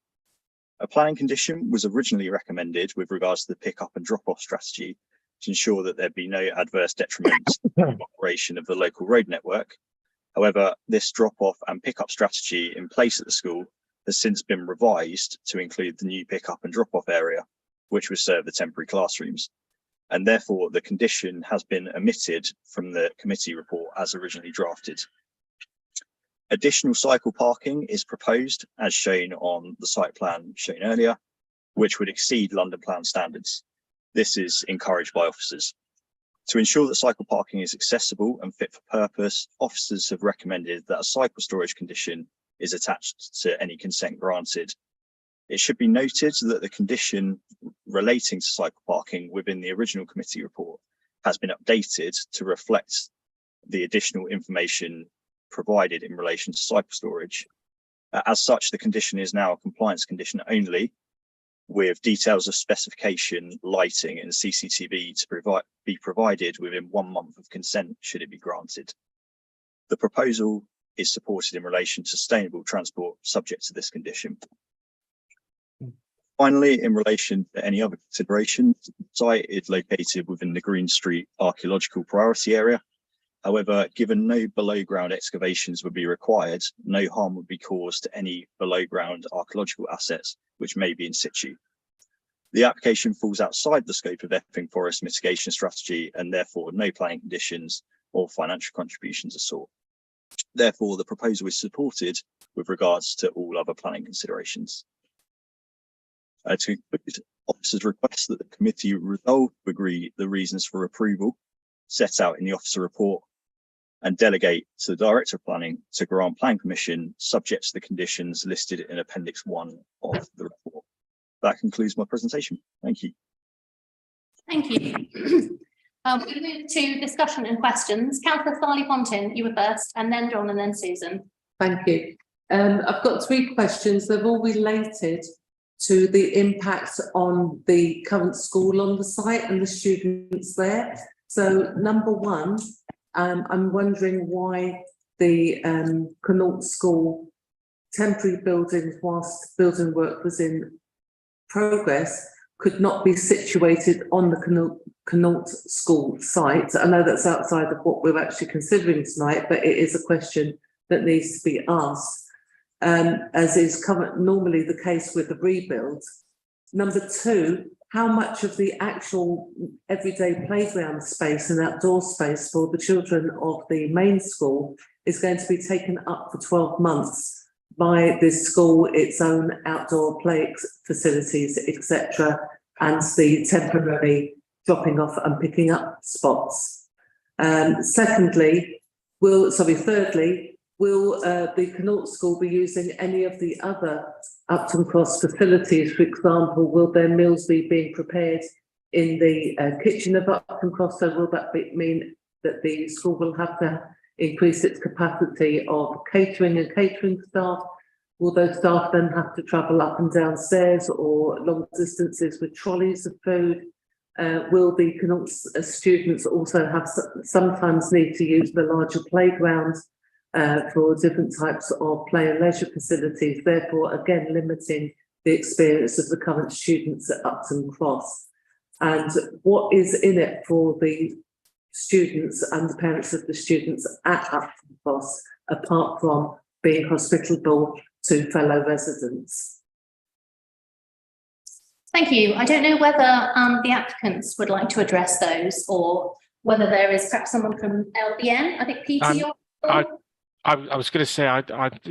A planning condition was originally recommended with regards to the pick-up and drop-off strategy to ensure that there be no adverse detriment to the operation of the local road network. However, this drop-off and pick-up strategy in place at the school has since been revised to include the new pick-up and drop-off area, which will serve the temporary classrooms. And therefore, the condition has been omitted from the committee report as originally drafted. Additional cycle parking is proposed as shown on the site plan shown earlier, which would exceed London Plan standards. This is encouraged by officers. To ensure that cycle parking is accessible and fit for purpose, officers have recommended that a cycle storage condition is attached to any consent granted. It should be noted that the condition relating to cycle parking within the original committee report has been updated to reflect the additional information provided in relation to cycle storage. As such, the condition is now a compliance condition only, with details of specification, lighting and CCTV to be provided within 1 month of consent should it be granted. The proposal is supported in relation to sustainable transport subject to this condition. Finally, in relation to any other considerations, the site is located within the Green Street Archaeological Priority Area. However, given no below ground excavations would be required, no harm would be caused to any below ground archaeological assets which may be in situ. The application falls outside the scope of Epping Forest mitigation strategy and therefore no planning conditions or financial contributions are sought. Therefore, the proposal is supported with regards to all other planning considerations. To conclude, officers request that the committee resolve to agree the reasons for approval set out in the officer report and delegate to the Director of Planning to grant plan permission subject to the conditions listed in Appendix 1 of the report. That concludes my presentation. Thank you. Thank you. We move to discussion and questions. Councillor Shirley Fortune, you were first, and then John, and then Susan. Thank you. I've got 3 questions. They're all related to the impact on the current school on the site and the students there. So number 1, I'm wondering why the Connaught School temporary buildings whilst building work was in progress could not be situated on the Connaught School site. I know that's outside of what we're actually considering tonight, but it is a question that needs to be asked, as is normally the case with the rebuild. Number two, how much of the actual everyday playground space and outdoor space for the children of the main school is going to be taken up for 12 months by this school, its own outdoor play facilities, etc., and the temporary dropping off and picking up spots. Thirdly, will the Connaught School be using any of the other Upton Cross facilities? For example, will their meals be being prepared in the kitchen of Upton Cross? So will that mean that the school will have to increase its capacity of catering and catering staff? Will those staff then have to travel up and downstairs or long distances with trolleys of food? Will the Connaught students also have sometimes need to use the larger playground for different types of play and leisure facilities, therefore again limiting the experience of the current students at Upton Cross? And what is in it for the students and the parents of the students at Upton Cross, apart from being hospitable to fellow residents? Thank you. I don't know whether the applicants would like to address those, or whether there is perhaps someone from LBN. I think Peter, you're... I was going to say,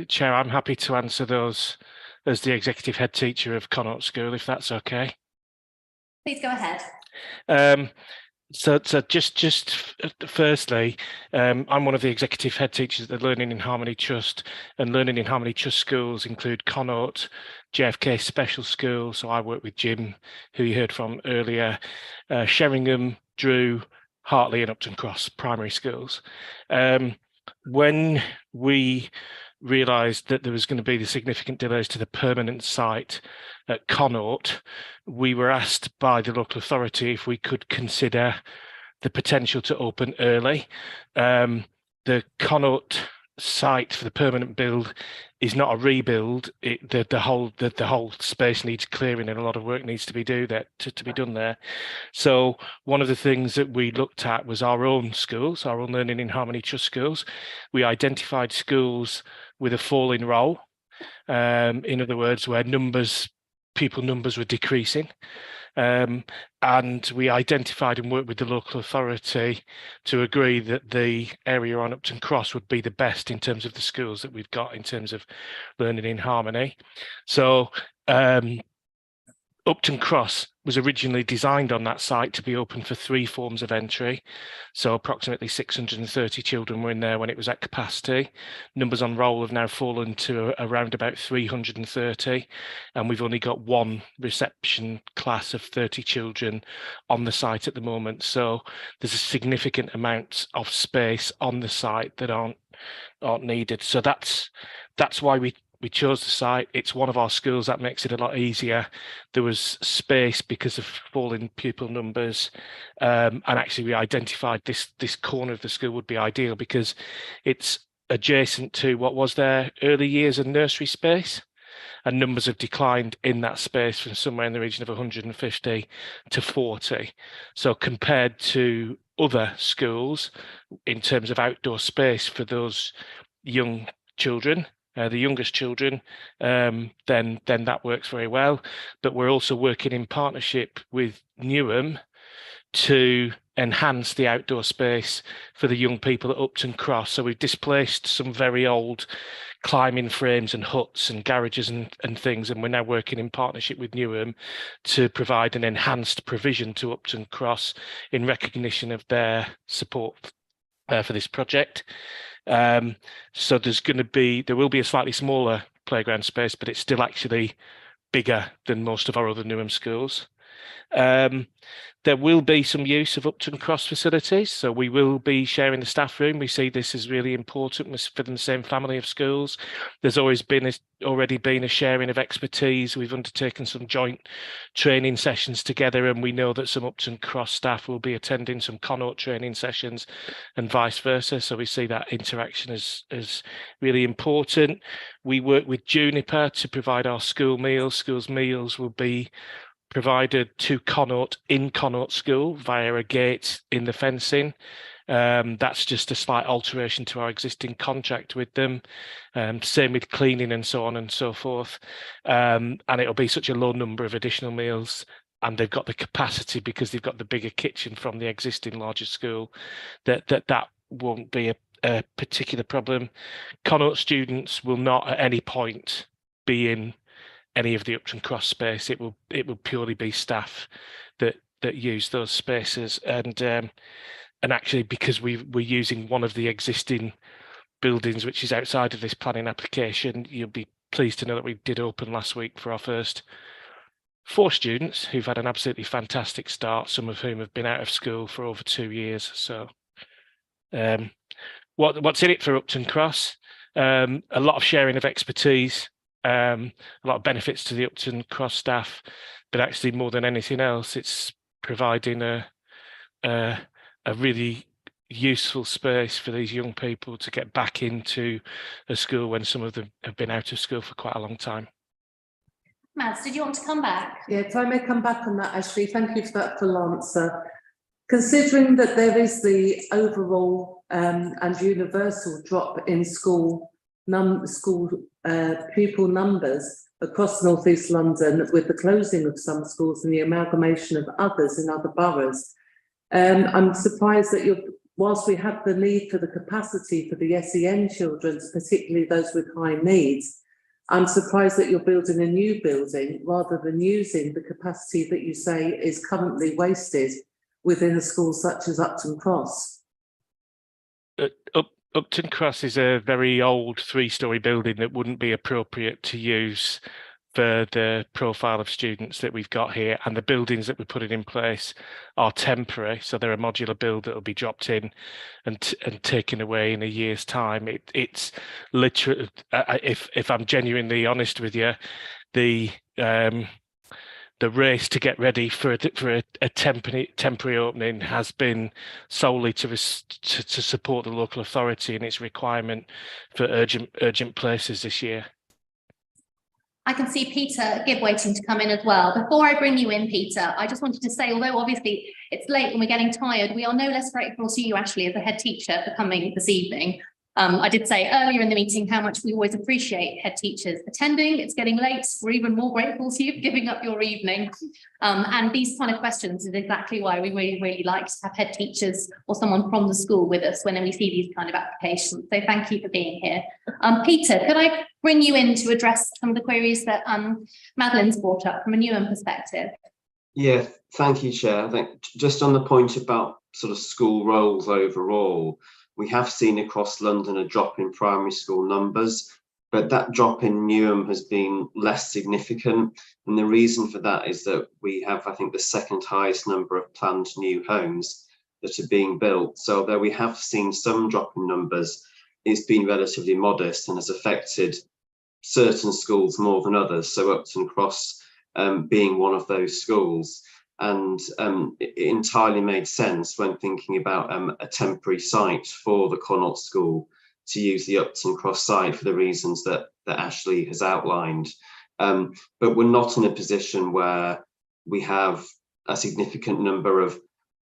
Chair, I'm happy to answer those as the executive head teacher of Connaught School, if that's okay. Please go ahead. So just firstly, I'm one of the executive head teachers at the Learning in Harmony Trust, and Learning in Harmony Trust schools include Connaught, JFK Special School, so I work with Jim, who you heard from earlier, Sheringham, Drew, Hartley and Upton Cross primary schools. When we realised that there was going to be the significant delays to the permanent site at Connaught, we were asked by the local authority if we could consider the potential to open early. The Connaught site for the permanent build is not a rebuild. The whole space needs clearing and a lot of work needs to be done there. So one of the things that we looked at was our own schools, our own Learning in Harmony Trust schools. We identified schools with a falling roll. In other words, where pupil numbers were decreasing. And we identified and worked with the local authority to agree that the area on Upton Cross would be the best in terms of the schools that we've got in terms of Learning in Harmony. So Upton Cross was originally designed on that site to be open for 3 forms of entry. So approximately 630 children were in there when it was at capacity. Numbers on roll have now fallen to around about 330, and we've only got 1 reception class of 30 children on the site at the moment. So there's a significant amount of space on the site that aren't needed. So that's why we chose the site. It's one of our schools. That makes it a lot easier. There was space because of falling pupil numbers, and actually we identified this corner of the school would be ideal because it's adjacent to what was their early years and nursery space, and numbers have declined in that space from somewhere in the region of 150 to 40. So compared to other schools in terms of outdoor space for those young children, the youngest children, then that works very well. But we're also working in partnership with Newham to enhance the outdoor space for the young people at Upton Cross. So we've displaced some very old climbing frames and huts and garages and things, and we're now working in partnership with Newham to provide an enhanced provision to Upton Cross in recognition of their support for this project. So there will be a slightly smaller playground space, but it's still actually bigger than most of our other Newham schools. There will be some use of Upton Cross facilities, so we will be sharing the staff room. We see this as really important within the same family of schools. There's already been a sharing of expertise. We've undertaken some joint training sessions together, and we know that some Upton Cross staff will be attending some Connaught training sessions and vice versa. So we see that interaction as really important. We work with Juniper to provide our school meals. Schools meals will be provided to Connaught in Connaught School via a gate in the fencing. That's just a slight alteration to our existing contract with them. Same with cleaning and so on and so forth. And it'll be such a low number of additional meals, and they've got the capacity because they've got the bigger kitchen from the existing larger school that won't be a particular problem. Connaught students will not at any point be in any of the Upton Cross space. It will purely be staff that use those spaces, and actually because we're using one of the existing buildings which is outside of this planning application, you'll be pleased to know that we did open last week for our first 4 students who've had an absolutely fantastic start, some of whom have been out of school for over 2 years. So what's in it for Upton Cross? A lot of sharing of expertise, a lot of benefits to the Upton Cross staff, but actually more than anything else, it's providing a really useful space for these young people to get back into a school when some of them have been out of school for quite a long time. Mads, did you want to come back? Yeah, if I may come back on that, Ashley, thank you for that full answer. Considering that there is the overall and universal drop in school pupil numbers across North East London with the closing of some schools and the amalgamation of others in other boroughs, I'm surprised that whilst we have the need for the capacity for the SEN children, particularly those with high needs, I'm surprised that you're building a new building rather than using the capacity that you say is currently wasted within a school such as Upton Cross. Upton Cross is a very old 3-storey building that wouldn't be appropriate to use for the profile of students that we've got here, and the buildings that we're putting in place are temporary, so they're a modular build that will be dropped in and taken away in a year's time. It's literally, if I'm genuinely honest with you, the race to get ready for a temporary opening has been solely to support the local authority in its requirement for urgent places this year. I can see Peter Gibb waiting to come in as well. Before I bring you in, Peter, I just wanted to say, although obviously it's late and we're getting tired, we are no less grateful to you, Ashley, as the head teacher, for coming this evening. I did say earlier in the meeting how much we always appreciate head teachers attending. It's getting late. We're even more grateful to you for giving up your evening. And these kind of questions is exactly why we really like to have head teachers or someone from the school with us when we see these kind of applications. So thank you for being here. Peter, could I bring you in to address some of the queries that Madeline's brought up from a Newham perspective? Yeah, thank you, Chair. I think just on the point about sort of school roles overall, we have seen across London a drop in primary school numbers, but that drop in Newham has been less significant. And the reason for that is that we have, I think, the second highest number of planned new homes that are being built. So although we have seen some drop in numbers, it's been relatively modest and has affected certain schools more than others. So Upton Cross being one of those schools. And it entirely made sense when thinking about a temporary site for the Connaught School to use the Upton Cross site for the reasons that Ashley has outlined. But we're not in a position where we have a significant number of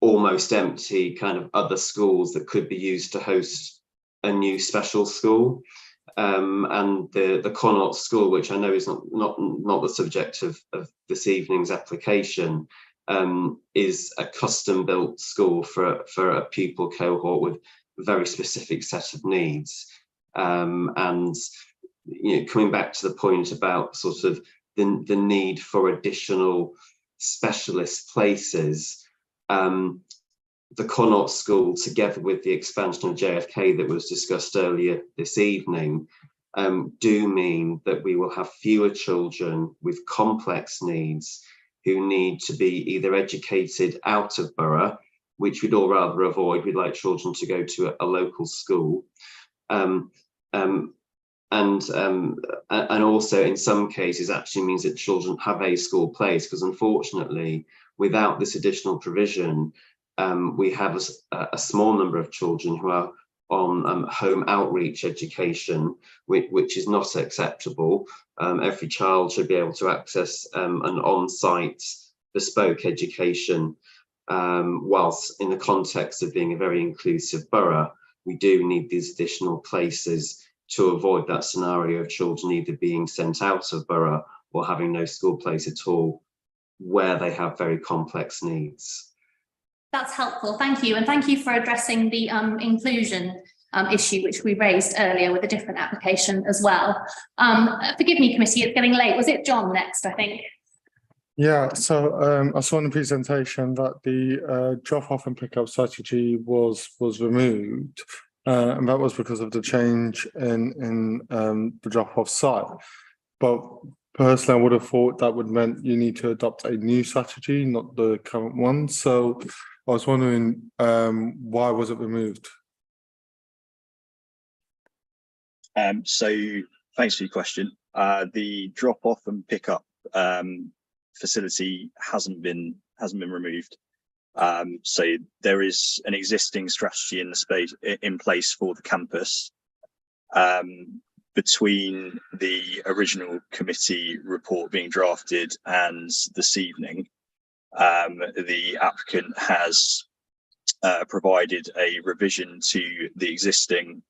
almost empty kind of other schools that could be used to host a new special school. And the Connaught School, which I know is not the subject of this evening's application, is a custom-built school for a pupil cohort with a very specific set of needs. And coming back to the point about sort of the need for additional specialist places, the Connaught School, together with the expansion of JFK that was discussed earlier this evening, do mean that we will have fewer children with complex needs who need to be either educated out of borough, which we'd all rather avoid. We'd like children to go to a local school. And also in some cases actually means that children have a school place, because unfortunately without this additional provision we have a small number of children who are on home outreach education, which is not acceptable. Every child should be able to access an on-site bespoke education, whilst in the context of being a very inclusive borough, we do need these additional places to avoid that scenario of children either being sent out of borough or having no school place at all, where they have very complex needs. That's helpful, thank you. And thank you for addressing the inclusion issue, which we raised earlier with a different application as well. Forgive me, committee, it's getting late. Was it John next, I think? Yeah, so I saw in the presentation that the drop-off and pick-up strategy was removed, and that was because of the change in the drop-off site. But personally, I would have thought that would meant you need to adopt a new strategy, not the current one. So I was wondering why was it removed? So thanks for your question. The drop-off and pick-up facility hasn't been removed. So there is an existing strategy in the space in place for the campus. Between the original committee report being drafted and this evening, the applicant has provided a revision to the existing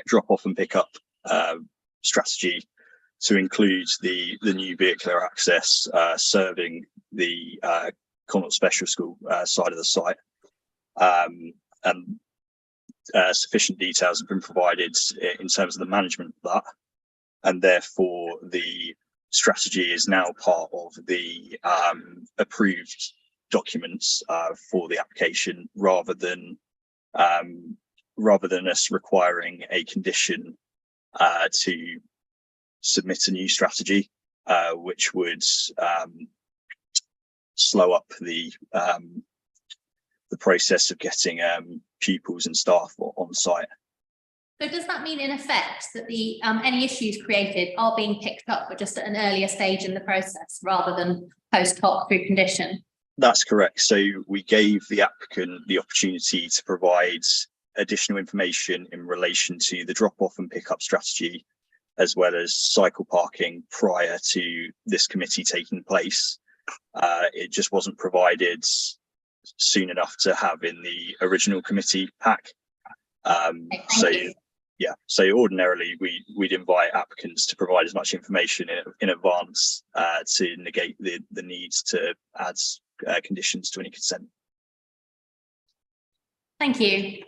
drop-off and pick-up strategy to include the new vehicular access serving the Connaught Special School side of the site. And sufficient details have been provided in terms of the management of that, and therefore the strategy is now part of the approved documents for the application, rather than us requiring a condition to submit a new strategy, which would slow up the process of getting pupils and staff on site. So does that mean in effect that the any issues created are being picked up but just at an earlier stage in the process rather than post hoc through condition? That's correct. So we gave the applicant the opportunity to provide additional information in relation to the drop-off and pick-up strategy, as well as cycle parking, prior to this committee taking place. It just wasn't provided soon enough to have in the original committee pack. So ordinarily we'd invite applicants to provide as much information in advance to negate the needs to add conditions to any consent. Thank you.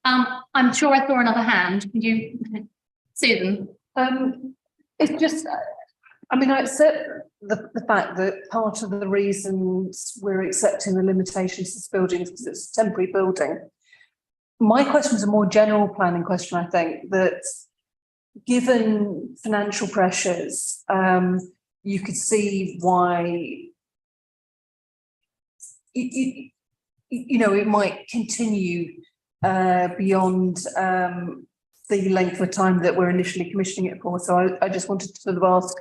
I'm sure I saw another hand. Could you, Susan? It's just, I mean, I accept the fact that part of the reasons we're accepting the limitations to this building is because it's a temporary building. My question is a more general planning question, I think, that given financial pressures, you could see why, you know, it might continue beyond the length of time that we're initially commissioning it for. So I just wanted to sort of ask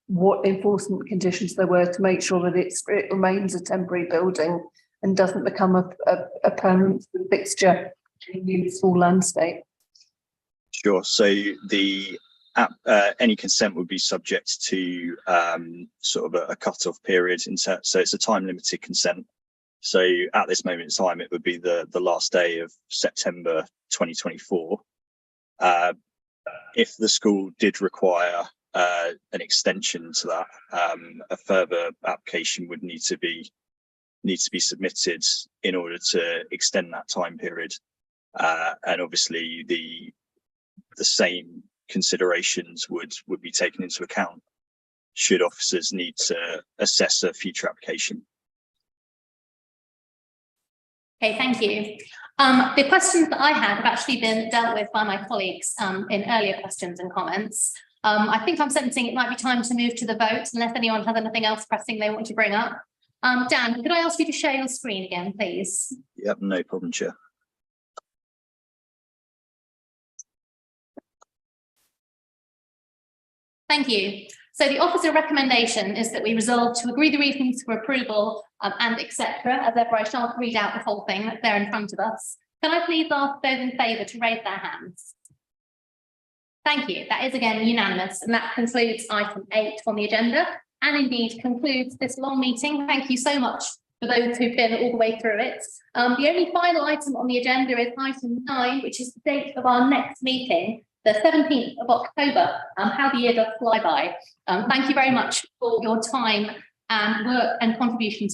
what enforcement conditions there were to make sure that it remains a temporary building and doesn't become a permanent fixture in the school landscape. Sure. So the any consent would be subject to sort of a cut-off period. So it's a time-limited consent. So at this moment in time, it would be the last day of September 2024. If the school did require an extension to that, a further application would need to be submitted in order to extend that time period. And obviously the same considerations would be taken into account should officers need to assess a future application. Okay, thank you. The questions that I had have actually been dealt with by my colleagues in earlier questions and comments. I think I'm sensing it might be time to move to the vote, unless anyone has anything else pressing they want to bring up. Dan, could I ask you to share your screen again, please? Yep, no problem, Chair. Thank you. So the officer recommendation is that we resolve to agree the reasons for approval and etc. As therefore I shan't read out the whole thing that's there in front of us. Can I please ask those in favour to raise their hands? Thank you. That is again unanimous, and that concludes item 8 on the agenda, and indeed concludes this long meeting. Thank you so much for those who've been all the way through it. The only final item on the agenda is item 9, which is the date of our next meeting, the 17th of October. How the year does fly by. Thank you very much for your time and work and contributions.